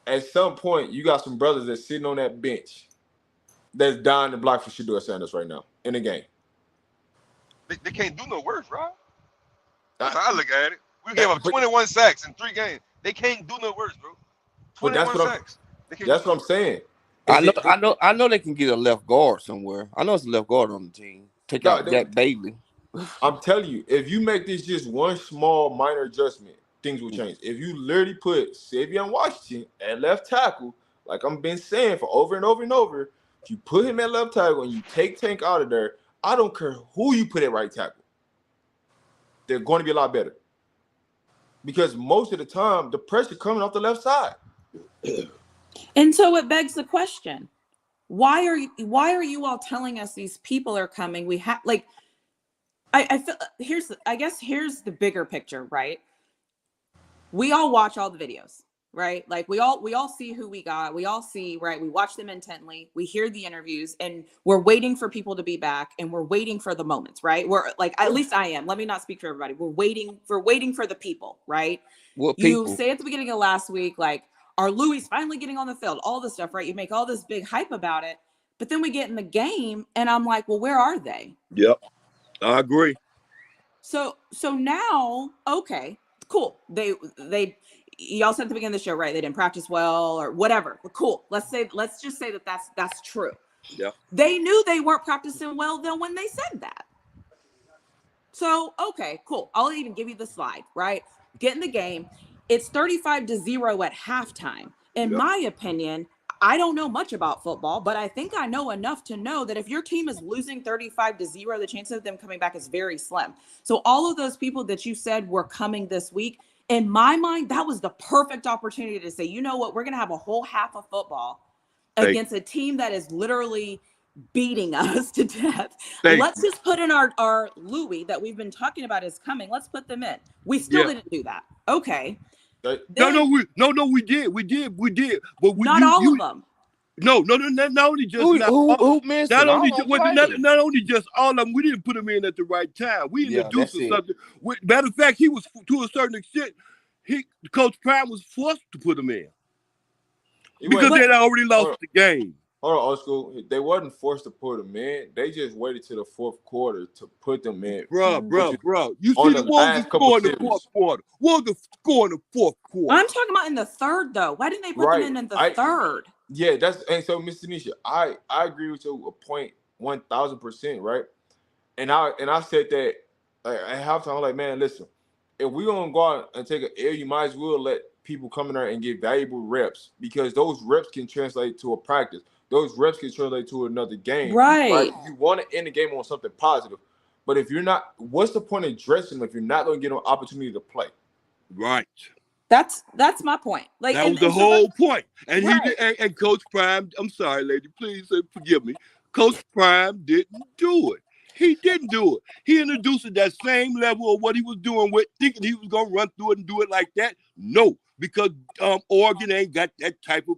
Speaker 1: At some point, you got some brothers that's sitting on that bench that's dying to block for Shedeur Sanders right now in the game.
Speaker 5: They can't do no worse, Rob. That's how I look at it. We gave up 21 sacks in 3 games. They can't do no worse, bro. 21 sacks.
Speaker 1: That's what I'm saying.
Speaker 10: I know they can get a left guard somewhere. I know it's a left guard on the team. Take out Jack Bailey.
Speaker 1: I'm telling you, if you make this just one small minor adjustment, things will change. If you literally put Savion Washington at left tackle, like I've been saying for over and over and over, if you put him at left tackle and you take Tank out of there, I don't care who you put at right tackle. They're going to be a lot better. Because most of the time, the pressure coming off the left side.
Speaker 7: And so it begs the question, why are you all telling us these people are coming? We have, like, I feel, here's the bigger picture, right? We all watch all the videos, right? Like we all see who we got. We all see, right? We watch them intently. We hear the interviews, and we're waiting for people to be back, and we're waiting for the moments, right? We're like, at least I am. Let me not speak for everybody. We're waiting for the people, right?
Speaker 10: What people?
Speaker 7: You say at the beginning of last week, like, are Louis finally getting on the field? All this stuff, right? You make all this big hype about it, but then we get in the game, and I'm like, well, where are they?
Speaker 9: Yep, I agree.
Speaker 7: So now, okay, cool. They y'all said at the beginning of the show, right? They didn't practice well or whatever. But cool. Let's just say that that's true.
Speaker 9: Yeah.
Speaker 7: They knew they weren't practicing well then when they said that. So, okay, cool. I'll even give you the slide, right? Get in the game. It's 35-0 at halftime. In my opinion, I don't know much about football, but I think I know enough to know that if your team is losing 35-0, the chance of them coming back is very slim. So all of those people that you said were coming this week, in my mind, that was the perfect opportunity to say, you know what, we're going to have a whole half of football against a team that is literally beating us to death. Let's just put in our Louis that we've been talking about is coming. Let's put them in. We still didn't do that. Okay.
Speaker 9: No, we did. But
Speaker 7: not all of them.
Speaker 9: No, not only just
Speaker 10: Who missed
Speaker 9: not
Speaker 10: him? I
Speaker 9: only
Speaker 10: don't
Speaker 9: not only just all of them. We didn't put him in at the right time. We
Speaker 10: Yeah,
Speaker 9: introduced
Speaker 10: that's it.
Speaker 9: something. Matter of fact, he was to a certain extent. Coach Prime was forced to put him in because they had already lost the game.
Speaker 1: Hold on, old school. They wasn't forced to put them in. They just waited till the fourth quarter to put them in.
Speaker 9: Bro. You see what was the score in the fourth quarter? What was the score in the fourth quarter?
Speaker 7: I'm talking about in the third, though. Why didn't they put them in the third?
Speaker 1: Yeah, and so, Miss Tanisha, I agree with you a point 1,000%, right? And I said that at halftime, I'm like, man, listen, if we're gonna go out and take an L, you might as well let people come in there and get valuable reps, because those reps can translate to a practice. Those reps can translate to another game.
Speaker 7: Right.
Speaker 1: You want to end the game on something positive. But if you're not, what's the point of dressing if you're not going to get an opportunity to play?
Speaker 9: Right.
Speaker 7: That's my point. Like
Speaker 9: that was the whole point. And
Speaker 7: right.
Speaker 9: and Coach Prime, I'm sorry, lady, please forgive me. Coach Prime didn't do it. He didn't do it. He introduced that same level of what he was doing with, thinking he was going to run through it and do it like that. No, because Oregon ain't got that type of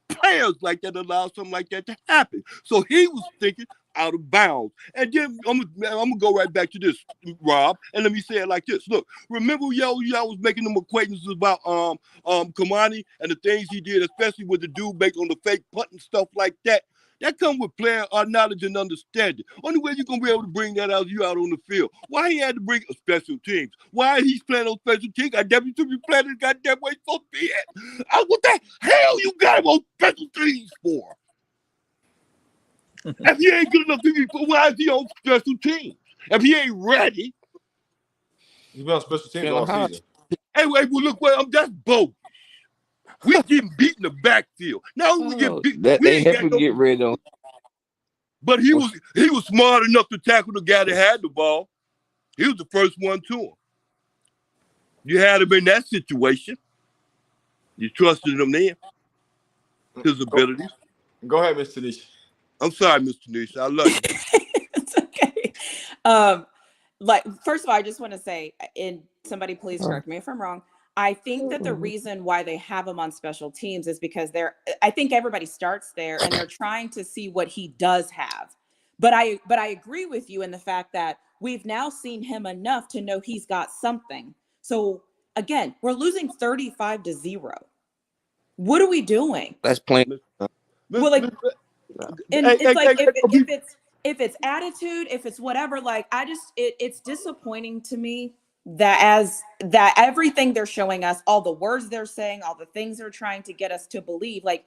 Speaker 9: players like that allow something like that to happen. So he was thinking out of bounds. And then I'm gonna go right back to this, Rob, and let me say it like this. Look, remember y'all was making them acquaintances about Kamani and the things he did, especially with the dude based on the fake punt and stuff like that. That comes with player knowledge and understanding. Only way you're going to be able to bring that out, you out on the field. Why he had to bring special teams? Why he's playing on special teams? I definitely should be playing the goddamn way he's supposed to be at. What the hell you got him on special teams for? If he ain't good enough to be, why is he on special teams? If he ain't ready.
Speaker 1: He's been on special teams all season.
Speaker 9: Hey, well, look, that's both. We getting beat in the backfield. Now we get beat.
Speaker 10: They have to get rid of.
Speaker 9: But he was smart enough to tackle the guy that had the ball. He was the first one to him. You had him in that situation. You trusted him then. His abilities.
Speaker 1: Go ahead, Mr. Tanisha.
Speaker 9: I'm sorry, Mr. Tanisha. I love you.
Speaker 7: It's okay. Like, first of all, I just want to say, and somebody please correct me if I'm wrong. I think that the reason why they have him on special teams is because I think everybody starts there and they're trying to see what he does have. But I agree with you in the fact that we've now seen him enough to know he's got something. So again, we're losing 35-0. What are we doing?
Speaker 10: That's plain.
Speaker 7: Well, like, and it's like if it's attitude, if it's whatever, like it's disappointing to me that everything they're showing us, all the words they're saying, all the things they're trying to get us to believe, like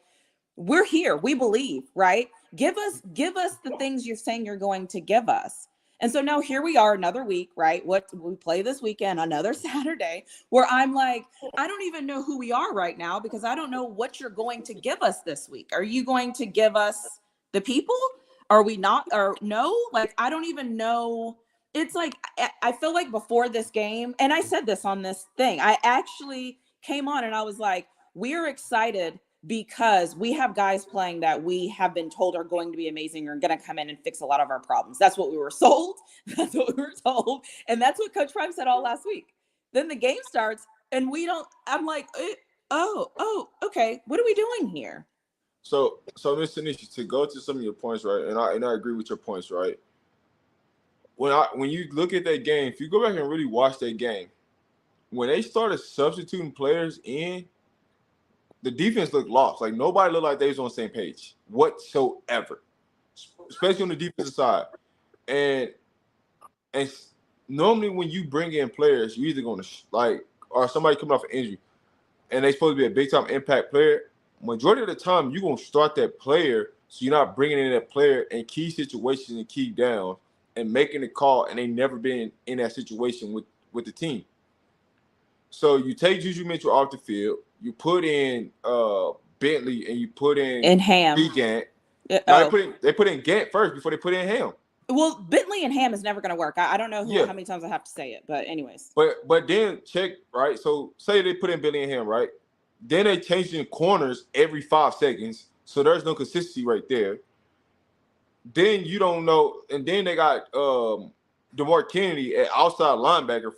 Speaker 7: we're here, we believe, right? Give us the things you're saying you're going to give us. And so now here we are, another week, right? What we play this weekend, another Saturday, where I'm like, I don't even know who we are right now because I don't know what you're going to give us this week. Are you going to give us the people? Are we not? Or no? Like, I don't even know. It's like, I feel like before this game, and I said this on this thing, I actually came on and I was like, we're excited because we have guys playing that we have been told are going to be amazing or going to come in and fix a lot of our problems. That's what we were sold. That's what we were told. And that's what Coach Prime said all last week. Then the game starts and I'm like, oh, okay. What are we doing here?
Speaker 1: So Ms. Tanisha, to go to some of your points, right? And I agree with your points, right? When you look at that game, if you go back and really watch that game, when they started substituting players in, the defense looked lost. Like nobody looked like they was on the same page whatsoever, especially on the defensive side. And normally when you bring in players, you're either going to or somebody coming off an injury, and they supposed to be a big time impact player. Majority of the time, you're gonna start that player, so you're not bringing in that player in key situations and key downs and making the call, and they never been in that situation with the team. So you take Juju Mitchell off the field, you put in Bentley, and you put in
Speaker 7: Ham.
Speaker 1: Gant. They put in Gant first before they put in Ham.
Speaker 7: Well, Bentley and Ham is never going to work. I don't know how many times I have to say it, but anyways.
Speaker 1: But then check, right? So say they put in Bentley and Ham, right? Then they changed in corners every 5 seconds, so there's no consistency right there. Then you don't know, and then they got DeMar Kennedy at outside linebacker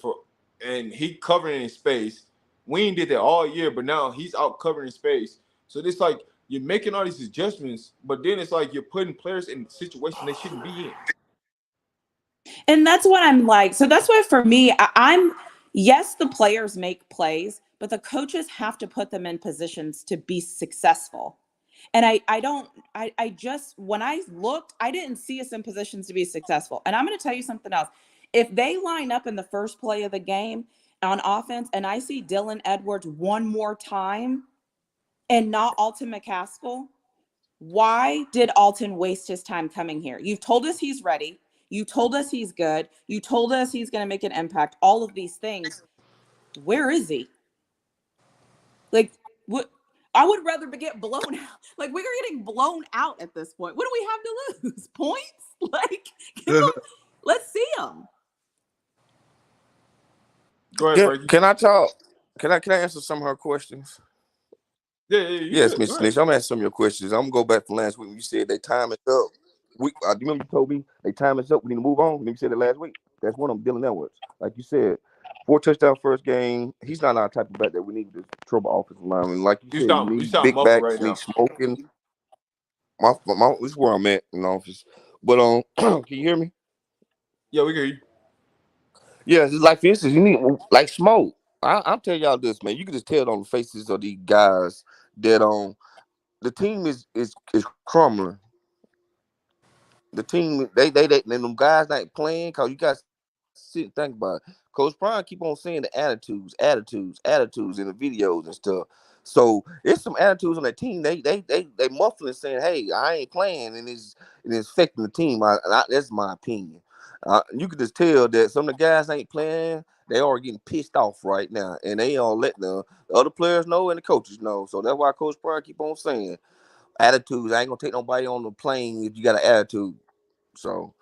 Speaker 1: and he covering in space. We ain't did that all year, but now he's out covering in space. So it's like you're making all these adjustments, but then it's like you're putting players in situations they shouldn't be in.
Speaker 7: And that's what I'm like. So that's why for me, I'm yes, the players make plays, but the coaches have to put them in positions to be successful. And I just, when I looked, I didn't see us in positions to be successful. And I'm going to tell you something else. If they line up in the first play of the game on offense and I see Dylan Edwards one more time and not Alton McCaskill, why did Alton waste his time coming here? You've told us he's ready. You told us he's good. You told us he's going to make an impact. All of these things. Where is he? Like, what? I would rather get blown out. Like, we're getting blown out at this point. What do we have to lose? Points? Like, let's see him.
Speaker 1: Go ahead, Frankie.
Speaker 10: Can I talk? Can I answer some of her questions?
Speaker 1: Yeah,
Speaker 10: yes, Miss Snitch. I'm answering some of your questions. I'm gonna go back from last week when you said they time is up. Do you remember you told me they time is up? We need to move on. You said it last week. That's one of them, Dylan Edwards. Like you said, 4 touchdowns first game. He's not our type of back that we need to trouble offensive lineman. Like you said, you need big backs, right need smoking. This is where I'm at in the office. But can you hear me?
Speaker 1: Yeah, we can hear you.
Speaker 10: Yeah, it's like for instance, you need like smoke. I'll tell y'all this, man. You can just tell it on the faces of these guys that the team is crumbling. The team they them guys not playing because you guys sit and think about it. Coach Prime keep on saying the attitudes in the videos and stuff. So it's some attitudes on that team. They muffling saying, "Hey, I ain't playing," and it's affecting the team. That's my opinion. You can just tell that some of the guys ain't playing. They are getting pissed off right now, and they all letting the other players know and the coaches know. So that's why Coach Prime keep on saying attitudes. I ain't gonna take nobody on the plane if you got an attitude. So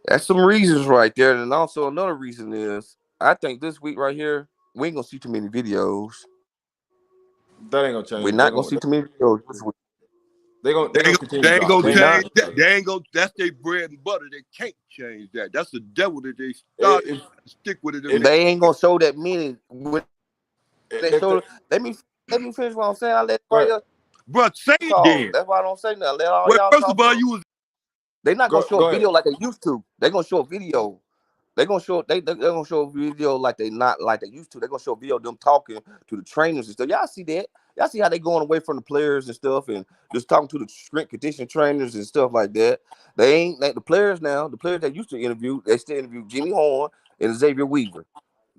Speaker 10: that's some reasons right there. And also another reason is I think this week right here we ain't gonna see too many videos.
Speaker 1: That ain't gonna change.
Speaker 10: We're not gonna see too many videos this week.
Speaker 9: They ain't gonna change that. They ain't gonna. That's their bread and butter. They can't change that. That's the devil that they started to stick with it.
Speaker 10: They ain't gonna show that many. They show. Let me finish what I'm saying. I let everybody else.
Speaker 9: Bro, say it then.
Speaker 10: That's why I don't say nothing. Let all y'all
Speaker 9: first of all, they're
Speaker 10: not gonna show a video like they used to. They're gonna show a video. They're gonna show they're gonna show a video like they not like they used to. They're gonna show a video of them talking to the trainers and stuff. Y'all see that? Y'all see how they going away from the players and stuff and just talking to the strength condition trainers and stuff like that. They ain't like the players now. The players that used to interview, they still interview Jimmy Horn and Xavier Weaver.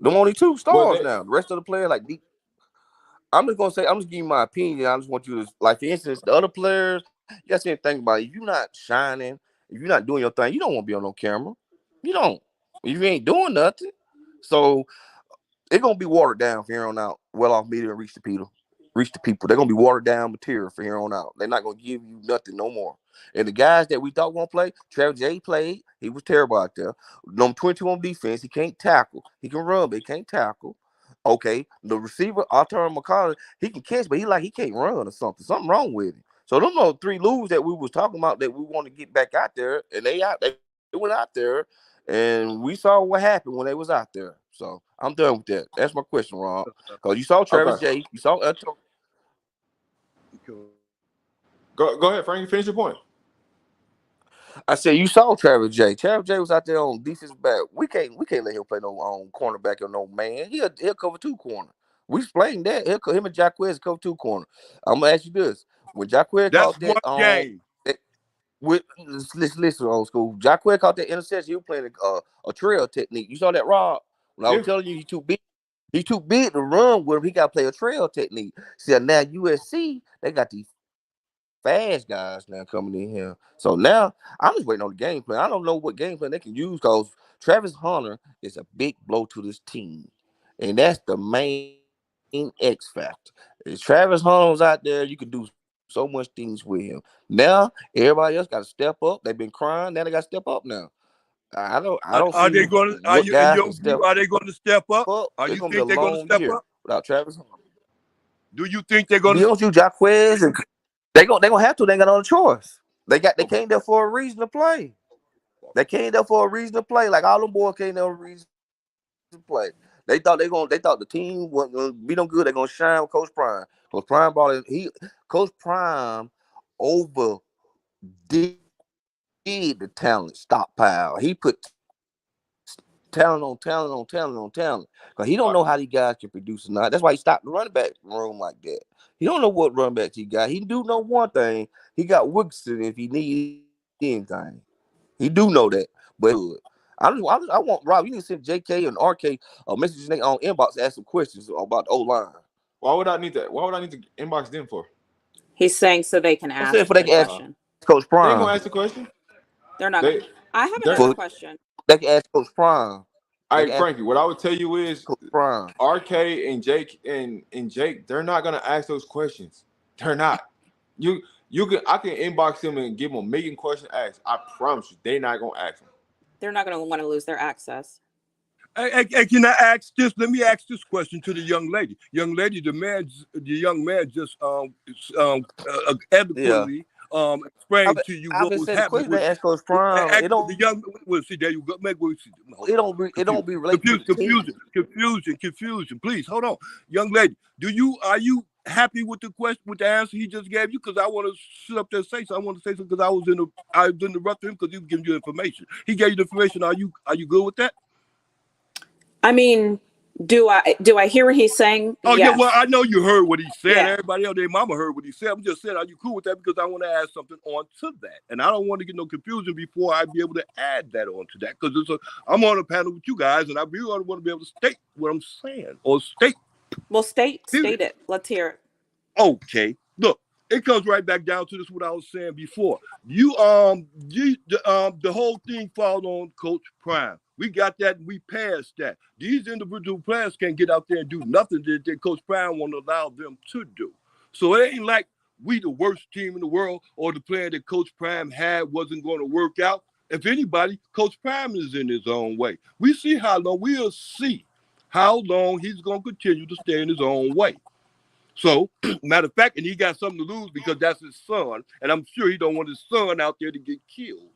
Speaker 10: Them only 2 stars now. The rest of the players like I'm just gonna say, I'm just giving you my opinion. I just want you to, like, for instance, the other players, you got to think about it. If you're not shining, if you're not doing your thing, you don't want to be on no camera. You don't. If you ain't doing nothing. So it's gonna be watered down from here on out. Well off media and reach the people. They're gonna be watered down material from here on out. They're not gonna give you nothing no more. And the guys that we thought won't play, Travis J played. He was terrible out there. Number 22 on defense. He can't tackle. He can run, but he can't tackle. Okay, the receiver, Artur McCollum, he can catch, but he can't run or something. Something wrong with him. So them are 3 lose that we was talking about that we want to get back out there, and they went out there, and we saw what happened when they was out there. So I'm done with that. That's my question, Ron. Because you saw Travis J, you saw
Speaker 1: Go ahead, Frankie. Finish your point.
Speaker 10: I said you saw Travis J. Travis J was out there on defensive back. We can't let him play no cornerback or no man. He'll cover 2 corner. We explained that. Him and Jacquez cover 2 corner. I'm gonna ask you this: when Jacquez caught that listen, old school. Jacquez caught that interception. He was playing a trail technique. You saw that, Rob? When I was telling you, he's too big. He's too big to run with him. He got to play a trail technique. See, now USC, they got these fast guys now coming in here. So now I'm just waiting on the game plan. I don't know what game plan they can use because Travis Hunter is a big blow to this team. And that's the main X factor. If Travis Hunter's out there, you can do so much things with him. Now everybody else got to step up. They've been crying. Now they got to step up now. I don't
Speaker 9: are they going to? Are they going to step up? Are you think they're going to step up
Speaker 10: without Travis Hunter?
Speaker 9: Do you think they're going to?
Speaker 10: Don't you Jacquez and they gonna have to. They ain't got no choice. They came there for a reason to play. Like all them boys came there for a reason to play. They thought the team wasn't gonna be no good. They're gonna shine with Coach Prime. Coach Prime overdid the talent stockpile. He put talent on talent on talent on talent. Because he don't know how these guys can produce or not. That's why he stopped the running back room like that. He don't know what running backs he got. He do know one thing. He got Wilkinson if he needs anything. He do know that. But I want Rob, you need to send JK and RK a message on inbox to ask some questions about the O-line.
Speaker 1: Why would I need that? Why would I need to inbox them for?
Speaker 7: He's saying so they can ask
Speaker 10: for they
Speaker 7: the
Speaker 10: can ask
Speaker 7: question.
Speaker 10: Coach
Speaker 1: They ain't
Speaker 10: Prime.
Speaker 1: gonna ask the question.
Speaker 7: They're not.
Speaker 1: They,
Speaker 7: I have
Speaker 1: they're-
Speaker 7: another question.
Speaker 10: They can ask Coach Prime.
Speaker 1: All
Speaker 10: They
Speaker 1: right,
Speaker 10: can ask
Speaker 1: Frankie. What I would tell you is,
Speaker 10: Coach Prime.
Speaker 1: RK and Jake and Jake, they're not gonna ask those questions. They're not. I can inbox them and give them a million questions asked. I promise you, they're not gonna ask them.
Speaker 7: They're not going to want to lose their access.
Speaker 9: Hey, can I ask this? Let me ask this question to the young lady. Young lady, the young man just adequately explained to you what was happening.
Speaker 10: They ask Coach Prime.
Speaker 9: There you go.
Speaker 10: It don't be related to
Speaker 9: confusion. Please hold on, young lady. Are you happy with the answer he just gave you? Because I want to sit up there and say so. I want to say something because I was interrupting him because he was giving you information. He gave you the information. Are you good with that?
Speaker 7: I mean, do I hear what he's saying?
Speaker 9: Oh
Speaker 7: Yes.
Speaker 9: yeah, well I know you heard what he said.
Speaker 7: Yeah.
Speaker 9: Everybody else, their mama heard what he said. I'm just saying, are you cool with that? Because I want to add something on to that, and I don't want to get no confusion before I be able to add that on to that. Because I'm on a panel with you guys, and I really want to be able to state what I'm saying or state.
Speaker 7: Well, state it. Let's hear it.
Speaker 9: Okay, look, it comes right back down to this what I was saying before. The whole thing falls on Coach Prime. We got that and we passed that. These individual players can't get out there and do nothing that Coach Prime won't allow them to do. So it ain't like we the worst team in the world or the player that Coach Prime had wasn't going to work out. If anybody, Coach Prime is in his own way. We'll see how long he's going to continue to stay in his own way. So, matter of fact, and he got something to lose because that's his son, and I'm sure he don't want his son out there to get killed.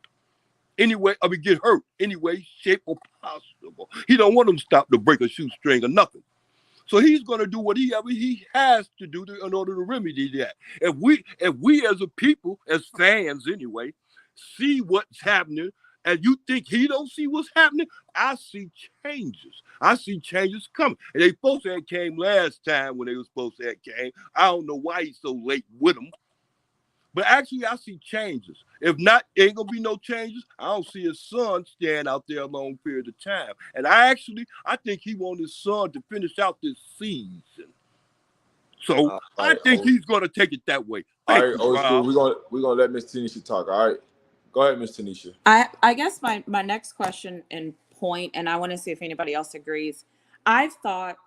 Speaker 9: Anyway, get hurt any way, shape, or possible. He don't want him to stop to break a shoestring or nothing. So he's going to do whatever he has to do in order to remedy that. If we as a people, as fans anyway, see what's happening, and you think he don't see what's happening, I see changes. I see changes coming. And they supposed to have came last time when they were supposed to have came. I don't know why he's so late with them. But actually, I see changes. If not, there ain't going to be no changes. I don't see his son stand out there a long period of time. And I think he wants his son to finish out this season. So I think he's going to take it that way.
Speaker 1: All right, old school. We're gonna let Miss Tanisha talk. All right, go ahead, Miss Tanisha.
Speaker 7: I guess my next question and point, and I want to see if anybody else agrees. I've thought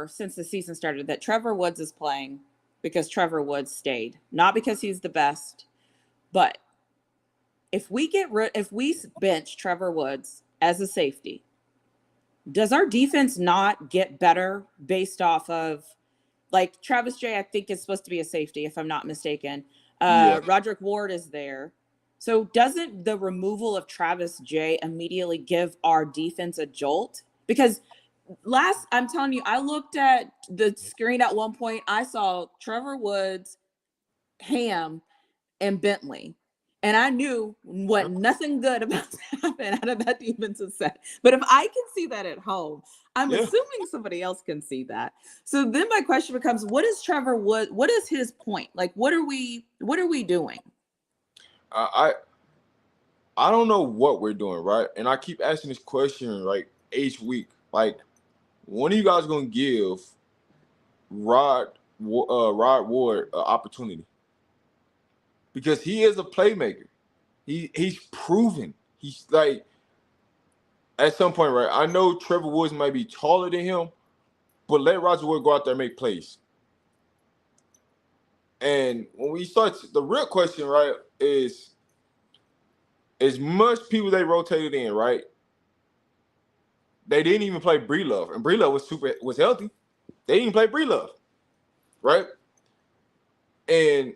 Speaker 7: since the season started that Trevor Woods is playing because Trevor Woods stayed, not because he's the best. But if we bench Trevor Woods as a safety, does our defense not get better based off of, like, Travis J, I think is supposed to be a safety, if I'm not mistaken. Roderick Ward is there. So doesn't the removal of Travis J immediately give our defense a jolt? Because I'm telling you, I looked at the screen at one point. I saw Trevor Woods, Ham, and Bentley. And I knew nothing good about to happen out of that defensive set. But if I can see that at home, I'm assuming somebody else can see that. So then my question becomes, what is Trevor Woods? What is his point? Like, what are we doing?
Speaker 1: I don't know what we're doing, right? And I keep asking this question like each week. Like, when are you guys gonna give Rod Ward an opportunity? Because he is a playmaker. He's proven. He's like, at some point, right? I know Trevor Woods might be taller than him, but let Roger Ward go out there and make plays. And when we start, the real question, right, is as much people they rotated in, right? They didn't even play Breelove, and Breelove was healthy. They didn't even play Breelove, right? And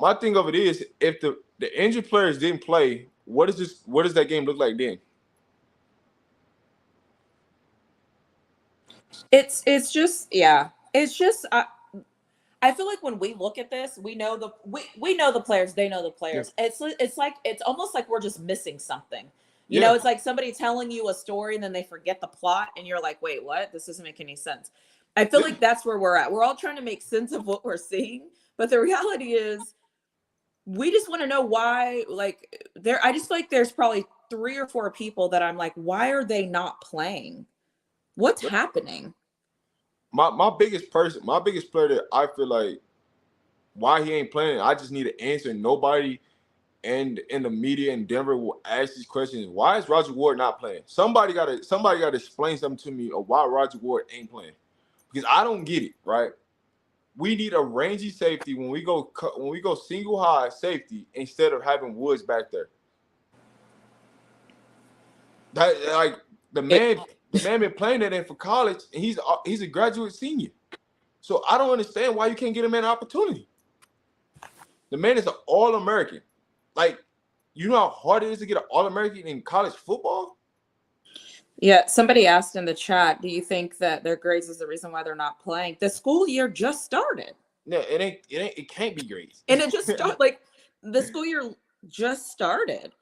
Speaker 1: my thing of it is, if the injured players didn't play, what does that game look like then?
Speaker 7: It's just, yeah. It's just I feel like when we look at this, we know the players, they know the
Speaker 1: Yeah.
Speaker 7: players. It's almost like we're just missing something. You
Speaker 1: Yeah.
Speaker 7: know, it's like somebody telling you a story and then they forget the plot and you're like, "Wait, what? This doesn't make any sense." I feel
Speaker 1: Yeah.
Speaker 7: like that's where we're at. We're all trying to make sense of what we're seeing, but the reality is we just want to know why, like, I just feel like there's probably 3 or 4 people that I'm like, "Why are they not playing? What's happening?"
Speaker 1: My biggest player that I feel like why he ain't playing, I just need an answer. Nobody in the media in Denver will ask these questions. Why is Roger Ward not playing? Somebody gotta explain something to me of why Roger Ward ain't playing. Because I don't get it, right? We need a rangy safety when we go single high safety instead of having Woods back there. That like the man been playing that in for college, and he's a graduate senior. So I don't understand why you can't get him an opportunity. The man is an All-American. Like, you know how hard it is to get an All-American in college football?
Speaker 7: Yeah, somebody asked in the chat, do you think that their grades is the reason why they're not playing? The school year just started.
Speaker 1: No, it can't be grades.
Speaker 7: And it just started, like, the school year just started.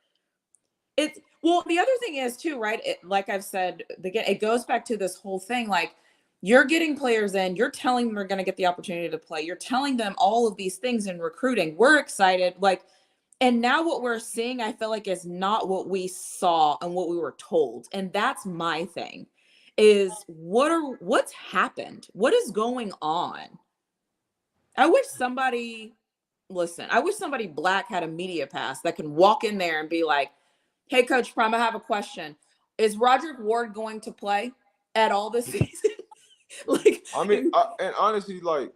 Speaker 7: Well, the other thing is too, right? Like I've said, it goes back to this whole thing. Like, you're getting players in, you're telling them they're going to get the opportunity to play. You're telling them all of these things in recruiting. We're excited. Like, and now what we're seeing, I feel like, is not what we saw and what we were told. And that's my thing is what's happened? What is going on? I wish somebody black had a media pass that can walk in there and be like, "Hey, Coach Prime, I have a question. Is Roderick Ward going to play at all this season?" Like,
Speaker 1: I mean, and honestly, like,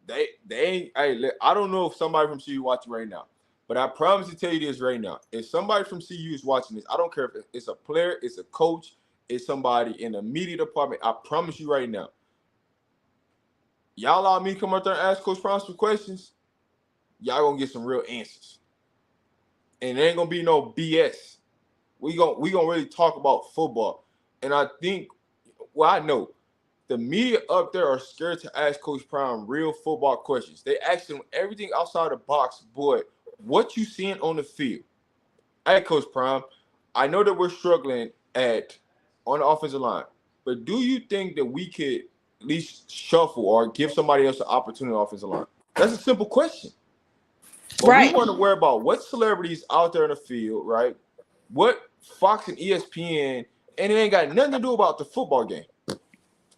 Speaker 1: they ain't. Hey, I don't know if somebody from CU watching right now, but I promise to tell you this right now. If somebody from CU is watching this, I don't care if it's a player, it's a coach, it's somebody in the media department. I promise you right now. Y'all allow me to come out there and ask Coach Prime some questions, y'all gonna get some real answers. And there ain't gonna be no BS. We gonna really talk about football. And I think, well, I know the media up there are scared to ask Coach Prime real football questions. They ask him everything outside the box, but what you seeing on the field? Hey, Coach Prime, I know that we're struggling on the offensive line, but do you think that we could at least shuffle or give somebody else an opportunity on the offensive line? That's a simple question. But
Speaker 7: right.
Speaker 1: We want to worry about what celebrities out there in the field, right? What Fox and ESPN, and it ain't got nothing to do about the football game.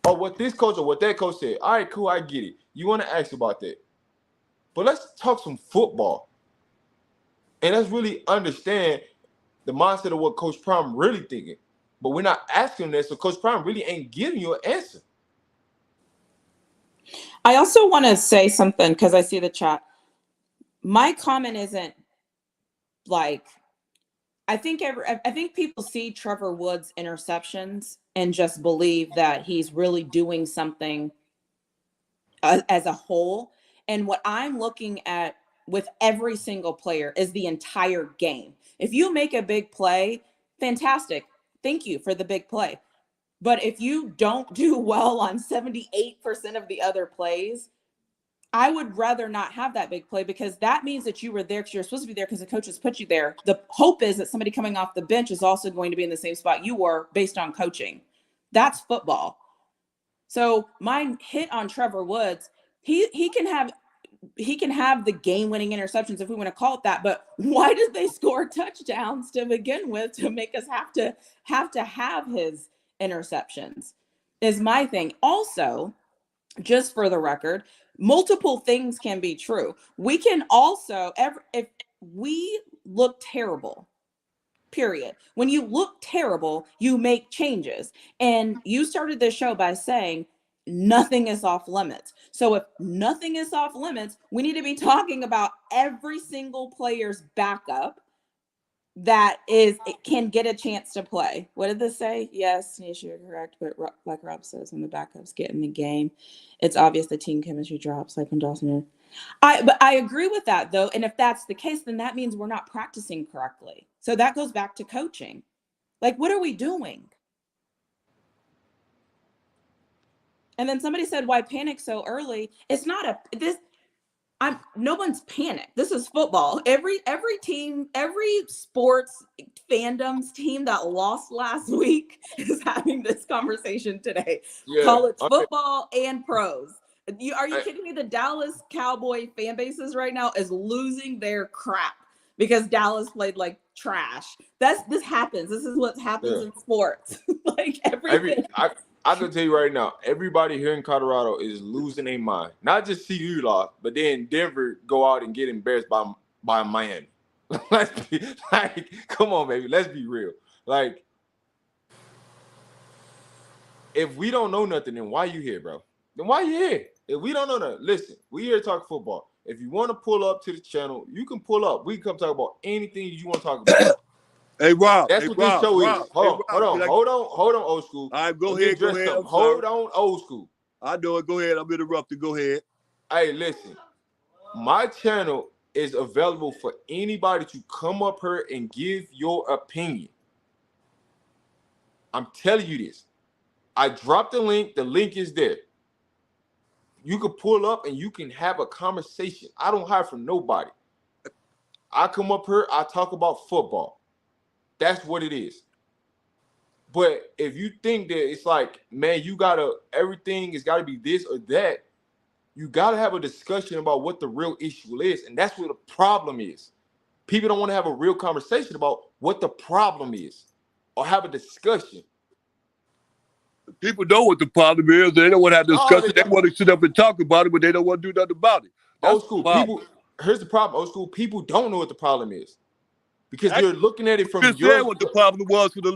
Speaker 1: Or what this coach or what that coach said. All right, cool, I get it. You want to ask about that. But let's talk some football. And let's really understand the mindset of what Coach Prime really thinking. But we're not asking that, so Coach Prime really ain't giving you an answer.
Speaker 7: I also want to say something because I see the chat. My comment isn't like, I think people see Trevor Woods' interceptions and just believe that he's really doing something as a whole. And what I'm looking at with every single player is the entire game. If you make a big play, fantastic. Thank you for the big play. But if you don't do well on 78% of the other plays, I would rather not have that big play because that means that you were there because you're supposed to be there because the coaches put you there. The hope is that somebody coming off the bench is also going to be in the same spot you were based on coaching. That's football. So my hit on Trevor Woods, he can have the game-winning interceptions if we want to call it that. But why did they score touchdowns to begin with to make us have to have his interceptions? Is my thing. Also, just for the record, multiple things can be true. We can also, if we look terrible, period. When you look terrible, you make changes. And you started this show by saying nothing is off limits. So if nothing is off limits, we need to be talking about every single player's backup that can get a chance to play. What did this say? Yes, Nisha, you're correct. But like Rob says, when the backups get in the game, it's obvious the team chemistry drops, like when Dawson. But I agree with that, though. And if that's the case, then that means we're not practicing correctly. So that goes back to coaching. Like, what are we doing? And then somebody said, why panic so early? It's not no one's panicked. This is football. Every team, every sports fandom's team that lost last week is having this conversation today.
Speaker 1: Yeah.
Speaker 7: College
Speaker 1: Okay.
Speaker 7: football and pros. Are you kidding me? The Dallas Cowboy fan bases right now is losing their crap because Dallas played like trash. This happens. This is what happens in sports. Like everything.
Speaker 1: I can tell you right now, everybody here in Colorado is losing their mind. Not just CU lost, but then Denver go out and get embarrassed by Miami. Come on, baby. Let's be real. Like, if we don't know nothing, then why you here, bro? Then why you here? If we don't know nothing, listen, we here to talk football. If you want to pull up to the channel, you can pull up. We can come talk about anything you want to talk about.
Speaker 9: Hey, Rob.
Speaker 1: That's what this show is. Hold on, old school.
Speaker 9: All right, go ahead.
Speaker 1: Hold on, old school.
Speaker 9: I know it. Go ahead. I'm interrupting. Go ahead.
Speaker 1: Hey, listen. My channel is available for anybody to come up here and give your opinion. I'm telling you this. I dropped the link. The link is there. You can pull up and you can have a conversation. I don't hide from nobody. I come up here, I talk about football. That's what it is. But if you think that it's like, man, everything has got to be this or that, you got to have a discussion about what the real issue is. And that's what the problem is. People don't want to have a real conversation about what the problem is or have a discussion.
Speaker 9: People know what the problem is. They don't want to have discussion. They want to sit up and talk about it, but they don't want to do nothing about it.
Speaker 1: Old school people. Here's the problem. Old school people don't know what the problem is because you're looking at it from
Speaker 9: your. Said what the problem was for the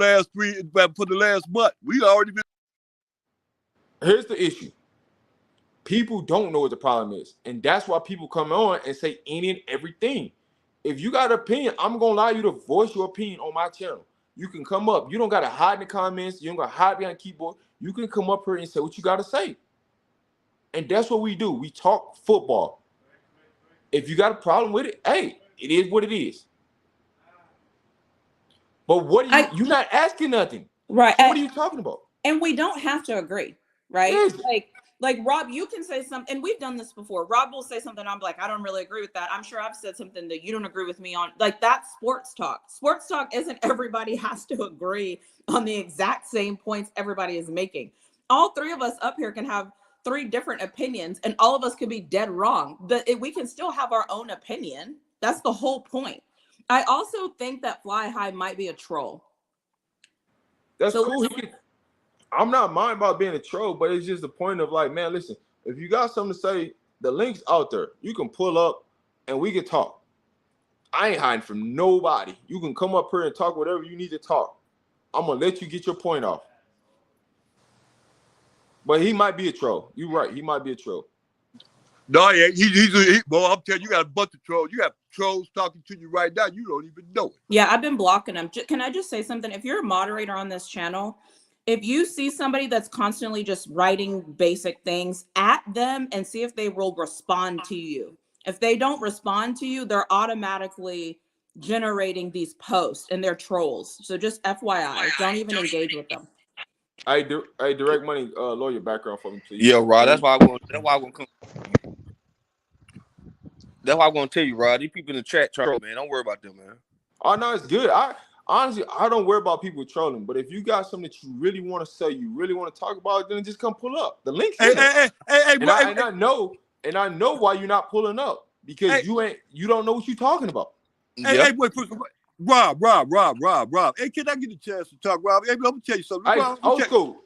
Speaker 9: last month. We already been.
Speaker 1: Here's the issue. People don't know what the problem is, and that's why people come on and say any and everything. If you got an opinion, I'm gonna allow you to voice your opinion on my channel. You can come up. You don't gotta hide in the comments. You don't gotta hide behind the keyboard. You can come up here and say what you gotta say. And that's what we do. We talk football. If you got a problem with it, hey, it is what it is. But what are you're not asking nothing.
Speaker 7: Right.
Speaker 1: So what are you talking about?
Speaker 7: And we don't have to agree, right?
Speaker 1: Yes.
Speaker 7: Like Rob, you can say something, and we've done this before. Rob will say something, I'm like, I don't really agree with that. I'm sure I've said something that you don't agree with me on. Like, that's sports talk. Sports talk isn't everybody has to agree on the exact same points everybody is making. All three of us up here can have 3 different opinions, and all of us could be dead wrong. But we can still have our own opinion. That's the whole point. I also think that Fly High might be a troll.
Speaker 1: That's cool. I'm not mind about being a troll, but it's just the point of like, man, listen, if you got something to say, the link's out there. You can pull up and we can talk. I ain't hiding from nobody. You can come up here and talk whatever you need to talk. I'm going to let you get your point off. But he might be a troll. You're right. He might be a troll.
Speaker 9: No, yeah, boy, I'm telling you, you got a bunch of trolls. You have trolls talking to you right now. You don't even know it.
Speaker 7: Yeah, I've been blocking them. Can I just say something? If you're a moderator on this channel, if you see somebody that's constantly just writing basic things, at them and see if they will respond to you. If they don't respond to you, they're automatically generating these posts and they're trolls. So just FYI, don't even engage with them.
Speaker 1: Hey, Direct Money, lawyer background for me, please.
Speaker 10: Yeah, Rod. That's why I'm gonna come. That's why I'm gonna tell you, Rod. These people in the chat troll, man. Don't worry about them, man.
Speaker 1: Oh no, it's good. Honestly, I don't worry about people trolling, but if you got something that you really want to say, you really want to talk about, then just come pull up. The link's in there. I know why you're not pulling up because you don't know what you're talking about.
Speaker 9: Hey, wait, Rob. Hey, can I get a chance to talk, Rob? Hey, I'm gonna tell you something.
Speaker 1: Hey,
Speaker 9: Rob,
Speaker 1: old school.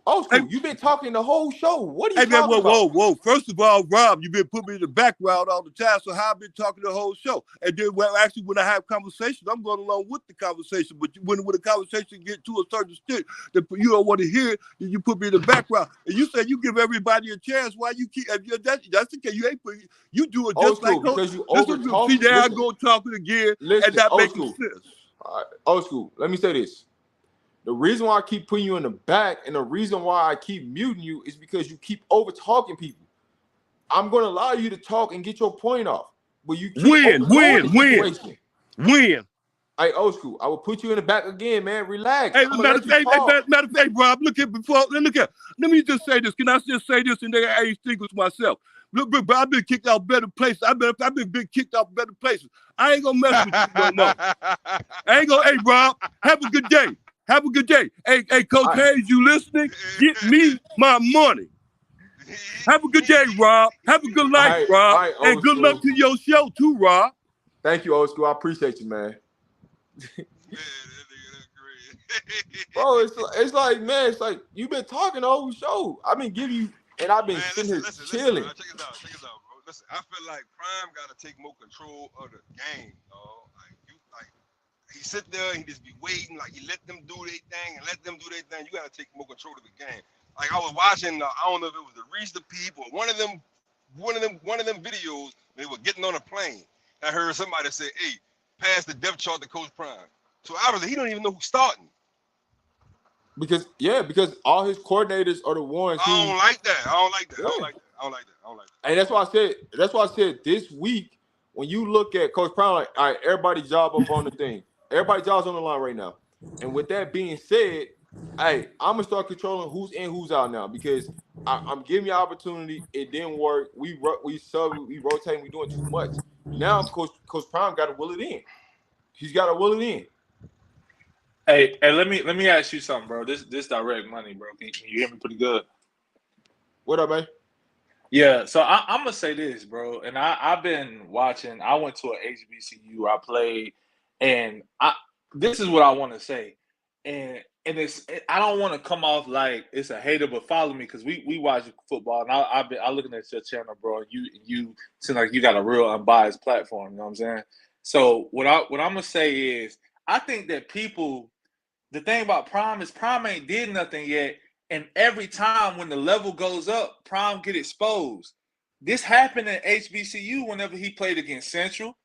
Speaker 1: You've been talking the whole show. What are you
Speaker 9: man,
Speaker 1: talking about?
Speaker 9: Whoa. First of all, Rob, you've been putting me in the background all the time, so how I've been talking the whole show. And then, actually, when I have conversations, I'm going along with the conversation. But when the conversation get to a certain state that you don't want to hear, then you put me in the background. And you said you give everybody a chance. Why you keep? That's the case. You do it just like
Speaker 1: because you
Speaker 9: see, there I go talking again, and not making sense.
Speaker 1: All right, old school. Let me say this. The reason why I keep putting you in the back and the reason why I keep muting you is because you keep over talking people. I'm going to allow you to talk and get your point off. But you keep
Speaker 9: Win.
Speaker 1: Hey, old school. I will put you in the back again, man. Relax.
Speaker 9: Hey,
Speaker 1: I'm gonna
Speaker 9: matter
Speaker 1: let
Speaker 9: of
Speaker 1: you
Speaker 9: fact,
Speaker 1: talk.
Speaker 9: matter of fact, Rob, look at before. Look at. Let me just say this. Can I just say this and then I extinguish myself? Look, bro, I've been kicked out better places. I've been kicked out better places. I ain't gonna mess with you no more. I ain't gonna. Hey, Rob, have a good day. Have a good day. Hey, Coach Hayes, you listening? Get me my money. Have a good day, Rob. Have a good life, Rob. And good luck to your show too, Rob.
Speaker 1: Thank you, old school. I appreciate you, man. Bro, it's like, man, it's like you've been talking the whole show. I've been giving you, and I've been sitting here chilling.
Speaker 5: Check this out, bro. Listen, I feel like Prime got to take more control of the game, dog. He sit there, he just be waiting, like he let them do their thing and let them do their thing. You got to take more control of the game. Like I was watching, I don't know if it was the Reach the People or one of them videos. They were getting on a plane. I heard somebody say, "Hey, pass the depth chart to Coach Prime." So obviously he don't even know who's starting.
Speaker 1: Because all his coordinators are the ones who.
Speaker 5: I don't like that.
Speaker 1: And that's why I said this week, when you look at Coach Prime, like, all right, everybody's job up on the thing. Everybody's job's on the line right now. And with that being said, hey, I'm gonna start controlling who's in, who's out now, because I'm giving you opportunity. It didn't work. We rotate. We doing too much. Now Coach Prime got to will it in. He's got to will it in.
Speaker 13: Hey, let me ask you something, bro. This direct money, bro. Can you hear me pretty good?
Speaker 1: What up, man?
Speaker 13: Yeah, so I'm gonna say this, bro. And I've been watching. I went to an HBCU. I played, and this is what I want to say. And I don't want to come off like it's a hater, but follow me because we watch football, and I looking at your channel, bro. You seem like you got a real unbiased platform. You know what I'm saying? So what I'm gonna say is, I think that the thing about Prime is Prime ain't did nothing yet. And every time when the level goes up, Prime get exposed. This happened at HBCU whenever he played against Central.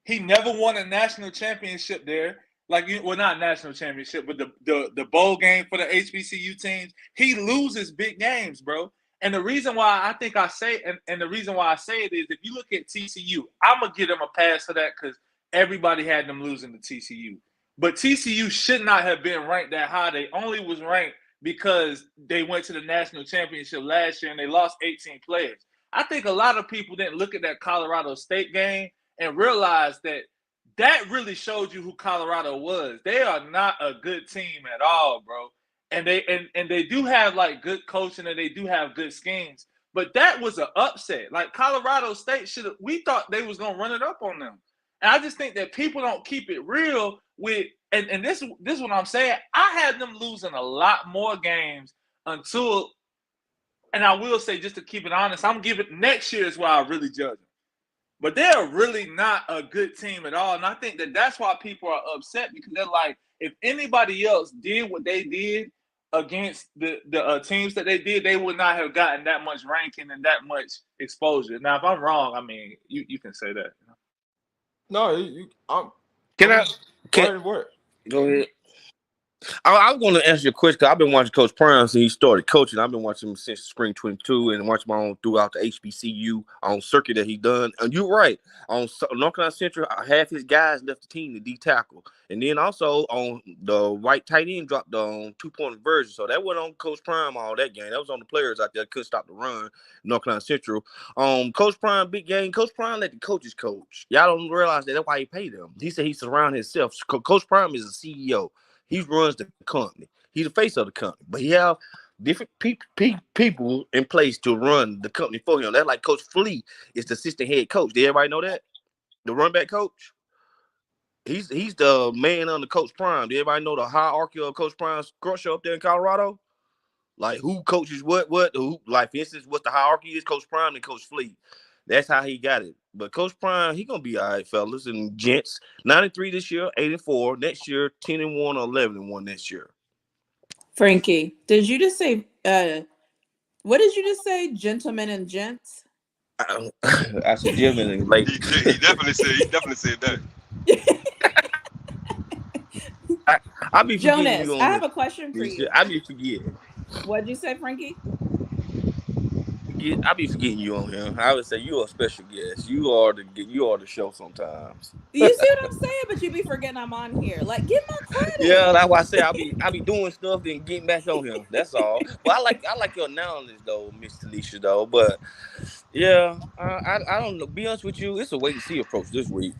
Speaker 13: He never won a national championship there. Not national championship, but the bowl game for the HBCU teams. He loses big games, bro. And the reason why I think I say, and the reason why I say it is, if you look at TCU, I'm going to give them a pass for that because everybody had them losing to TCU. But TCU should not have been ranked that high. They only was ranked because they went to the national championship last year and they lost 18 players. I think a lot of people didn't look at that Colorado State game and realize that really showed you who Colorado was. They are not a good team at all, bro. And they do have like good coaching and they do have good schemes. But that was an upset. Like Colorado State we thought they was gonna run it up on them. And I just think that people don't keep it real with, and this is what I'm saying. I had them losing a lot more games until, and I will say, just to keep it honest, I'm giving next year is where I really judge them. But they're really not a good team at all. And I think that that's why people are upset, because they're like, if anybody else did what they did against the teams that they did, they would not have gotten that much ranking and that much exposure. Now, if I'm wrong, I mean, you can say that.
Speaker 1: No,
Speaker 10: Go ahead. I was going to answer your question because I've been watching Coach Prime since he started coaching. I've been watching him since spring 22 and watching him throughout the HBCU on circuit that he done. And you're right. On North Carolina Central, half his guys left the team to D-tackle. And then also on the white tight end dropped on 2-point version. So that wasn't on Coach Prime all that game. That was on the players out there that couldn't stop the run. North Carolina Central. Coach Prime, big game. Coach Prime let the coaches coach. Y'all don't realize that. That's why he paid them. He said he surrounded himself. Coach Prime is a CEO. He runs the company. He's the face of the company. But he have different people in place to run the company for him. That's like Coach Flea is the assistant head coach. Did everybody know that? The run back coach? He's the man under Coach Prime. Did everybody know the hierarchy of Coach Prime's structure up there in Colorado? Like who coaches what? Who, like, for instance, what the hierarchy is, Coach Prime and Coach Flea. That's how he got it. But Coach Prime, he gonna be all right, fellas and gents. 93 this year, 8-4. Next year, 10-1 or 11-1 next year.
Speaker 7: Frankie, did you just say what did you just say? Gentlemen and gents?
Speaker 10: I said gentlemen and ladies.
Speaker 5: He definitely said that.
Speaker 10: I be
Speaker 7: Jonas, I have a question for you.
Speaker 10: I be forgetting.
Speaker 7: What'd you say, Frankie?
Speaker 10: forgetting you on here. I would say you are a special guest. You are the show sometimes.
Speaker 7: You see what I'm saying? But you be forgetting I'm on here. Like, give my credit.
Speaker 10: Yeah, that's why I say I be doing stuff then getting back on him. That's all. But I like your knowledge though, Miss Tanisha though. But yeah, I don't know. Be honest with you, it's a wait and see approach this week.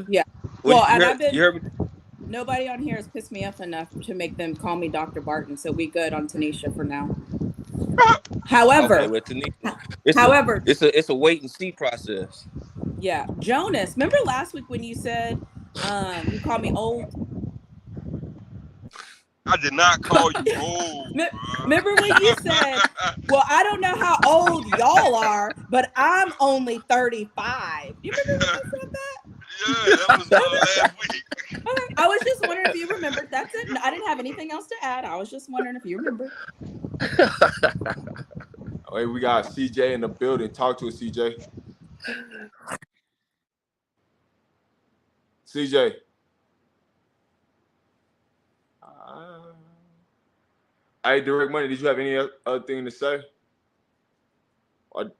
Speaker 7: Yeah.
Speaker 10: Well,
Speaker 7: Well, and I've
Speaker 10: you
Speaker 7: been.
Speaker 10: heard me?
Speaker 7: Nobody on here has pissed me off enough to make them call me Dr. Barton, so we good on Tanisha for now. However,
Speaker 10: Okay, well, Tanisha,
Speaker 7: however,
Speaker 10: it's a wait and see process.
Speaker 7: yeah, Jonas. Remember last week when you said you called me old?
Speaker 5: I did not call you old.
Speaker 7: Remember when you said, "Well, I don't know how old y'all are, but I'm only 35." You remember when you said that?
Speaker 5: Yeah, that was last week.
Speaker 7: Okay. I was just wondering if you remembered. That's it. I didn't have anything else to add. I was just wondering if you remember.
Speaker 1: Hey, we got CJ in the building. Talk to us, CJ. CJ. Hey, Direct Money, did you have any other thing to say? All right,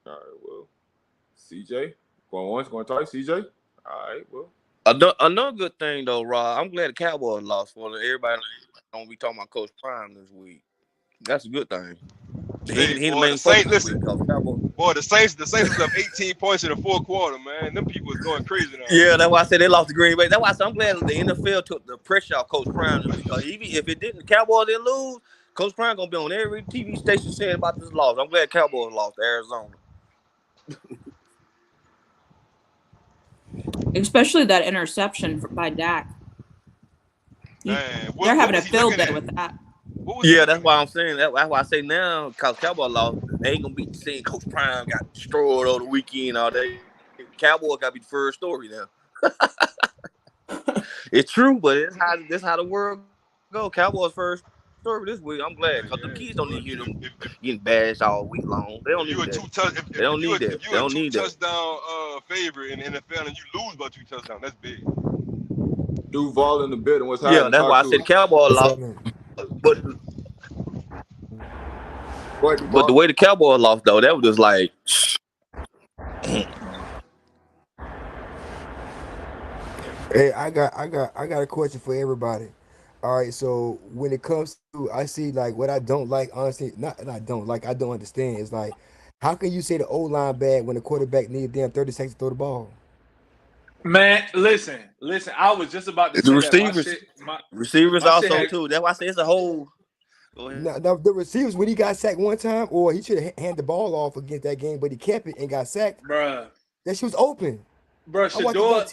Speaker 1: well, CJ, going once, going twice, CJ. All right, well.
Speaker 10: Another good thing though, Rob. I'm glad the Cowboys lost for everybody. Don't be talking about Coach Prime this week. That's a good thing. He the main focus this week.
Speaker 5: Boy, the Saints was up 18 points in the fourth quarter, man. Them people was going crazy now.
Speaker 10: Yeah, that's why I said they lost to Green Bay. That's why I said I'm glad the NFL took the pressure off Coach Prime this week. Because even if it didn't, the Cowboys didn't lose, Coach Prime gonna be on every TV station saying about this loss. I'm glad Cowboys lost to Arizona.
Speaker 7: Especially that interception by Dak.
Speaker 5: Man,
Speaker 7: They're having a field day with that.
Speaker 10: Yeah, that's why I'm saying that. That's why I say now, because Cowboys lost, they ain't gonna be seeing Coach Prime got destroyed over the weekend all day. Cowboys gotta be the first story now. It's true, but that's how the world go. Cowboys first story this week. I'm glad because the kids don't need to hear them getting bashed all week long. They don't need that. They don't need that. They don't need that.
Speaker 5: Touchdown favorite in the NFL and you lose by 2 touchdowns. That's big.
Speaker 1: Duval in the building. What's happening?
Speaker 10: Yeah, that's why I said Cowboys lost. But the way the Cowboys lost though, that was just like.
Speaker 14: Hey, I got a question for everybody. All right, so when it comes to, I see like what I don't like, honestly, I don't understand. It's like, how can you say the O-line bad when the quarterback needs damn 30 seconds to throw the ball?
Speaker 13: Man, listen. I was just about to say
Speaker 10: the receivers also too. That's why I say it's a whole.
Speaker 14: Now, the receivers, when he got sacked one time, or he should have handed the ball off against that game, but he kept it and got sacked.
Speaker 13: Bruh.
Speaker 14: That shit was open.
Speaker 13: Bro,
Speaker 14: Shador,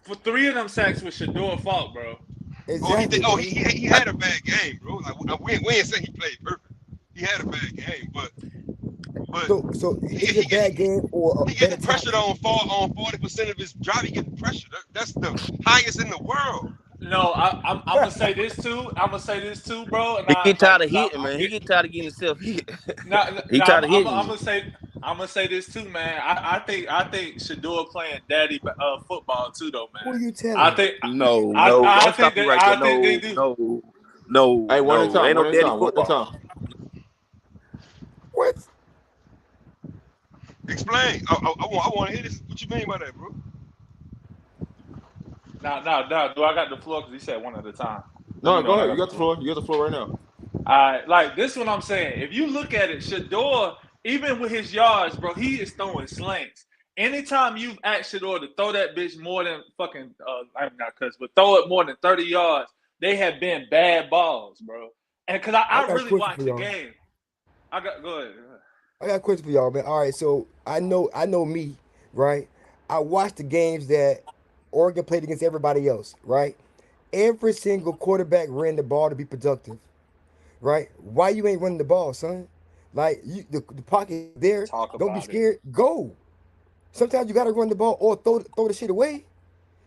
Speaker 13: for 3 of them sacks was Shador's fault, bro.
Speaker 14: Exactly.
Speaker 5: He had a bad game, bro. Like we ain't saying he played perfect. He had a bad game, but
Speaker 14: so is it a bad game or
Speaker 5: he gets pressured on 40% of his drive. He gets pressured. That's the highest in the world.
Speaker 13: No, I'm gonna say this too, bro.
Speaker 10: He get tired of hitting, man. He get tired of getting himself hit. He tired of hitting.
Speaker 13: I'm gonna say this too, man. I think Shador playing daddy football too, though, man.
Speaker 14: Who are you telling?
Speaker 10: I think no. Don't stop me right there. No.
Speaker 1: Hey, one at a time.
Speaker 10: Ain't no daddy
Speaker 1: One at a
Speaker 10: football.
Speaker 1: time.
Speaker 14: What?
Speaker 5: Explain. I want to hear this. What you mean by that, bro?
Speaker 13: No. Do I got the floor? Because he said one at a time.
Speaker 1: No, go ahead. You got the floor. You got the floor right now.
Speaker 13: All right. Like, this is what I'm saying. If you look at it, Shador, even with his yards, bro, he is throwing slants. Anytime you've asked Shador to throw that bitch more than fucking, I'm not cuss, but throw it more than 30 yards, they have been bad balls, bro. And because I really watched the game. Go ahead.
Speaker 14: I got a question for y'all, man. All right, so I know me, right? I watched the games that Oregon played against everybody else, right? Every single quarterback ran the ball to be productive, right? Why you ain't running the ball, son? Like, the pocket there, don't be scared. Go. Sometimes you got to run the ball or throw the shit away.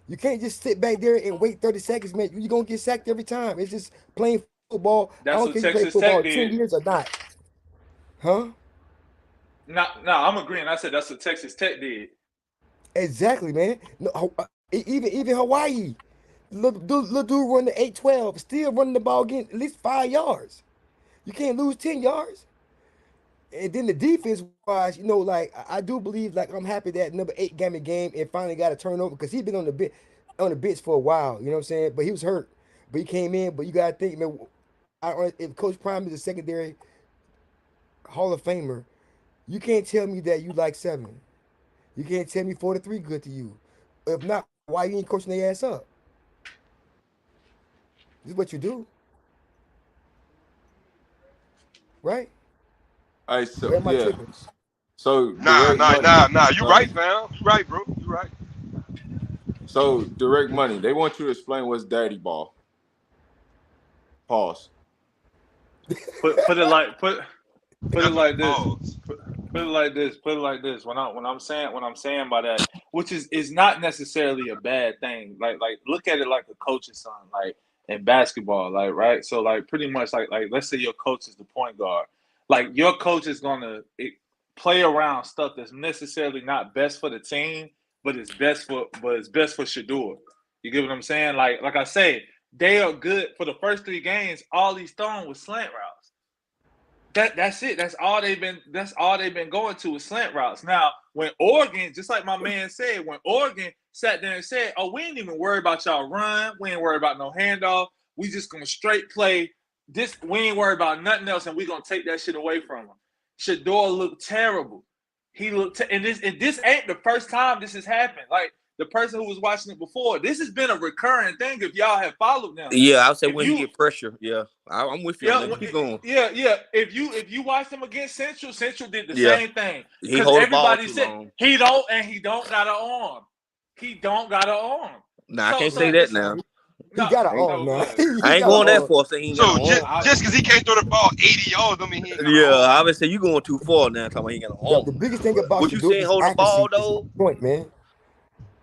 Speaker 14: You can't just sit back there and wait 30 seconds, man. You're going to get sacked every time. It's just playing football.
Speaker 13: That's
Speaker 14: I don't
Speaker 13: what
Speaker 14: care if you
Speaker 13: Texas
Speaker 14: play football
Speaker 13: Tech
Speaker 14: 10
Speaker 13: did.
Speaker 14: years or not. Huh?
Speaker 13: No, I'm agreeing. I said that's what Texas Tech did.
Speaker 14: Exactly, man. No, even Hawaii. Little dude run the 8-12, still running the ball again at least 5 yards. You can't lose 10 yards. And then the defense wise, you know, like I do believe, like I'm happy that number 8 got me game and finally got a turnover because he's been on the bench for a while. You know what I'm saying? But he was hurt, but he came in. But you gotta think, man, if Coach Prime is a secondary Hall of Famer, you can't tell me that you like 7. You can't tell me 4-3 good to you. If not, why you ain't coaching their ass up? This is what you do, right?
Speaker 1: All right, so
Speaker 14: Where am I
Speaker 1: yeah.
Speaker 14: tripping?
Speaker 1: So
Speaker 5: Nah.
Speaker 1: direct money.
Speaker 5: You right, fam. You right, bro. You right.
Speaker 1: So direct money. They want you to explain what's daddy ball. Pause.
Speaker 13: Put it like this.
Speaker 5: Pause.
Speaker 13: Put it like this. Put it like this. When I'm saying by that, which is not necessarily a bad thing. Like look at it like a coach's son, like in basketball, like right. So like pretty much like let's say your coach is the point guard. Like your coach is gonna play around stuff that's necessarily not best for the team, but it's best for Shedeur. You get what I'm saying? Like I say, they are good for the first 3 games. All he's throwing was slant routes. That's it. That's all they've been going to is slant routes. Now, when Oregon, just like my man said, when Oregon sat there and said, "Oh, we ain't even worried about y'all run. We ain't worried about no handoff. We just gonna straight play this. We ain't worried about nothing else, and we gonna take that shit away from them." Shedeur looked terrible. He looked, and this ain't the first time this has happened. Like the person who was watching it before, this has been a recurring thing. If y'all have followed them,
Speaker 10: Yeah, I would say when he get pressure. Yeah, I'm with you.
Speaker 13: yeah,
Speaker 10: Keep going.
Speaker 13: yeah. If you watch them against Central did the
Speaker 10: Yeah.
Speaker 13: same thing
Speaker 10: He
Speaker 13: because
Speaker 10: hold the ball
Speaker 13: everybody
Speaker 10: too
Speaker 13: said
Speaker 10: long.
Speaker 13: he don't got an arm. He don't got an arm.
Speaker 10: Nah, I
Speaker 13: So
Speaker 10: can't
Speaker 13: so
Speaker 10: say that now.
Speaker 14: He
Speaker 13: no,
Speaker 14: got an
Speaker 13: no,
Speaker 14: arm now.
Speaker 13: but
Speaker 14: He
Speaker 10: I ain't
Speaker 14: got
Speaker 10: going
Speaker 14: an
Speaker 10: that
Speaker 14: arm.
Speaker 10: far. Say he ain't
Speaker 5: So
Speaker 10: got an arm.
Speaker 5: just because he can't throw the ball 80 yards, don't mean he ain't got
Speaker 10: Yeah,
Speaker 5: an arm.
Speaker 10: I would say you going too far now. Talking about he ain't got an
Speaker 14: The
Speaker 10: arm.
Speaker 14: biggest thing about
Speaker 10: What you
Speaker 14: Shedeur
Speaker 10: saying?
Speaker 14: is
Speaker 10: Hold the
Speaker 14: accuracy.
Speaker 10: ball
Speaker 14: Is his
Speaker 10: though.
Speaker 14: point, man.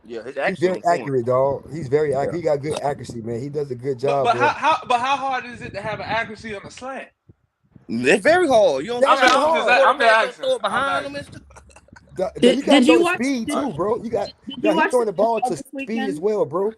Speaker 10: Yeah, his
Speaker 14: He's
Speaker 10: accuracy
Speaker 14: very
Speaker 10: on point.
Speaker 14: accurate, dog. He's very accurate. He got good accuracy, man. He does a good job,
Speaker 13: but
Speaker 14: bro.
Speaker 13: how hard is it to have an accuracy on the slant?
Speaker 10: It's very hard. You don't
Speaker 14: That
Speaker 10: think
Speaker 14: shit
Speaker 10: so?
Speaker 14: hard.
Speaker 13: I'm
Speaker 10: Quarterbacks don't
Speaker 13: asking.
Speaker 10: throw it
Speaker 13: I'm
Speaker 10: behind them
Speaker 13: asking.
Speaker 10: and stuff.
Speaker 14: You gotta
Speaker 7: Did
Speaker 14: throw
Speaker 7: you
Speaker 14: the
Speaker 7: watch?
Speaker 14: speed
Speaker 7: Did,
Speaker 14: too, bro. You got
Speaker 7: did you
Speaker 14: he's
Speaker 7: watch
Speaker 14: throwing
Speaker 7: the
Speaker 14: the ball to
Speaker 7: NFL this
Speaker 14: speed
Speaker 7: weekend?
Speaker 14: as well, bro.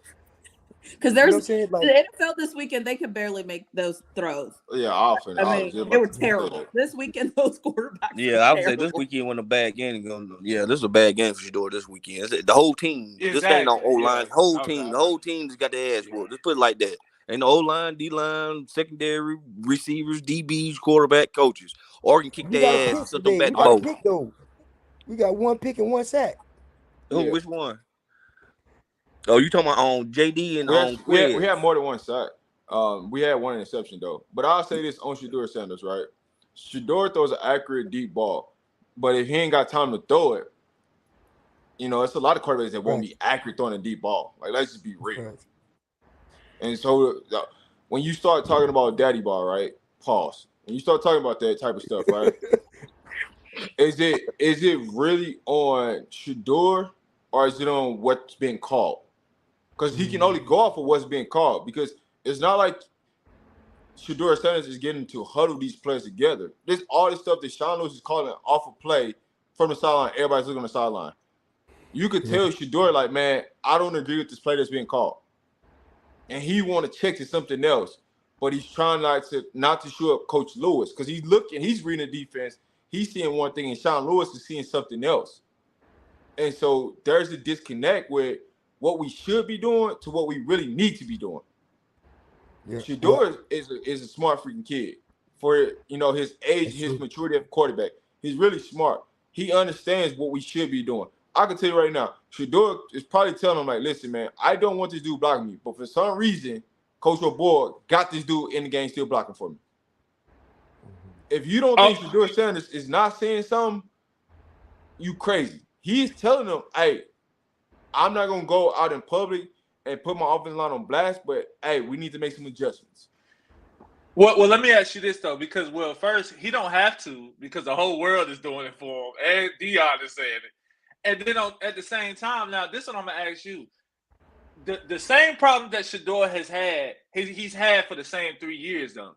Speaker 7: Because
Speaker 14: You know what I'm
Speaker 7: there's
Speaker 14: saying? Like,
Speaker 7: the NFL this weekend, they could barely make those throws.
Speaker 1: Yeah, often.
Speaker 7: I
Speaker 1: I was
Speaker 7: mean,
Speaker 1: just
Speaker 7: they
Speaker 1: about
Speaker 7: were
Speaker 1: to say
Speaker 7: terrible.
Speaker 1: that.
Speaker 7: This weekend, those quarterbacks were
Speaker 10: Yeah, I would say this
Speaker 7: terrible.
Speaker 10: weekend wasn't a bad game. Yeah, this is a bad game for Shedeur this weekend. The whole team. This ain't no
Speaker 13: Exactly.
Speaker 10: O
Speaker 13: Yeah.
Speaker 10: line. Whole
Speaker 13: Okay.
Speaker 10: team. The whole team just got their ass whooped. Let's put it like that. Ain't no O line, D line, secondary, receivers, DBs, quarterback, coaches. Oregon kicked
Speaker 14: we got a
Speaker 10: their ass
Speaker 14: pick
Speaker 10: and sent them
Speaker 14: today.
Speaker 10: back
Speaker 14: We
Speaker 10: to
Speaker 14: got a
Speaker 10: bowl.
Speaker 14: pick though. We got 1 pick and 1 sack.
Speaker 10: Who?
Speaker 1: Yeah.
Speaker 10: Which one? Oh, you talking about on JD and on
Speaker 1: We
Speaker 10: Quiz?
Speaker 1: had more than 1 sack. We had 1 interception though. But I'll say this on Shedeur Sanders, right? Shedeur throws an accurate deep ball, but if he ain't got time to throw it, you know, it's a lot of quarterbacks that won't
Speaker 14: Right.
Speaker 1: be accurate throwing a deep ball. Like, let's just be real.
Speaker 14: Right.
Speaker 1: And so when you start talking about daddy ball, right? Pause. When you start talking about that type of stuff, right? Is it really on Shedeur or is it on what's being called? Because he can only go off of what's being called. Because it's not like Shedeur Sanders is getting to huddle these players together. There's all this stuff that Sean Lewis is calling off a play from the sideline. Everybody's looking on the sideline. You could tell Shedeur, like, man, I don't agree with this play that's being called. And he want to check to something else. But he's trying not to show up Coach Lewis because he's reading the defense. He's seeing one thing, and Sean Lewis is seeing something else. And so there's a disconnect with what we should be doing to what we really need to be doing.
Speaker 14: Yeah.
Speaker 1: Shedeur is a smart freaking kid for, you know, his age, his maturity of quarterback. He's really smart. He understands what we should be doing. I can tell you right now, Shedeur is probably telling him, like, listen, man, I don't want this dude blocking me, but for some reason, Coach O'Boy got this dude in the game still blocking for me. If you don't think Shedeur Sanders is not saying something, you crazy. He's telling them, hey, I'm not going to go out in public and put my offensive line on blast, but, hey, we need to make some adjustments.
Speaker 13: Well, let me ask you this, though, because, well, first, he don't have to because the whole world is doing it for him, and Dion is saying it. And then at the same time, now, this one I'm going to ask you. The same problem that Shedeur has had, he's had for the same 3 years, though.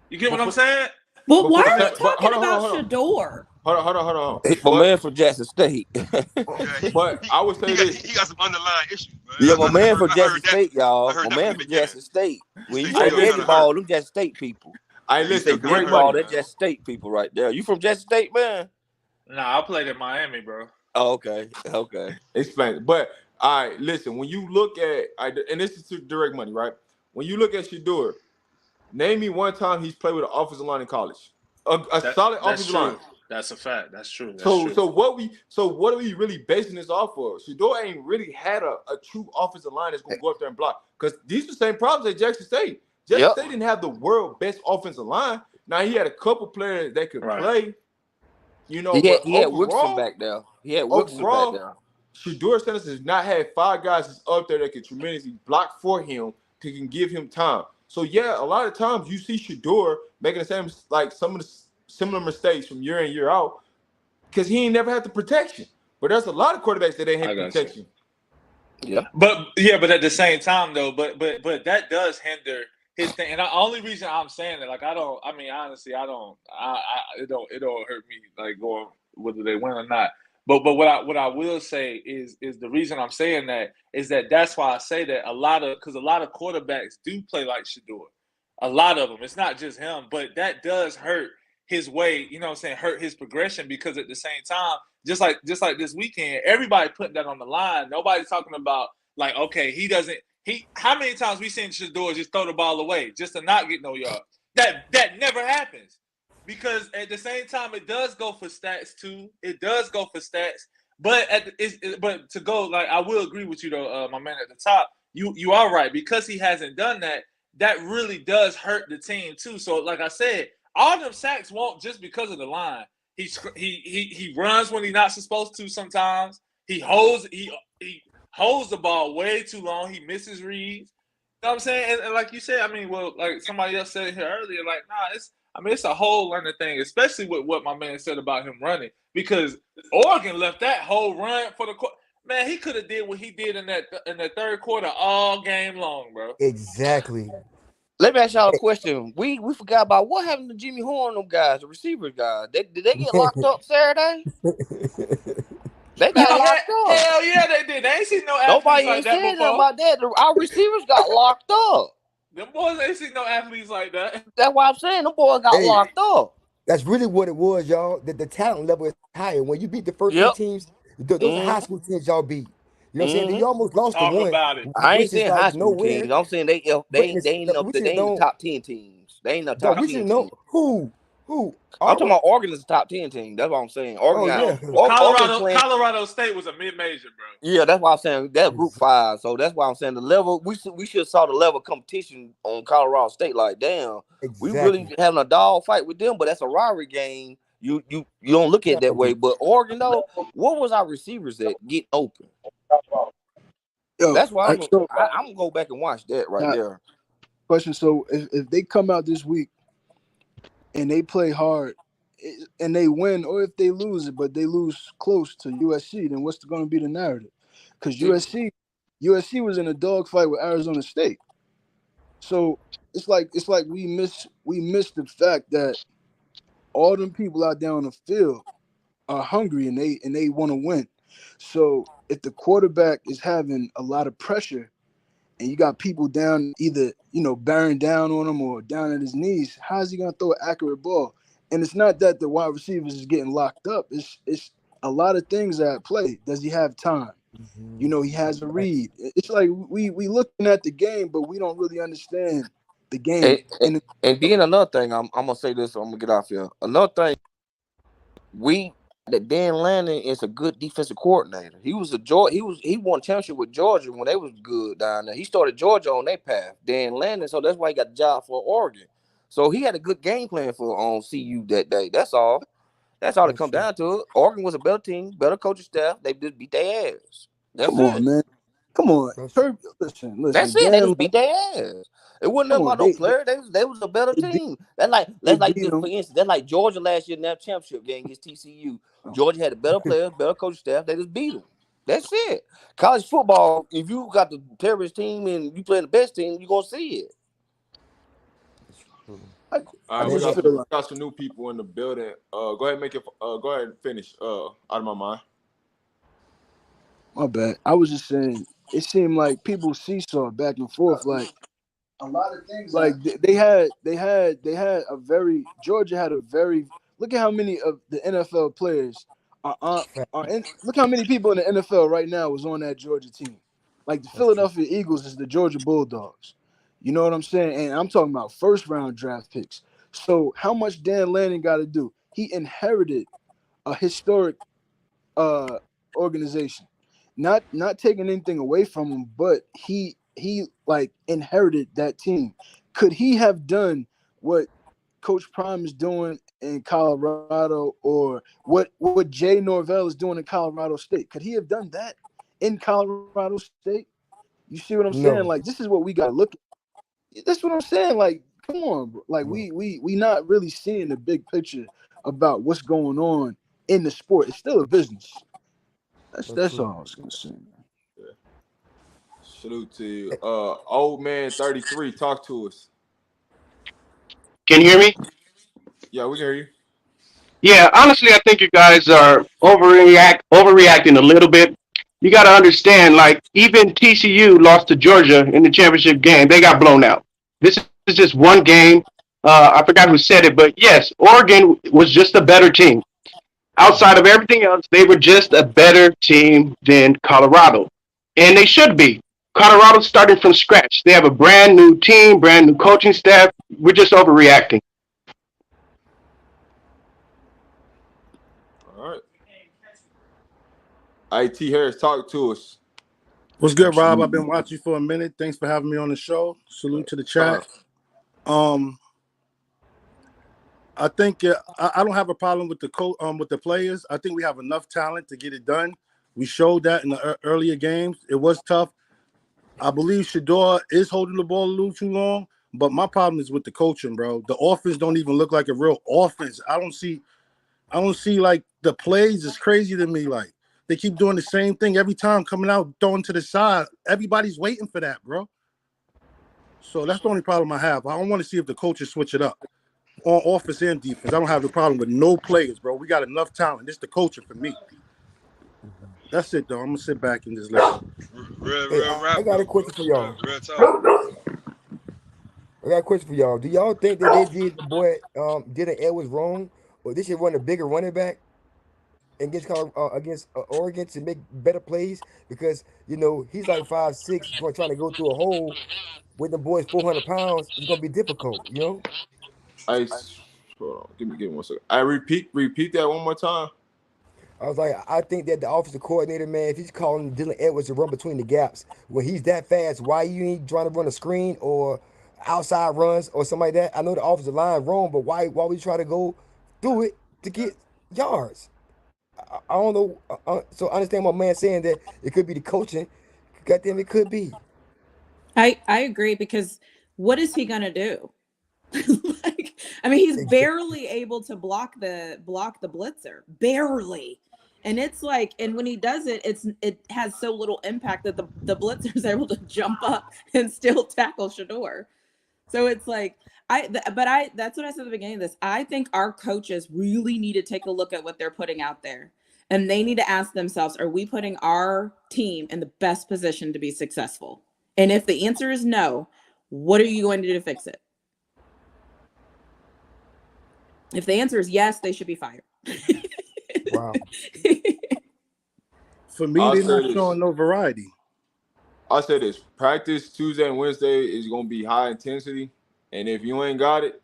Speaker 13: You get what I'm saying?
Speaker 7: Well, why are we talking about Shedeur?
Speaker 1: Hold on.
Speaker 10: My man from Jackson State.
Speaker 1: But I would say this.
Speaker 5: He got some underlying issues, man.
Speaker 10: Yeah, my man from Jackson State, y'all. My man from Jackson State. When you say daddy ball, them Jackson State people.
Speaker 1: I
Speaker 10: You say
Speaker 1: listen,
Speaker 10: good
Speaker 1: direct
Speaker 10: ball,
Speaker 1: money.
Speaker 10: that's Jackson State people right there. You from Jackson State, man?
Speaker 13: Nah, I played in Miami, bro.
Speaker 10: Oh, okay. Okay.
Speaker 1: Explain it. But all right, listen, when you look at and this is to direct money, right? When you look at Shedeur, name me one time he's played with an offensive line in college. A solid
Speaker 13: That's
Speaker 1: offensive
Speaker 13: true.
Speaker 1: line.
Speaker 13: That's a fact. That's true. That's
Speaker 1: So
Speaker 13: true.
Speaker 1: what are we really basing this off of? Shedeur ain't really had a true offensive line that's gonna go up there and block. Because these are the same problems at Jackson State. Jackson State didn't have the world best offensive line. Now he had a couple players that could play. You know,
Speaker 10: He
Speaker 1: but
Speaker 10: had Wilson
Speaker 1: overall,
Speaker 10: back there. He had Wilson back there.
Speaker 1: Shedeur Sanders has not had 5 guys that's up there that can tremendously block for him, can give him time. So yeah, a lot of times you see Shedeur making the same, like some of the similar mistakes from year in, year out, because he ain't never had the protection. But there's a lot of quarterbacks that ain't had protection.
Speaker 10: Yeah.
Speaker 13: But at the same time though, but that does hinder his thing. And the only reason I'm saying that, like, it don't hurt me like going whether they win or not. But what I will say is the reason I'm saying that is that's why I say that because a lot of quarterbacks do play like Shedeur. A lot of them. It's not just him, but that does hurt his way, you know what I'm saying, hurt his progression, because at the same time, just like this weekend, everybody putting that on the line. Nobody's talking about like, okay, how many times we seen Shedeur just throw the ball away just to not get no yards? That never happens. Because at the same time, it does go for stats too. It does go for stats, but but to go, like, I will agree with you though, my man at the top. You are right, because he hasn't done that. That really does hurt the team too. So, like I said, all them sacks won't just because of the line. He runs when he's not supposed to. Sometimes he holds the ball way too long. He misses reads. You know what I'm saying? And like you said, I mean, well, like somebody else said here earlier, like, nah, it's a whole learning thing, especially with what my man said about him running, because Oregon left that whole run for the man. He could have did what he did in that third quarter all game long, bro.
Speaker 14: Exactly.
Speaker 10: Let me ask y'all a question. We forgot about what happened to Jimmy Horn, them guys, the receivers guys. Did they get locked up Saturday? They got locked up.
Speaker 13: Hell yeah, they did. They ain't seen no athletes
Speaker 10: Nobody
Speaker 13: like
Speaker 10: ain't
Speaker 13: that
Speaker 10: said
Speaker 13: before.
Speaker 10: nothing about that. Our receivers got locked up.
Speaker 13: Them boys ain't seen no athletes like that.
Speaker 10: That's why I'm saying them boys got locked up.
Speaker 14: That's really what it was, y'all. That the talent level is higher. When you beat the first 3 teams, those are high school teams y'all beat. You know what I'm saying? You almost lost to one.
Speaker 13: About it.
Speaker 10: I ain't saying high school teams. I'm saying they ain't the top 10 teams. They ain't the top 10 teams.
Speaker 14: Who?
Speaker 10: I'm talking about Oregon is the top 10 team. That's what I'm saying. Oregon.
Speaker 13: Colorado State was a mid-major, bro.
Speaker 10: Yeah, that's why I'm saying that's Group 5. So that's why I'm saying the level. We should have saw the level of competition on Colorado State. Like, damn, we really having a dog fight with them, but that's a rivalry game. You don't look at it that way. But Oregon, though, what was our receivers that get open? That's why I'm gonna go back and watch that there.
Speaker 15: Question: so if they come out this week and they play hard and they win, or if they lose it but they lose close to USC, then what's going to be the narrative? Because USC was in a dogfight with Arizona State, so it's like we miss the fact that all them people out there on the field are hungry and they want to win. So if the quarterback is having a lot of pressure and you got people down, either, bearing down on him or down at his knees, how is he going to throw an accurate ball? And it's not that the wide receivers is getting locked up. It's a lot of things at play. Does he have time? He has a read. It's like we looking at the game, but we don't really understand the game.
Speaker 10: And then another thing, I'm gonna say this, so I'm gonna get off here. Another thing, that Dan Lanning is a good defensive coordinator. He won championship with Georgia when they was good down there. He started Georgia on their path, Dan Lanning, so that's why he got the job for Oregon. So he had a good game plan for CU that day. That's all. That's all it comes down to. Oregon was a better team, better coaching staff. They just beat their ass.
Speaker 15: Come on, man. Come on. Listen.
Speaker 10: That's it. They just beat their ass. It wasn't nothing about no player. They was a better team. That's like this, for instance. That's like Georgia last year in that championship game against TCU. Georgia had a better players, better coaching staff. They just beat them. That's it. College football, if you got the terrorist team and you play the best team, you're gonna see it.
Speaker 1: All right, we got some new people in the building. Go ahead and go ahead and finish. Out of my mind.
Speaker 15: My bad. I was just saying, it seemed like people seesaw back and forth. Like a lot of things like they had a very Georgia had a very look at how many of the NFL players are in, look how many people in the NFL right now was on that Georgia team. Like the Philadelphia Eagles is the Georgia Bulldogs. You know what I'm saying? And I'm talking about first round draft picks. So how much Dan Lanning got to do? He inherited a historic organization. Not taking anything away from him, but he like inherited that team. Could he have done what Coach Prime is doing in Colorado, or what Jay Norvell is doing in Colorado State? Could he have done that in Colorado State? You see what I'm saying? Like, this is what we got to look at. That's what I'm saying. Like, come on, bro. Like, we not really seeing the big picture about what's going on in the sport. It's still a business. That's all I was gonna say.
Speaker 1: Yeah. Salute to you. Old man 33, talk to us.
Speaker 16: Can you hear me?
Speaker 1: Yeah, we can hear you.
Speaker 16: Yeah, honestly, I think you guys are overreacting a little bit. You got to understand, like, even TCU lost to Georgia in the championship game. They got blown out. This is just one game. I forgot who said it, but yes, Oregon was just a better team. Outside of everything else, they were just a better team than Colorado. And they should be. Colorado started from scratch. They have a brand new team, brand new coaching staff. We're just overreacting.
Speaker 1: All right. IT Harris, talk to us.
Speaker 17: What's good, Rob? I've been watching you for a minute. Thanks for having me on the show. Salute to the chat. I think I don't have a problem with the players. I think we have enough talent to get it done. We showed that in the earlier games. It was tough. I believe Shedeur is holding the ball a little too long, but my problem is with the coaching, bro. The offense don't even look like a real offense. I don't see like the plays is crazy to me. Like they keep doing the same thing every time, coming out, throwing to the side. Everybody's waiting for that, bro. So that's the only problem I have. I don't want to see if the coaches switch it up on offense and defense. I don't have the problem with no players, bro. We got enough talent. This the coaching for me. That's it, though. I'm gonna sit back and just listen.
Speaker 14: I got a question for y'all. I got a question for y'all. Do y'all think that they did the boy Dylan Edwards wrong, or they should run a bigger running back against Oregon to make better plays? Because he's like 5'6", trying to go through a hole with the boys 400 pounds. It's gonna be difficult,
Speaker 1: Hold on. Give me 1 second. I repeat that one more time.
Speaker 14: I was like, I think that the offensive coordinator, man, if he's calling Dylan Edwards to run between the gaps, when he's that fast, why you ain't trying to run a screen or outside runs or something like that? I know the offensive line wrong, but why we try to go through it to get yards? I don't know. So I understand my man saying that it could be the coaching. Goddamn, it could be.
Speaker 7: I agree, because what is he gonna do? He's barely able to block the blitzer, barely. And it's like, and when he does it, it has so little impact that the blitzer is able to jump up and still tackle Shedeur. So it's like, that's what I said at the beginning of this. I think our coaches really need to take a look at what they're putting out there. And they need to ask themselves, are we putting our team in the best position to be successful? And if the answer is no, what are you going to do to fix it? If the answer is yes, they should be fired.
Speaker 14: Wow.
Speaker 17: For me, they're not showing no variety.
Speaker 1: I'll say this: practice Tuesday and Wednesday is gonna be high intensity, and if you ain't got it,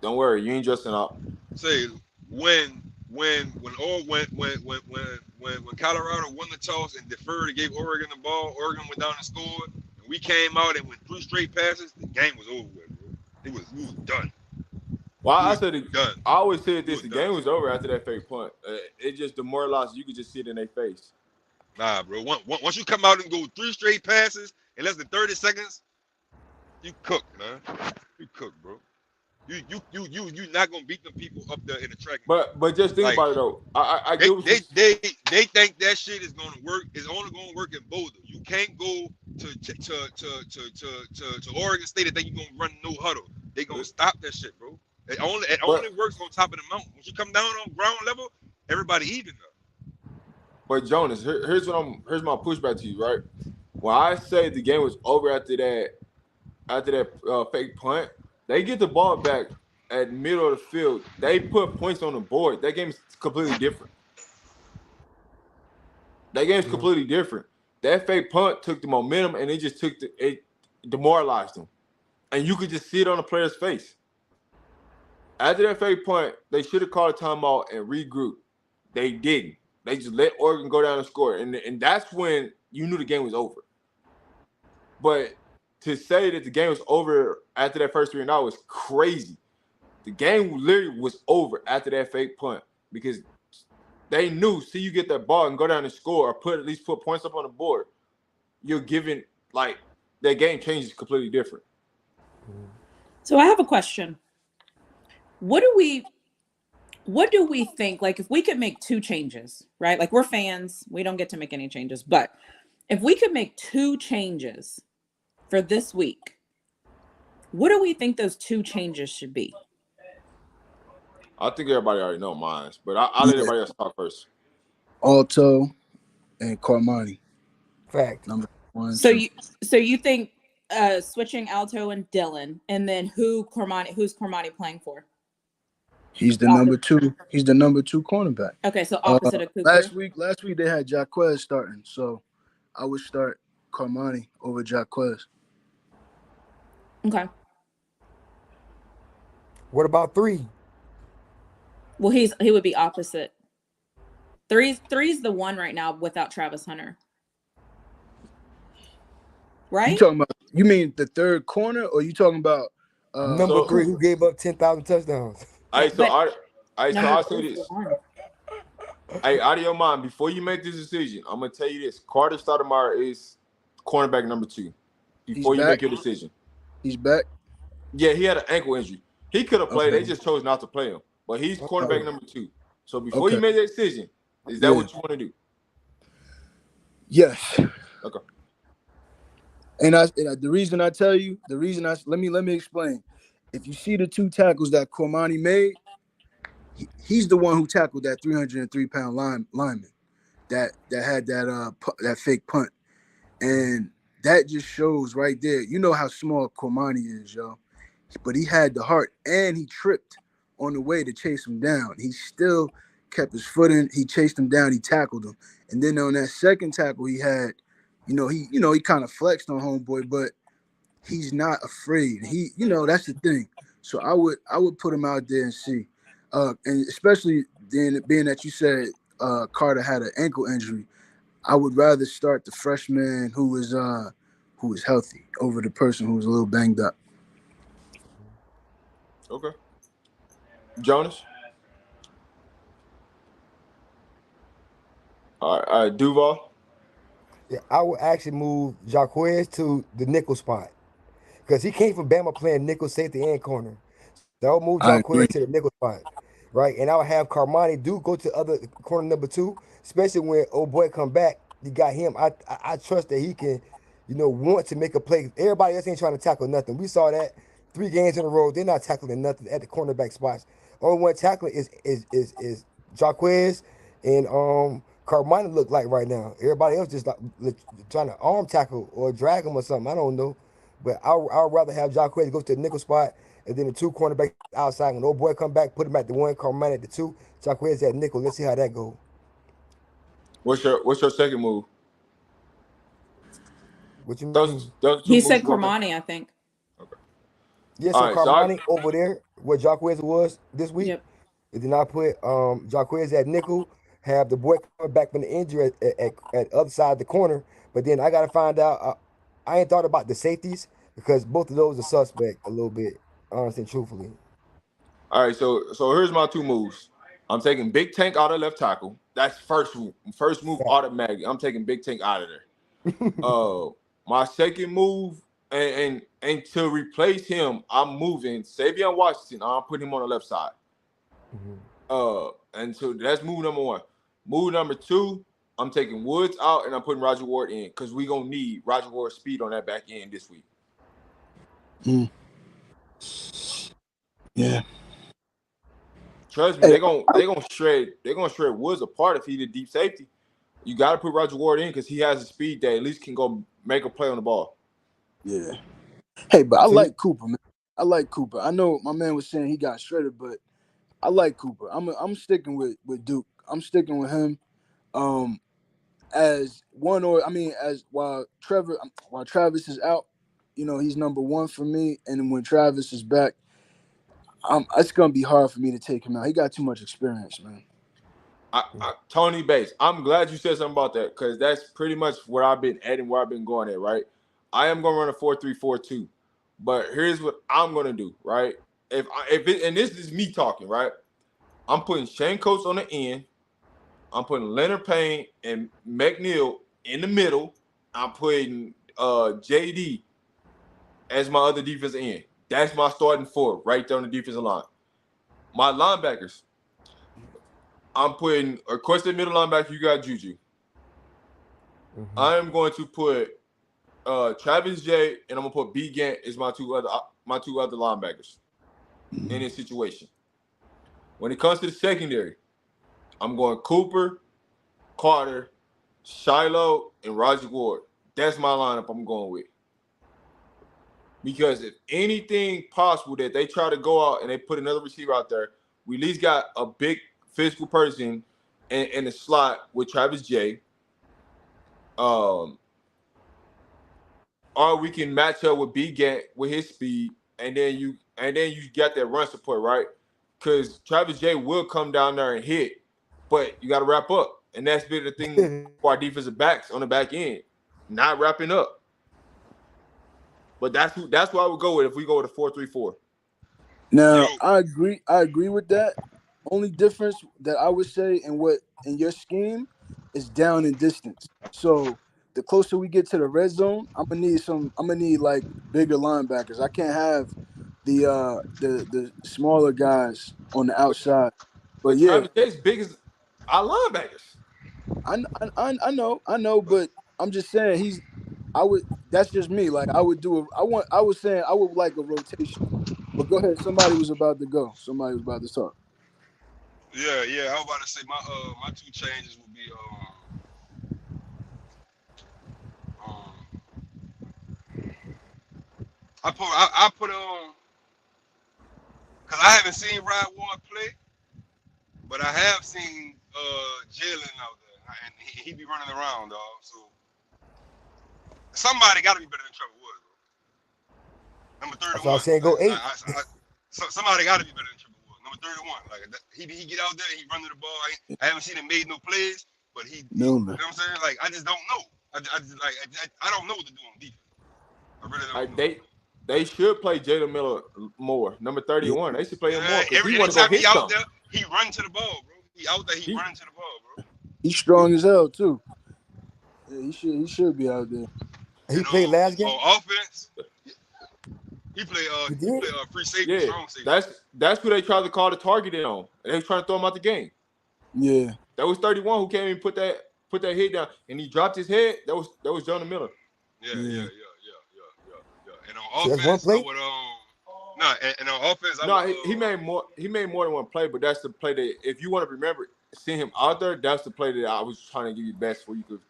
Speaker 1: don't worry, you ain't dressing up.
Speaker 5: Say when Colorado won the toss and deferred and gave Oregon the ball, Oregon went down and scored, and we came out and went 3 straight passes, the game was over with, bro. We was done.
Speaker 1: Well, I always said this: the game was over after that fake punt. It just demoralized. You could just see it in their face.
Speaker 5: Nah, bro. Once you come out and go 3 straight passes in less than 30 seconds, you cook, man. You cook, bro. You not gonna beat them people up there in the track.
Speaker 1: But just think about it though.
Speaker 5: They think that shit is gonna work. It's only gonna work in Boulder. You can't go to Oregon State and think you're gonna run no huddle. They gonna stop that shit, bro. It only works on top of the mountain. Once you come down on ground level, everybody even up.
Speaker 1: But Jonas, here's my pushback to you, right? When I say the game was over after that after that fake punt, they get the ball back at middle of the field. They put points on the board. That game is completely different. That game's completely different. That fake punt took the momentum, and it demoralized them. And you could just see it on the player's face. After that fake punt, they should have called a timeout and regrouped. They didn't. They just let Oregon go down and score. And that's when you knew the game was over. But to say that the game was over after that first 3 and out was crazy. The game literally was over after that fake punt because they knew, see you get that ball and go down and score or at least put points up on the board. You're giving, like, that game changes completely different.
Speaker 7: So I have a question. What do we think, like, if we could make 2 changes, right? Like, we're fans, we don't get to make any changes, but if we could make 2 changes for this week, what do we think those 2 changes should be?
Speaker 1: I think everybody already know mine, but I'll let everybody else talk first.
Speaker 15: Alto and Carmani.
Speaker 14: Fact.
Speaker 15: Number 1.
Speaker 7: So you think switching Alto and Dylan, and then who's Carmani playing for?
Speaker 15: He's the number 2. He's the number 2 cornerback.
Speaker 7: Okay, so opposite of Cooper.
Speaker 15: Last week they had Jaquez starting, so I would start Carmani over Jaquez.
Speaker 7: Okay.
Speaker 14: What about 3?
Speaker 7: Well, he would be opposite. Three's the one right now without Travis Hunter. Right?
Speaker 15: You mean the 3rd corner, or you talking about
Speaker 14: number 3 who gave up 10,000 touchdowns?
Speaker 1: I'll say this. Hey, out of your mind, before you make this decision, I'm gonna tell you this: Carter Stoudemire is cornerback number 2. Before you make your decision,
Speaker 15: he's back.
Speaker 1: Yeah, he had an ankle injury. He could have played. They just chose not to play him. But he's cornerback number 2. So before you make that decision, is that what you want to do?
Speaker 15: Yes.
Speaker 1: Okay.
Speaker 15: And the reason let me explain. If you see the 2 tackles that Carmani made, he's the one who tackled that 303-pound lineman that had that fake punt, and that just shows right there. You know how small Carmani is, yo, but he had the heart, and he tripped on the way to chase him down. He still kept his foot in. He chased him down. He tackled him, and then on that second tackle, he had, he kind of flexed on homeboy, but he's not afraid. That's the thing. So I would put him out there and see, and especially then being that you said Carter had an ankle injury, I would rather start the freshman who is healthy over the person who was a little banged up.
Speaker 1: Okay. Jonas? All right, Duval?
Speaker 14: Yeah, I would actually move Jaquez to the nickel spot because he came from Bama playing nickel safety and corner. So I would move Jaquez to the nickel spot, right? And I would have Carmani go to other corner number 2, especially when old boy come back. You got him. I trust that he can, want to make a play. Everybody else ain't trying to tackle nothing. We saw that 3 games in a row. They're not tackling nothing at the cornerback spots. Only one tackling is Jaquez and Carmani look like right now. Everybody else just like trying to arm tackle or drag him or something. I don't know. But I'd rather have Jaquez go to the nickel spot and then the 2 cornerbacks outside. When old boy come back, put him at the 1, Carmani at the 2, Jaquez at nickel. Let's see how that goes.
Speaker 1: What's your second move?
Speaker 14: What you mean?
Speaker 7: He said Carmani, I think.
Speaker 1: Okay.
Speaker 14: Yeah, so Carmani over there where Jaquez was this week.
Speaker 7: Yep.
Speaker 14: And then I put Jaquez at nickel, have the boy coming back from the injury at other side of the corner. But then I got to find out. I ain't thought about the safeties because both of those are suspect a little bit, honestly and truthfully.
Speaker 1: All right, so here's my 2 moves. I'm taking Big Tank out of left tackle. That's first move automatic. I'm taking Big Tank out of there. My second move, and to replace him, I'm moving Savion Washington. I'm putting him on the left side. And so that's move number 1. Move number 2, I'm taking Woods out and I'm putting Roger Ward in because we're gonna need Roger Ward's speed on that back end this week.
Speaker 15: Yeah.
Speaker 1: Trust me, they're gonna shred Woods apart if he's the deep safety. You gotta put Roger Ward in because he has a speed that at least can go make a play on the ball.
Speaker 15: Yeah. Hey, but I
Speaker 3: So
Speaker 15: like Cooper, man. I like Cooper. I know my man was saying he got shredded, but I like Cooper. I'm sticking with Duke. I'm sticking with him. As one or I mean, as while Travis is out, he's number one for me. And then when Travis is back, it's gonna be hard for me to take him out. He got too much experience, man.
Speaker 1: Tony Bates, I'm glad you said something about that because that's pretty much where I've been at and where I've been going at, right? I am going to run a 4-3-4-2, but here's what I'm going to do, right? And this is me talking, right? I'm putting Shane Coates on the end. I'm putting Leonard Payne and McNeil in the middle. I'm putting JD as my other defensive end. That's my starting four right there on the defensive line. My linebackers, I'm putting, of course, the middle linebacker, you got Juju.
Speaker 14: Mm-hmm.
Speaker 1: I am going to put Travis J, and I'm going to put B. Gant as my two other linebackers in this situation. When it comes to the secondary, I'm going Cooper, Carter, Shiloh, and Roger Ward. That's my lineup I'm going with. Because if anything possible that they try to go out and they put another receiver out there, we at least got a big physical person in the slot with Travis J. Or we can match up with B. Gant with his speed, and then you got that run support, right? Because Travis J will come down there and hit, but you got to wrap up, and that's been the thing for our defensive backs on the back end, not wrapping up. But that's what I would go with if we go with a 4-3-4.
Speaker 15: Now, I agree with that. Only difference that I would say in your scheme is down and distance. So the closer we get to the red zone, I'm gonna need like bigger linebackers. I can't have the smaller guys on the outside. But yeah,
Speaker 1: Travis J's big as our linebackers.
Speaker 15: I know, but I'm just saying that's just me. Like I would like a rotation. But go ahead. Somebody was about to go. Somebody was about to talk.
Speaker 5: Yeah. I was about to say my two changes would be I put because I haven't seen Rod Ward play, but I have seen Jalen out there, and he be running around, dog. So somebody got to be better than Trevor Woods, bro. Number 31.
Speaker 14: That's why I'm saying go 8.
Speaker 5: Somebody got to be better than Trevor Woods. Number 31. Like he get out there, he run to the ball. I haven't seen him made no plays, but you know what I'm saying? Like I just don't know. I don't know what to do on defense. I really don't know.
Speaker 1: They should play Jalen Miller more. Number 31. They should play him more.
Speaker 5: Every time he out there, he run to the ball, bro. He out there, he run to the ball, bro.
Speaker 15: He's strong as hell too. Yeah, he should be out there.
Speaker 14: He played last game.
Speaker 5: On offense, he played free safety, strong safety.
Speaker 1: That's who they tried to call the target in on. And they was trying to throw him out the game.
Speaker 15: Yeah.
Speaker 1: That was 31 who came and put that head down, and he dropped his head. That was Jonah Miller.
Speaker 5: Yeah. And on offense, I would and on offense,
Speaker 1: he made more than one play, but that's the play that if you want to remember seeing him out there, that's the play that I was trying to give you best for you could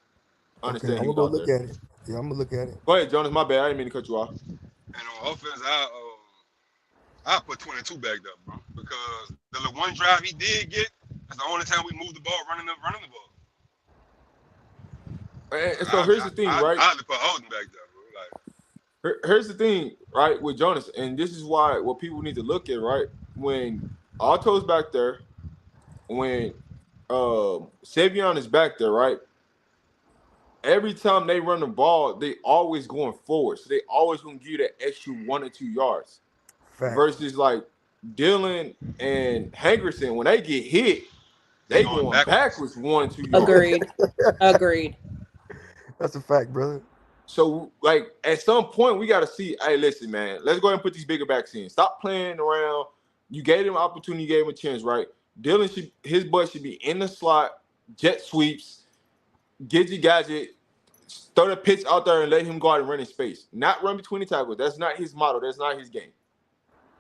Speaker 1: understand.
Speaker 14: Okay, I'm gonna go look at it. Yeah, I'm gonna look at it.
Speaker 1: Go ahead, Jonas. My bad. I didn't mean to cut you off.
Speaker 5: And on offense, I put 22 back up, bro, because the one drive he did get, that's the only time we moved the ball running the ball.
Speaker 1: And so here's the thing, right?
Speaker 5: I had to put Holden back there, bro.
Speaker 1: Here's the thing, right, with Jonas, and this is what people need to look at, right? When Alto's back there, when Savion is back there, right? Every time they run the ball, they always going forward. So they always gonna give you that extra 1 or 2 yards.
Speaker 14: Fact.
Speaker 1: Versus like Dylan and Hankerson, when they get hit, they going backwards 1 or 2 yards.
Speaker 7: Agreed.
Speaker 14: That's a fact, brother.
Speaker 1: So, like, at some point, we got to see, hey, listen, man, let's go ahead and put these bigger backs in. Stop playing around. You gave him an opportunity, you gave him a chance, right? Dylan, his butt should be in the slot, jet sweeps, gadget, throw the pitch out there and let him go out and run in space. Not run between the tackles. That's not his model. That's not his game.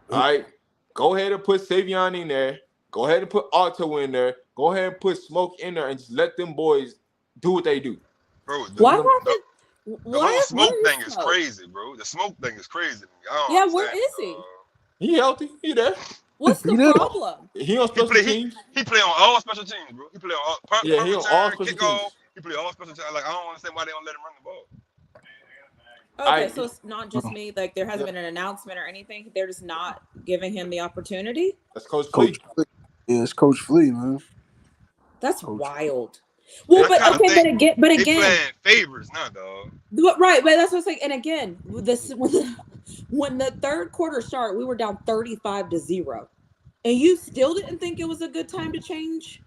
Speaker 1: All right? Go ahead and put Savion in there. Go ahead and put Alto in there. Go ahead and put Smoke in there and just let them boys do what they do.
Speaker 5: Bro, The whole
Speaker 18: What?
Speaker 5: smoke
Speaker 18: Where
Speaker 5: thing
Speaker 18: is
Speaker 5: is
Speaker 18: Smoke?
Speaker 5: crazy, bro. The smoke thing is crazy to me. I don't
Speaker 18: Yeah, where
Speaker 5: understand.
Speaker 18: is he?
Speaker 1: He healthy. He there.
Speaker 18: What's
Speaker 15: He
Speaker 18: the
Speaker 15: did.
Speaker 18: problem?
Speaker 1: He on
Speaker 5: He
Speaker 1: special
Speaker 5: play
Speaker 1: teams.
Speaker 5: he play on all special teams, bro. He play on all punt,
Speaker 1: Yeah,
Speaker 5: punt
Speaker 1: he on all
Speaker 5: return,
Speaker 1: special
Speaker 5: kickoff.
Speaker 1: teams.
Speaker 5: He play all special teams. Like I don't understand why they don't let him run the ball.
Speaker 18: Okay,
Speaker 1: I
Speaker 18: so it's not just me. Like there hasn't
Speaker 1: yeah,
Speaker 18: been an announcement or anything. They're just not giving him the opportunity.
Speaker 1: that's Coach
Speaker 15: Coach
Speaker 1: Flea.
Speaker 15: Flea. Yeah, it's Coach Flea, man.
Speaker 18: That's
Speaker 15: Coach.
Speaker 18: wild. Well,
Speaker 5: I
Speaker 18: but
Speaker 5: kind of
Speaker 18: okay,
Speaker 5: think
Speaker 18: but
Speaker 5: they
Speaker 18: again,
Speaker 5: playing favors now, dog.
Speaker 18: right, but that's what I'm saying. And again, with this when the third quarter started, we were down 35-0, and you still didn't think it was a good time to change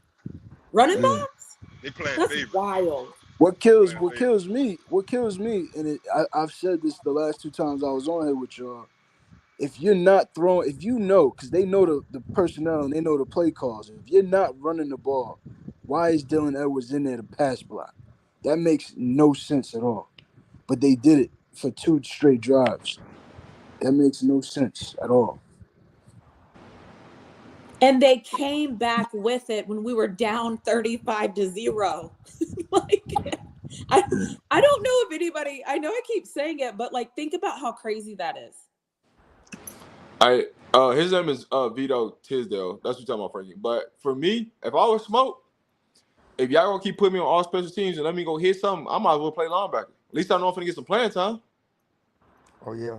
Speaker 18: running
Speaker 15: Yeah.
Speaker 18: backs?
Speaker 5: They playing
Speaker 18: That's
Speaker 5: favors.
Speaker 18: wild.
Speaker 15: What kills
Speaker 5: Playing favors.
Speaker 15: what kills me, and I've said this the last 2 times I was on here with y'all. If you're not throwing, if you know, because they know the personnel and they know the play calls. If you're not running the ball, why is Dylan Edwards in there to pass block? That makes no sense at all. But they did it for 2 straight drives. That makes no sense at all.
Speaker 18: And they came back with it when we were down 35-0. Like I don't know if anybody, I know I keep saying it, but like think about how crazy that is.
Speaker 1: His name is Vito Tisdale. That's what you're talking about, Frankie. But for me, if I was Smoke, if y'all gonna keep putting me on all special teams and let me go hit something, I might as well play linebacker. At least I know I'm gonna get some playing time.
Speaker 14: Oh yeah.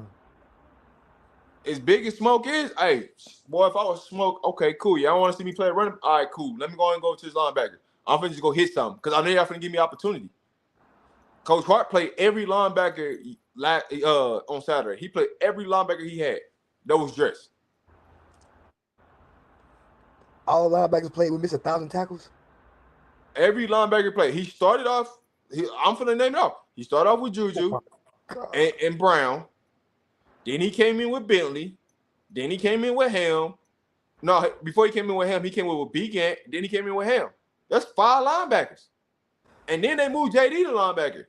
Speaker 1: As big as Smoke is, hey, boy, if I was Smoke, okay, cool. Y'all want to see me play running? All right, cool. Let me go and go to his linebacker. I'm finna just go hit something because I know y'all finna give me opportunity. Coach Hart played every linebacker on Saturday. He played every linebacker he had that was dressed.
Speaker 14: All linebackers played. We missed 1,000 tackles.
Speaker 1: Every linebacker played. He started off. I'm finna name it off. He started off with Juju and Brown. Then he came in with Bentley. Then he came in with Ham. No, before he came in with Ham, he came in with B Gant. Then he came in with Ham. That's 5 linebackers. And then they moved JD to linebacker.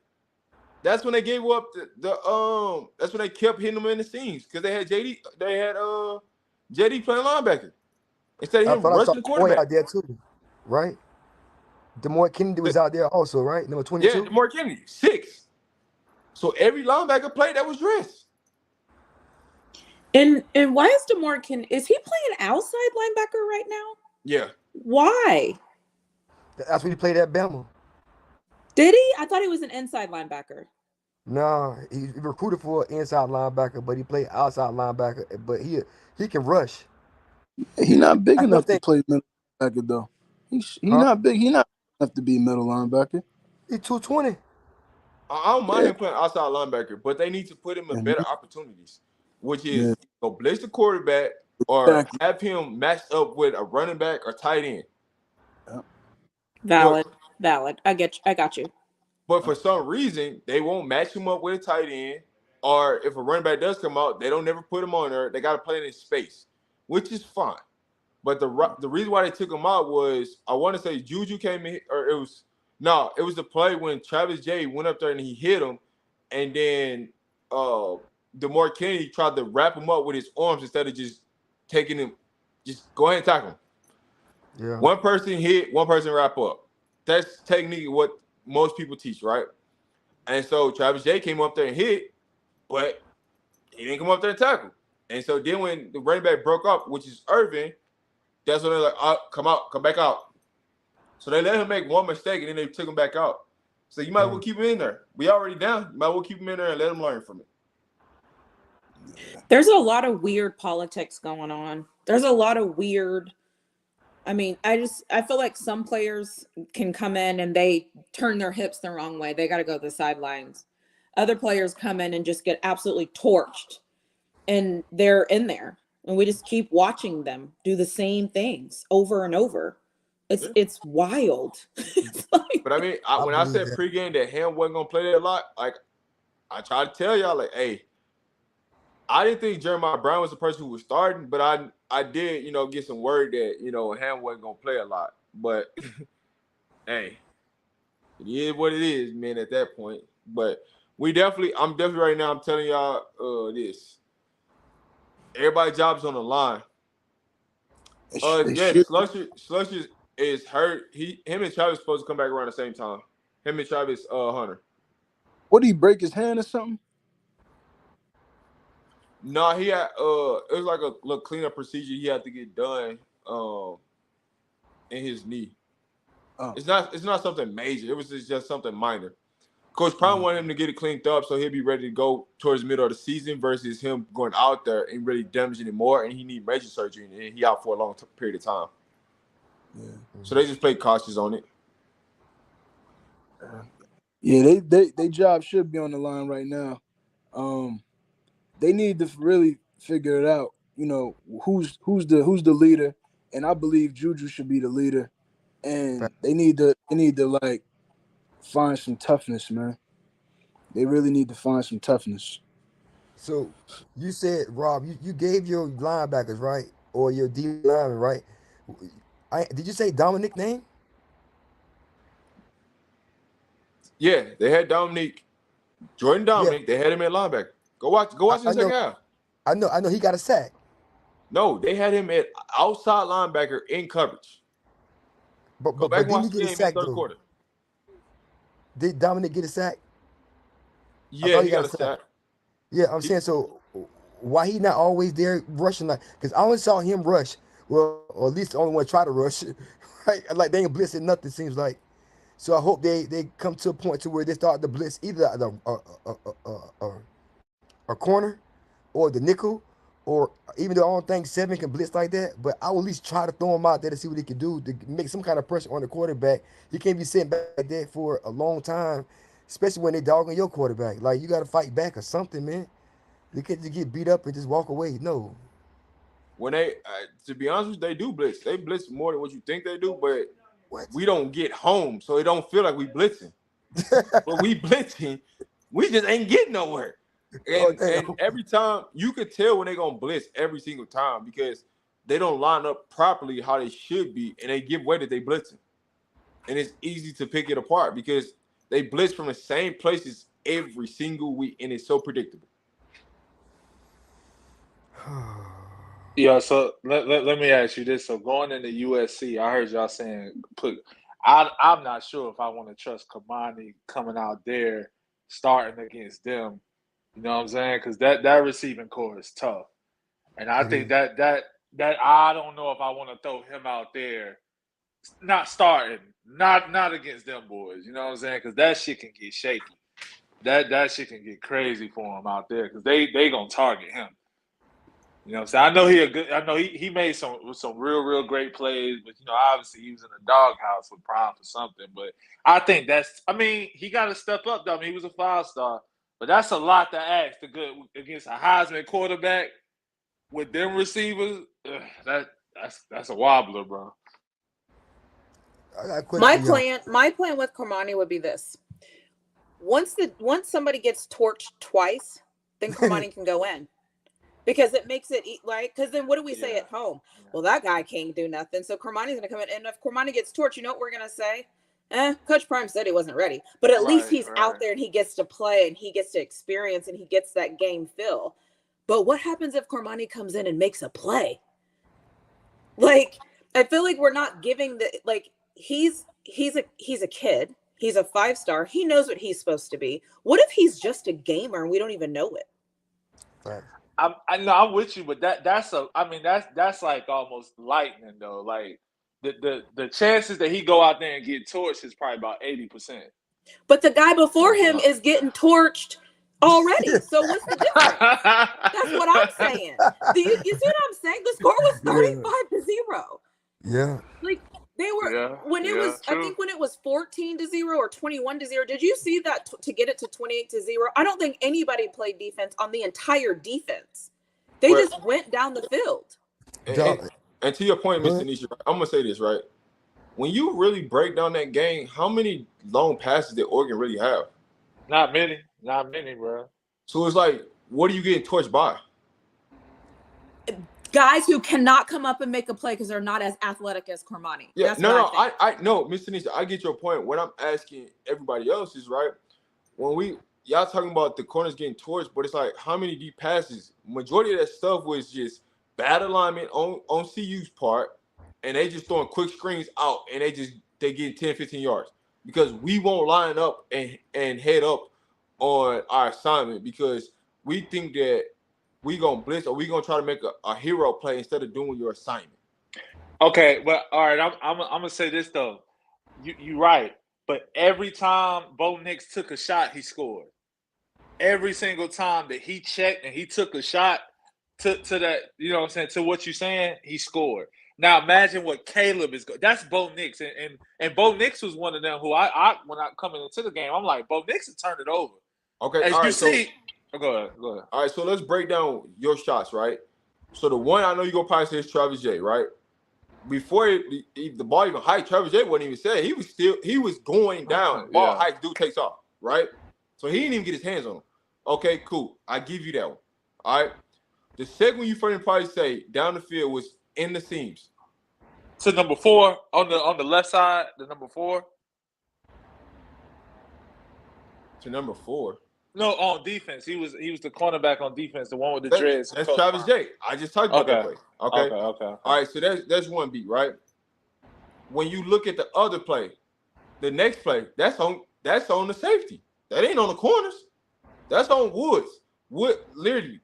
Speaker 1: That's when they gave up that's when they kept hitting him in the seams because they had JD. They had JD playing linebacker instead of
Speaker 14: I
Speaker 1: him
Speaker 14: thought I saw
Speaker 1: rushing the
Speaker 14: Demore
Speaker 1: quarterback.
Speaker 14: out there too, right? Demore Kennedy was out there also, right? Number 22.
Speaker 1: Yeah, Demore Kennedy, 6. So every linebacker played that was dressed.
Speaker 18: And why is is he playing outside linebacker right now?
Speaker 1: Yeah.
Speaker 18: Why?
Speaker 14: That's when he played at Bama.
Speaker 18: Did he? I thought he was an inside linebacker.
Speaker 14: No, he recruited for an inside linebacker, but he played outside linebacker. But he can rush.
Speaker 15: He's not big
Speaker 14: I still
Speaker 15: enough to
Speaker 14: think,
Speaker 15: play middle linebacker though. He's
Speaker 14: huh?
Speaker 15: not big. He's not enough to be middle linebacker.
Speaker 14: He's 220.
Speaker 1: I don't mind
Speaker 15: Yeah.
Speaker 1: him playing outside linebacker, but they need to put him in better opportunities, which is
Speaker 15: Yeah.
Speaker 1: go blitz the quarterback or
Speaker 15: Exactly.
Speaker 1: have him matched up with a running back or tight end.
Speaker 18: Valid. I got you.
Speaker 1: But for some reason, they won't match him up with a tight end, or if a running back does come out, they don't never put him on there. They got to play it in space, which is fine. But the reason why they took him out was I want to say Juju came in, or it was the play when Travis J went up there and he hit him, and then Demore Kennedy tried to wrap him up with his arms instead of just taking him, just go ahead and tackle him.
Speaker 14: Yeah.
Speaker 1: One person hit, one person wrap up. That's technically what most people teach, right? And so Travis J came up there and hit, but he didn't come up there and tackle. And so then when the running back broke up, which is Irvin, that's when they're like, come back out. So they let him make one mistake and then they took him back out. So you might as well keep him in there. We already down. You might as well keep him in there and let him learn from it.
Speaker 18: There's a lot of weird politics going on. There's a lot of weird. I mean, I feel like some players can come in and they turn their hips the wrong way. They got to go to the sidelines. Other players come in and just get absolutely torched, and they're in there, and we just keep watching them do the same things over and over. It's wild.
Speaker 1: But I mean, when I said pregame that Ham wasn't gonna play that a lot, like I tried to tell y'all, like, hey, I didn't think Jeremiah Brown was the person who was starting, but I did, get some word that, Ham wasn't going to play a lot. But, hey, it is what it is, man, at that point. But I'm definitely right now, I'm telling y'all this. Everybody's job is on the line. Slusher is hurt. Him and Travis supposed to come back around the same time. Him and Travis Hunter.
Speaker 15: What, did he break his hand or something?
Speaker 1: No, he had it was like a little cleanup procedure he had to get done in his knee.
Speaker 15: Oh.
Speaker 1: It's not something major. It was just something minor. Coach Prime wanted him to get it cleaned up so he'll be ready to go towards the middle of the season versus him going out there and really damaging it more, and he need major surgery and he out for a long period of time.
Speaker 15: Yeah.
Speaker 1: So they just play cautious on it.
Speaker 15: Yeah, they job should be on the line right now. They need to really figure it out. You know, who's the leader, and I believe Juju should be the leader. And they need to like find some toughness, man. They really need to find some toughness.
Speaker 14: So you said, Rob, you gave your linebackers, right? Or your D lineman, right? Did you say Dominic name?
Speaker 1: Yeah, they had Jordan Dominic. They had him at linebacker. Go watch the second half.
Speaker 14: I know he got a sack.
Speaker 1: No, they had him at outside linebacker in coverage.
Speaker 14: But
Speaker 1: Go back and
Speaker 14: didn't
Speaker 1: watch
Speaker 14: he
Speaker 1: the
Speaker 14: get a
Speaker 1: game in
Speaker 14: sack
Speaker 1: the third
Speaker 14: though?
Speaker 1: quarter.
Speaker 14: Did Dominic get a sack?
Speaker 1: Yeah, he got a sack.
Speaker 14: Yeah, I'm saying, so why he not always there rushing? Like, because I only saw him rush. Well, or at least the only one try to rush. Right? Like they ain't blitzing nothing, seems like. So I hope they come to a point to where they start to blitz either a corner or the nickel, or even though I don't think Seven can blitz like that, but I will at least try to throw him out there to see what he can do to make some kind of pressure on the quarterback. He can't be sitting back there for a long time, especially when they dogging your quarterback. Like, you got to fight back or something, man. You can't just get beat up and just walk away. No.
Speaker 1: When they, to be honest with you, they do blitz. They blitz more than what you think they do, but we don't get home, so it don't feel like we blitzing. But we blitzing, we just ain't getting nowhere. And every time, you could tell when they gonna blitz every single time because they don't line up properly how they should be, and they give way that they blitzing. And it's easy to pick it apart because they blitz from the same places every single week, and it's so predictable.
Speaker 13: Yeah, so let me ask you this. So going into USC, I heard y'all saying I'm not sure if I want to trust Kamani coming out there starting against them. You know what I'm saying? Because that receiving core is tough. And I think that I don't know if I want to throw him out there, not starting, not against them boys. You know what I'm saying? Because that shit can get shaky. That shit can get crazy for him out there because they gonna target him. You know what I'm saying? I know he made some real great plays, but obviously he was in a doghouse with Prime for something. But I think he got to step up though. He was a 5-star, but that's a lot to ask to go against a Heisman quarterback with them receivers. That's a wobbler, bro.
Speaker 18: My plan with Cormani would be this: once somebody gets torched twice, then Cormani can go in. Because it makes it right. Because then what do we say at home? Well, that guy can't do nothing. So Cormani's going to come in. And if Cormani gets torched, you know what we're going to say? Coach Prime said he wasn't ready. But at least he's out there and he gets to play and he gets to experience and he gets that game feel. But what happens if Cormani comes in and makes a play? Like, I feel like we're not giving he's a kid. He's a 5-star. He knows what he's supposed to be. What if he's just a gamer and we don't even know it?
Speaker 14: Right.
Speaker 13: I know I'm with you, but that's like almost lightning though. Like the chances that he go out there and get torched is probably about 80%.
Speaker 18: But the guy before him is getting torched already. So what's the difference? That's what I'm saying. You see what I'm saying? The score was 35-0.
Speaker 14: Yeah.
Speaker 18: Like they were I think when it was 14-0 or 21-0. Did you see that to get it to 28-0? I don't think anybody played defense on the entire defense. They just went down the field.
Speaker 1: And to your point, Mr. Nisha, I'm gonna say this, right? When you really break down that game, how many long passes did Oregon really have?
Speaker 13: Not many, bro.
Speaker 1: So it's like, what are you getting torched by?
Speaker 18: Guys who cannot come up and make a play because they're not as athletic as Cormani.
Speaker 1: Yeah,
Speaker 18: That's
Speaker 1: I know, Mr. Nisha, I get your point. What I'm asking everybody else is, right, when y'all talking about the corners getting torched, but it's like, how many deep passes? Majority of that stuff was just bad alignment on CU's part, and they just throwing quick screens out, and they get 10, 15 yards because we won't line up and head up on our assignment because we think that we gonna blitz or we gonna try to make a hero play instead of doing your assignment.
Speaker 13: Okay, well, all right. I'm gonna say this though. You right, but every time Bo Nix took a shot, he scored. Every single time that he checked and he took a shot to that, you know what I'm saying, to what you're saying, he scored. Now imagine what Caleb is going. That's Bo Nix, and Bo Nix was one of them who I when I coming into the game, I'm like, Bo Nix has turned it over.
Speaker 1: Okay,
Speaker 13: As
Speaker 1: all
Speaker 13: you
Speaker 1: right, so
Speaker 13: see, go ahead.
Speaker 1: all right, so let's break down your shots, right? So the one I know you're gonna probably say is Travis J, right? Before the ball even hiked, Travis J wasn't even saying he was going down. Ball hikes, dude takes off, right? So he didn't even get his hands on him. Okay, cool. I give you that one. All right. The second one you first probably say down the field was in the seams.
Speaker 13: To number 4 on the left side, the number 4.
Speaker 1: To number 4.
Speaker 13: No, on defense. He was the cornerback on defense, the one with the dreads.
Speaker 1: That's Travis J. I just talked about that play. Okay.
Speaker 13: Okay.
Speaker 1: All right, so that's one beat, right? When you look at the other play, the next play, that's on the safety. That ain't on the corners. That's on Woods. Wood literally.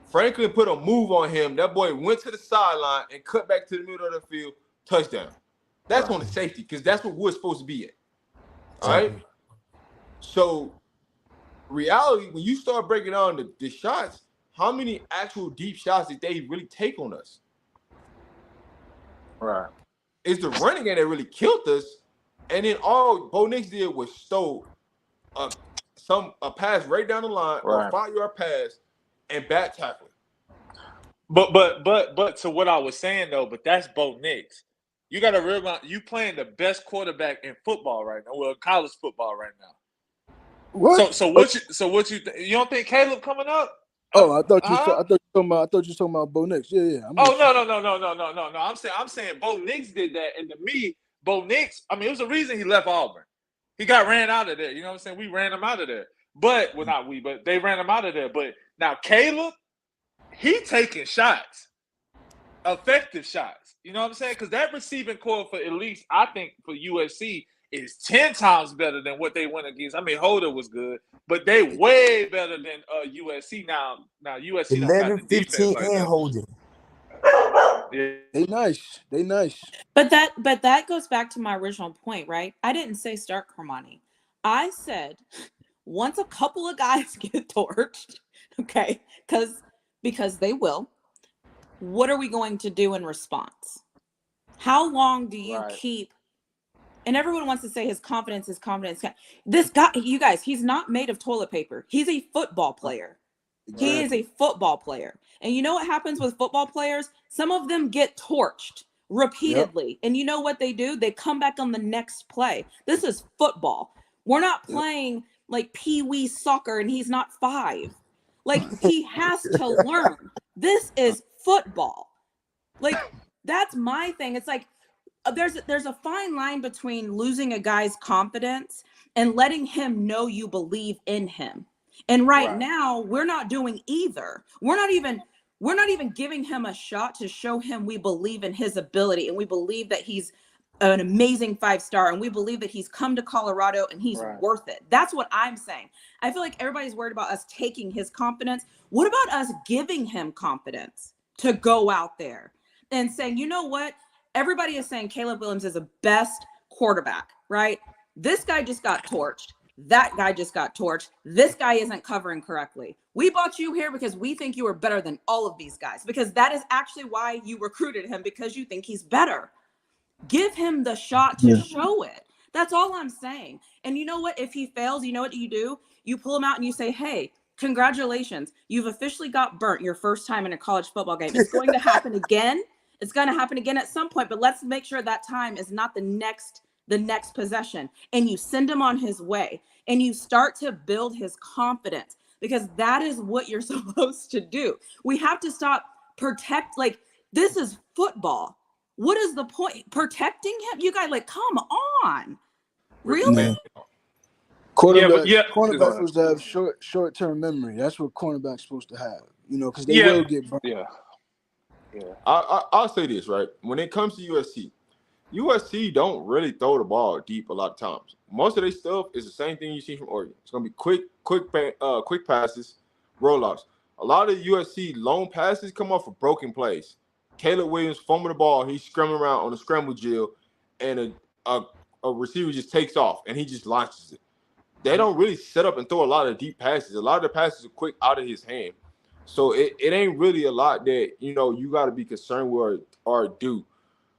Speaker 1: Franklin put a move on him. That boy went to the sideline and cut back to the middle of the field. Touchdown. That's on the safety because that's what Wood's supposed to be at. All right. So reality, when you start breaking down the shots, how many actual deep shots did they really take on us?
Speaker 13: Right.
Speaker 1: It's the running game that really killed us. And then all Bo Nix did was stole a pass right down the line, or a 5-yard pass, and back tackle.
Speaker 13: But to what I was saying though, but that's Bo Nix. You got to realize you playing the best quarterback in football right now, well, college football right now.
Speaker 15: What?
Speaker 13: So what you you don't think Caleb coming up?
Speaker 15: Oh, I thought you were talking about Bo Nix. Yeah.
Speaker 13: No. I'm saying Bo Nix did that, and to me, Bo Nix, I mean, it was the reason he left Auburn. He got ran out of there. You know what I'm saying? We ran him out of there. But not we, but they ran him out of there. But now Caleb, he taking shots, effective shots. You know what I'm saying? Because that receiving core for at least I think for USC is 10 times better than what they went against. I mean, Holder was good, but they way better than USC now. Now USC
Speaker 14: 11, 15, like and holding.
Speaker 13: Yeah.
Speaker 15: They nice.
Speaker 18: But that goes back to my original point, right? I didn't say start Kermani. I said once a couple of guys get torched, okay, because they will. What are we going to do in response? How long do you keep? And everyone wants to say his confidence. This guy, you guys, he's not made of toilet paper. He's a football player. He is a football player. And you know what happens with football players? Some of them get torched repeatedly. Yep. And you know what they do? They come back on the next play. This is football. We're not playing like pee-wee soccer and he's not 5. Like, he has to learn. This is football. Like, that's my thing. It's like, there's a fine line between losing a guy's confidence and letting him know you believe in him. And right now, we're not doing either. We're not even giving him a shot to show him we believe in his ability and we believe that he's an amazing 5-star and we believe that he's come to Colorado and he's worth it. That's what I'm saying. I feel like everybody's worried about us taking his confidence. What about us giving him confidence to go out there and saying, you know what? Everybody is saying Caleb Williams is the best quarterback, right? This guy just got torched. That guy just got torched. This guy isn't covering correctly. We brought you here because we think you are better than all of these guys, because that is actually why you recruited him, because you think he's better. Give him the shot to show it. That's all I'm saying. And you know what? If he fails, you know what you do? You pull him out and you say, hey, congratulations. You've officially got burnt your first time in a college football game. It's going to happen again. It's going to happen again at some point, but let's make sure that time is not the next possession. And you send him on his way and you start to build his confidence, because that is what you're supposed to do. We have to stop like, this is football. What is the point? Protecting him? You guys, like, come on. Really?
Speaker 15: Cornerback's supposed to have short-term memory. That's what cornerback's supposed to have, you know, because they will get burnt.
Speaker 1: Yeah. I'll say this, right? When it comes to USC don't really throw the ball deep a lot of times. Most of their stuff is the same thing you see from Oregon. It's going to be quick quick passes, rollouts. A lot of USC long passes come off of broken plays. Caleb Williams fumbled the ball. He's scrambling around on a scramble drill, and a receiver just takes off, and he just launches it. They don't really set up and throw a lot of deep passes. A lot of the passes are quick out of his hand. So it ain't really a lot that, you know, you got to be concerned with or do.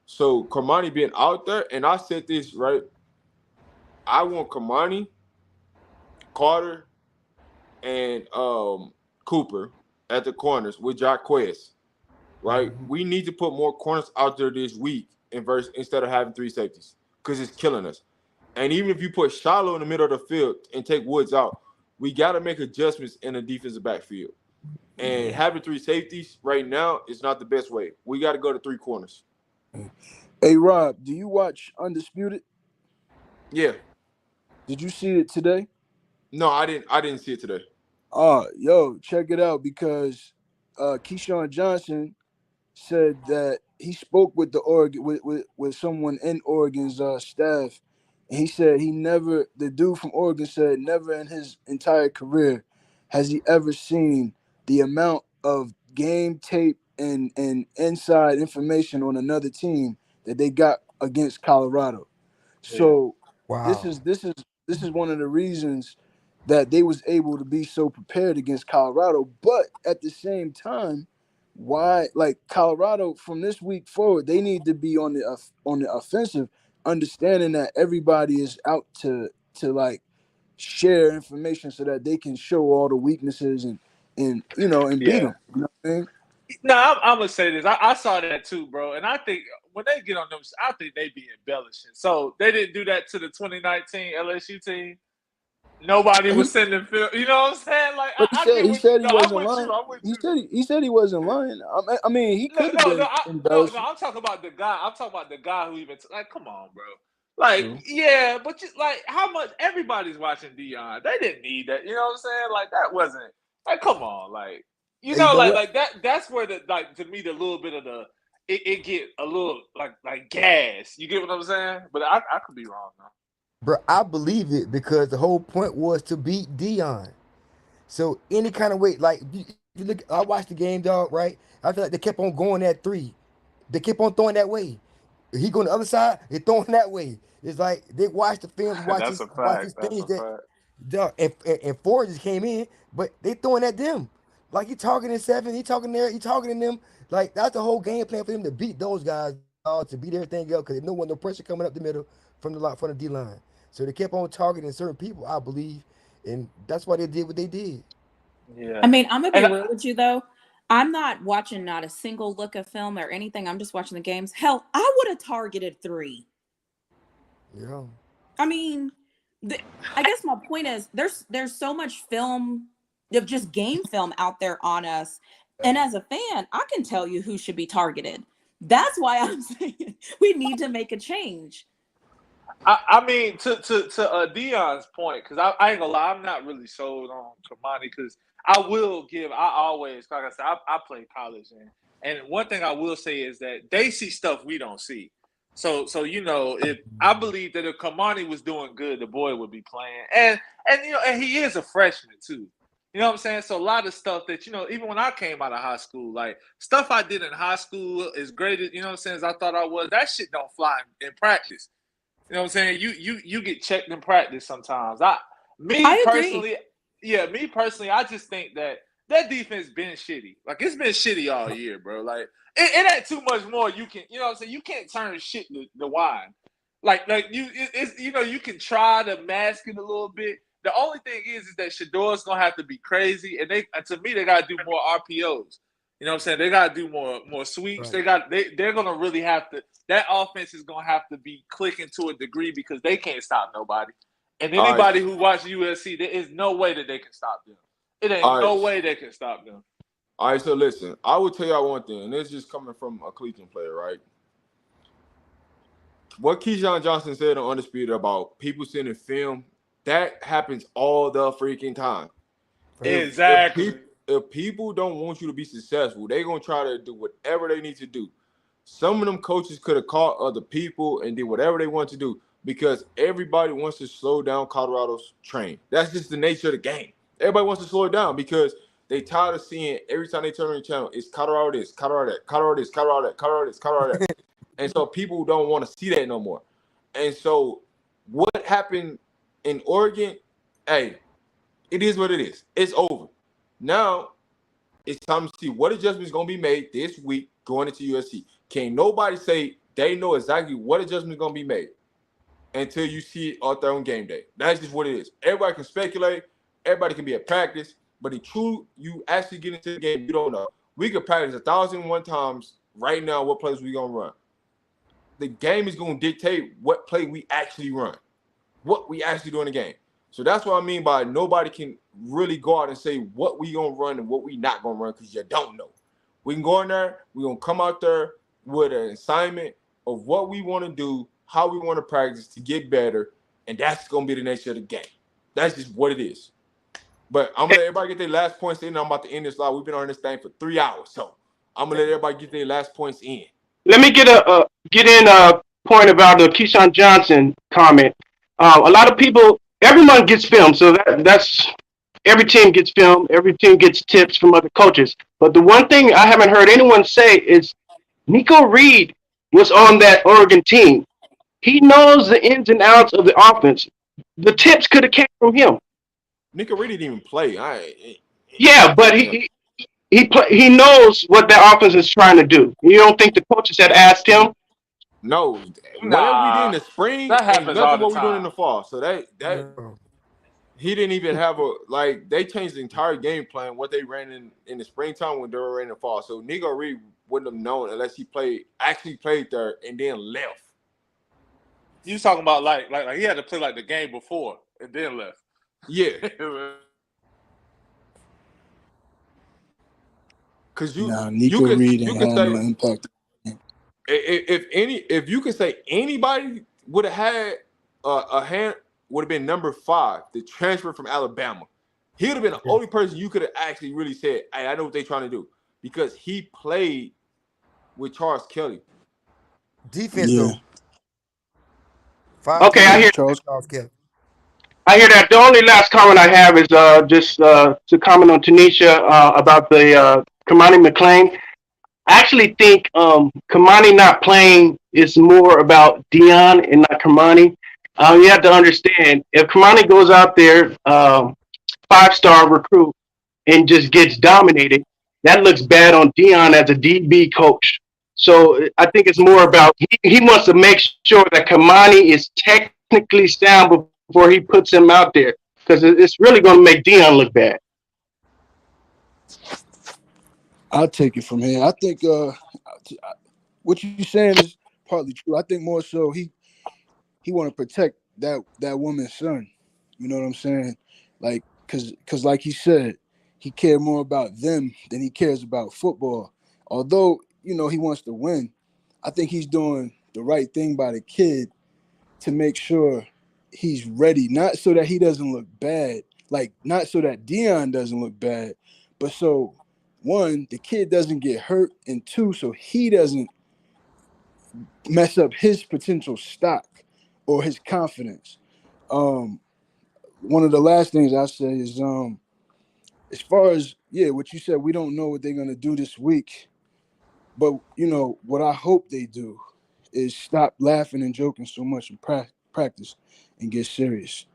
Speaker 1: So Cormani being out there, and I said this, right? I want Cormani, Carter, and Cooper at the corners with Jacquez, right? We need to put more corners out there this week instead of having 3 safeties because it's killing us. And even if you put Shiloh in the middle of the field and take Woods out, we got to make adjustments in the defensive backfield. And having 3 safeties right now is not the best way. We got to go to 3 corners.
Speaker 15: Hey, Rob, do you watch Undisputed?
Speaker 1: Yeah.
Speaker 15: Did you see it today?
Speaker 1: No, I didn't see it today.
Speaker 15: Yo, check it out because Keyshawn Johnson said that he spoke with the Oregon with someone in Oregon's staff, and he said the dude from Oregon said never in his entire career has he ever seen the amount of game tape and inside information on another team that they got against Colorado. So this is one of the reasons that they was able to be so prepared against Colorado. But at the same time, why, like Colorado from this week forward, they need to be on the offensive, understanding that everybody is out to like share information so that they can show all the weaknesses and beat them. You know what I mean?
Speaker 13: No, I'm gonna say this. I saw that too, bro. And I think when they get on them, I think they be embellishing. So they didn't do that to the 2019 LSU team. Nobody was sending film. You know what I'm saying? Like
Speaker 15: he said he wasn't lying. He said he wasn't lying. I mean, he could have been embarrassed.
Speaker 13: No, I'm talking about the guy. I'm talking about the guy who even like, come on, bro. Like, yeah, but just like how much everybody's watching Deion. They didn't need that. You know what I'm saying? Like that wasn't like, come on, like you know, like that. That's where the like to me the little bit of the it get a little like gas. You get what I'm saying? But I could be wrong though.
Speaker 14: Bro, I believe it because the whole point was to beat Deion. So any kind of way, like you look, I watched the game, dog. Right? I feel like they kept on going that 3. They kept on throwing that way. He going the other side, they throwing that way. It's like they watched the film, watch these things that, dog, and Ford just came in, but they throwing at them. Like he targeting 7, he talking there, he targeting them. Like that's the whole game plan for them to beat those guys, to beat everything else, because they know when no pressure coming up the middle from the D line. So they kept on targeting certain people, I believe, and that's why they did what they did.
Speaker 13: Yeah.
Speaker 18: I mean, I'm gonna be real with you though. I'm not watching not a single look of film or anything. I'm just watching the games. Hell, I would have targeted 3.
Speaker 14: Yeah.
Speaker 18: I mean, I guess my point is there's so much film of just game film out there on us, and as a fan, I can tell you who should be targeted. That's why I'm saying we need to make a change.
Speaker 13: I mean, to Deion's point, because I ain't gonna lie, I'm not really sold on Cormani because I always, like I said, I play college, and one thing I will say is that they see stuff we don't see. So you know, if I believe that if Cormani was doing good, the boy would be playing, and you know, and he is a freshman too. You know what I'm saying? So a lot of stuff that, you know, even when I came out of high school, like stuff I did in high school is great, you know what I'm saying, as I thought I was, that shit don't fly in practice. You know what I'm saying? You get checked in practice sometimes. Me personally, I just think that defense been shitty. Like it's been shitty all year, bro. Like it ain't too much more you can, you know what I'm saying? You can't turn shit to wine. Like it's you know, you can try to mask it a little bit. The only thing is that Shador's gonna have to be crazy, and to me they gotta do more RPOs. You know what I'm saying? They gotta do more sweeps. Right. They're gonna really have to. That offense is gonna have to be clicking to a degree because they can't stop nobody. And anybody who watched USC, there is no way that they can stop them. It ain't no way they can stop them.
Speaker 1: All right, so listen, I will tell y'all one thing, and this is just coming from a Cleveland player, right? What Keyshawn Johnson said on Undisputed about people sending film, that happens all the freaking time.
Speaker 13: Exactly.
Speaker 1: If people don't want you to be successful, they're going to try to do whatever they need to do. Some of them coaches could have caught other people and did whatever they want to do because everybody wants to slow down Colorado's train. That's just the nature of the game. Everybody wants to slow it down because they tired of seeing every time they turn on the channel, it's Colorado this, Colorado that, Colorado this, Colorado that, Colorado this, Colorado that. And so people don't want to see that no more. And so what happened in Oregon, hey, it is what it is. It's over. Now it's time to see what adjustments going to be made this week going into USC. Can't nobody say they know exactly what adjustments going to be made until you see it out there on game day. That's just what it is. Everybody can speculate. Everybody can be at practice. But in true, you actually get into the game, you don't know. We could practice 1,001 times right now what plays we going to run. The game is going to dictate what play we actually run, what we actually do in the game. So that's what I mean by nobody can really go out and say what we going to run and what we not going to run because you don't know. We can go in there. We're going to come out there with an assignment of what we want to do, how we want to practice to get better, and that's going to be the nature of the game. That's just what it is. But I'm going to let everybody get their last points in. I'm about to end this live. We've been on this thing for 3 hours, so I'm going to let everybody get their last points in.
Speaker 16: Let me get a point about the Keyshawn Johnson comment. A lot of people, everyone gets film, so that's every team gets film. Every team gets tips from other coaches. But the one thing I haven't heard anyone say is Nico Reed was on that Oregon team. He knows the ins and outs of the offense. The tips could have came from him.
Speaker 1: Nico Reed didn't even play.
Speaker 16: Yeah, but he knows what the offense is trying to do. You don't think the coaches had asked him?
Speaker 1: No, whatever we did in the spring
Speaker 13: that
Speaker 1: ain't
Speaker 13: happens all
Speaker 1: nothing
Speaker 13: the
Speaker 1: what we're doing in
Speaker 13: time.
Speaker 1: the fall. So he didn't even have they changed the entire game plan, what they ran in the springtime when they were in the fall. So Nico Reed wouldn't have known unless he actually played there and then left.
Speaker 13: You talking about like he had to play like the game before and then left.
Speaker 1: Yeah. Because
Speaker 15: Nico Reed ain't had no impact.
Speaker 1: If you could say anybody would have had a hand, would have been number 5, the transfer from Alabama. He would have been the only person you could have actually really said, hey, I know what they're trying to do. Because he played with Charles Kelly.
Speaker 14: Defense, though.
Speaker 16: Okay, I hear
Speaker 14: Charles Kelly.
Speaker 16: I hear that. The only last comment I have is just to comment on Tanisha about the Kamani McLean. I actually think Kamani not playing is more about Dion and not Kamani. You have to understand, if Kamani goes out there, 5-star recruit, and just gets dominated, that looks bad on Dion as a DB coach. So I think it's more about he wants to make sure that Kamani is technically sound before he puts him out there, because it's really going to make Dion look bad.
Speaker 15: I'll take it from here. I think what you're saying is partly true. I think more so he want to protect that woman's son. You know what I'm saying? Like, cause like he said, he cared more about them than he cares about football. Although, you know, he wants to win, I think he's doing the right thing by the kid to make sure he's ready, not so that he doesn't look bad, like not so that Dion doesn't look bad, but so 1, the kid doesn't get hurt, and 2, so he doesn't mess up his potential stock or his confidence. One of the last things I say is, as far as what you said, we don't know what they're gonna do this week, but you know what I hope they do is stop laughing and joking so much in practice and get serious.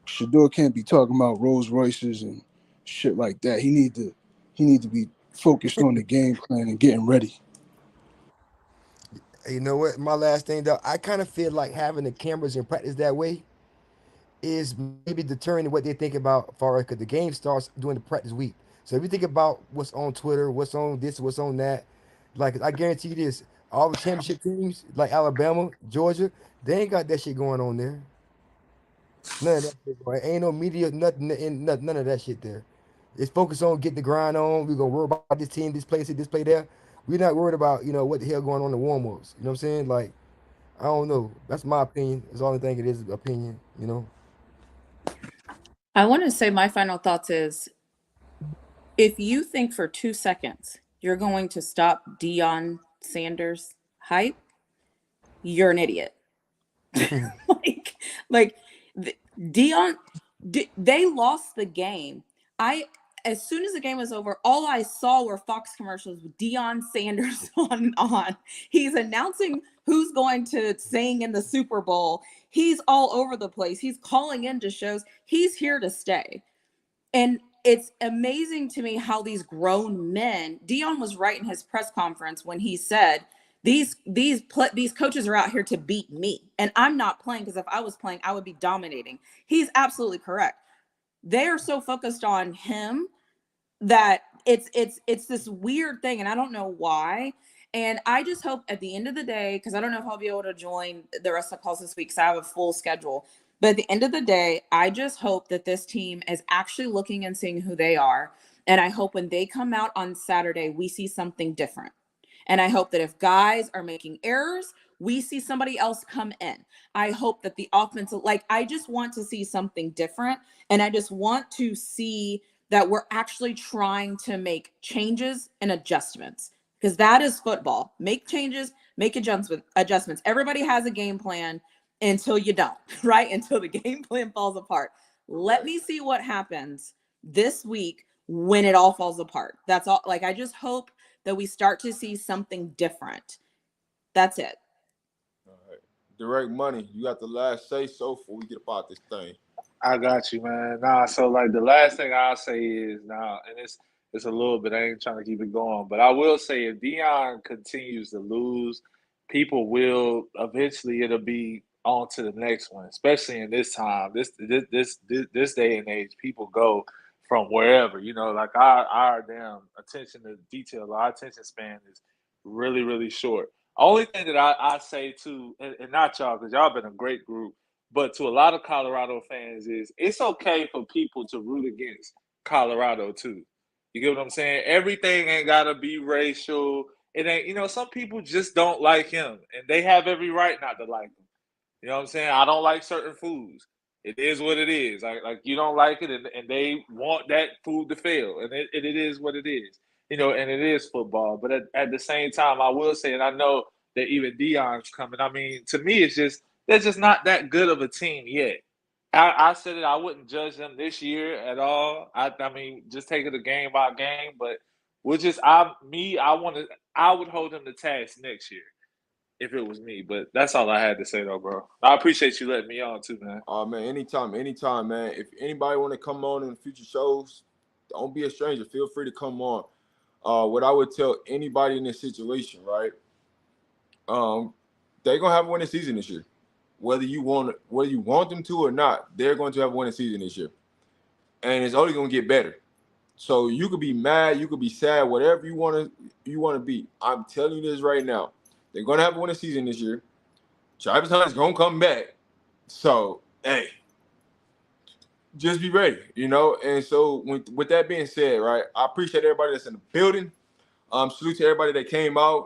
Speaker 15: Shedeur can't be talking about Rolls Royces and shit like that. He need to be focused on the game plan and getting ready.
Speaker 14: You know what? My last thing, though, I kind of feel like having the cameras in practice that way is maybe deterring what they think about far as, because the game starts during the practice week. So if you think about what's on Twitter, what's on this, what's on that, like I guarantee you this, all the championship teams like Alabama, Georgia, they ain't got that shit going on there. None of that shit going. Ain't no media, nothing, none of that shit there. It's focused on getting the grind on. We're gonna worry about this team, this place, this play there. We're not worried about, you know, what the hell going on in the warm-ups. You know what I'm saying? Like, I don't know. That's my opinion. That's all I think it is, opinion, you know.
Speaker 7: I want to say my final thoughts is, if you think for 2 seconds you're going to stop Deion Sanders hype, you're an idiot. Deion, they lost the game.
Speaker 18: As soon as the game was over, all I saw were Fox commercials with Deion Sanders on. He's announcing who's going to sing in the Super Bowl. He's all over the place. He's calling into shows. He's here to stay. And it's amazing to me how these grown men, Deion was right in his press conference when he said, these coaches are out here to beat me. And I'm not playing, because if I was playing, I would be dominating. He's absolutely correct. They're so focused on him that it's this weird thing, and I don't know why. And I just hope at the end of the day, because I don't know if I'll be able to join the rest of the calls this week because I have a full schedule. But at the end of the day, I just hope that this team is actually looking and seeing who they are. And I hope when they come out on Saturday, we see something different. And I hope that if guys are making errors, we see somebody else come in. I hope that the offensive, I just want to see something different. And I just want to see that we're actually trying to make changes and adjustments, because that is football. Make changes, make adjustments. Everybody has a game plan until you don't, right? Until the game plan falls apart. Let me see what happens this week when it all falls apart. That's all. I just hope that we start to see something different. That's it.
Speaker 1: All right. Direct Money, you got the last say so before we get about this thing.
Speaker 13: I got you, man. Nah, so the last thing I'll say is and it's a little bit, I ain't trying to keep it going, but I will say if Deion continues to lose, people will eventually, it'll be on to the next one, especially in this time. This day and age, people go from wherever, our damn attention to detail, our attention span is really, really short. Only thing that I say to, and not y'all, because y'all been a great group, but to a lot of Colorado fans is it's okay for people to root against Colorado too. You get what I'm saying? Everything ain't gotta be racial. It ain't, some people just don't like him, and they have every right not to like him. You know what I'm saying? I don't like certain foods. It is what it is. Like you don't like it, and they want that food to fail, and it is what it is. And it is football. But at the same time, I will say, and I know that even Deion's coming. I mean, to me, it's just they're just not that good of a team yet. I said it. I wouldn't judge them this year at all. I mean, just take it a game by game. But I would hold them to task next year if it was me. But that's all I had to say, though, bro. I appreciate you letting me on too, man.
Speaker 1: Oh man, anytime, man. If anybody want to come on in future shows, don't be a stranger. Feel free to come on. What I would tell anybody in this situation, right? They're gonna have a winning season this year. Whether you want them to or not, they're going to have a winning season this year. And it's only going to get better. So you could be mad, you could be sad, whatever you want to be. I'm telling you this right now. They're going to have a winning season this year. Travis Hunter's going to come back. So, hey, just be ready, And so with that being said, right, I appreciate everybody that's in the building. Salute to everybody that came out,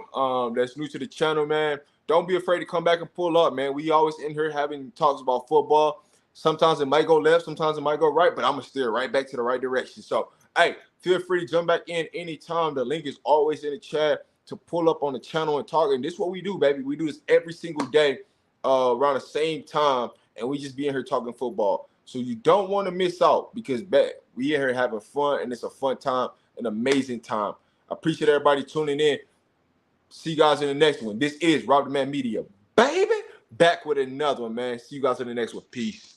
Speaker 1: that's new to the channel, man. Don't be afraid to come back and pull up, man. We always in here having talks about football. Sometimes it might go left, sometimes it might go right, but I'm going to steer right back to the right direction. So, hey, feel free to jump back in anytime. The link is always in the chat to pull up on the channel and talk. And this is what we do, baby. We do this every single day around the same time, and we just be in here talking football. So you don't want to miss out because we in here having fun, and it's a fun time, an amazing time. I appreciate everybody tuning in. See you guys in the next one. This is Rob the Man Media, baby. Back with another one, man. See you guys in the next one. Peace.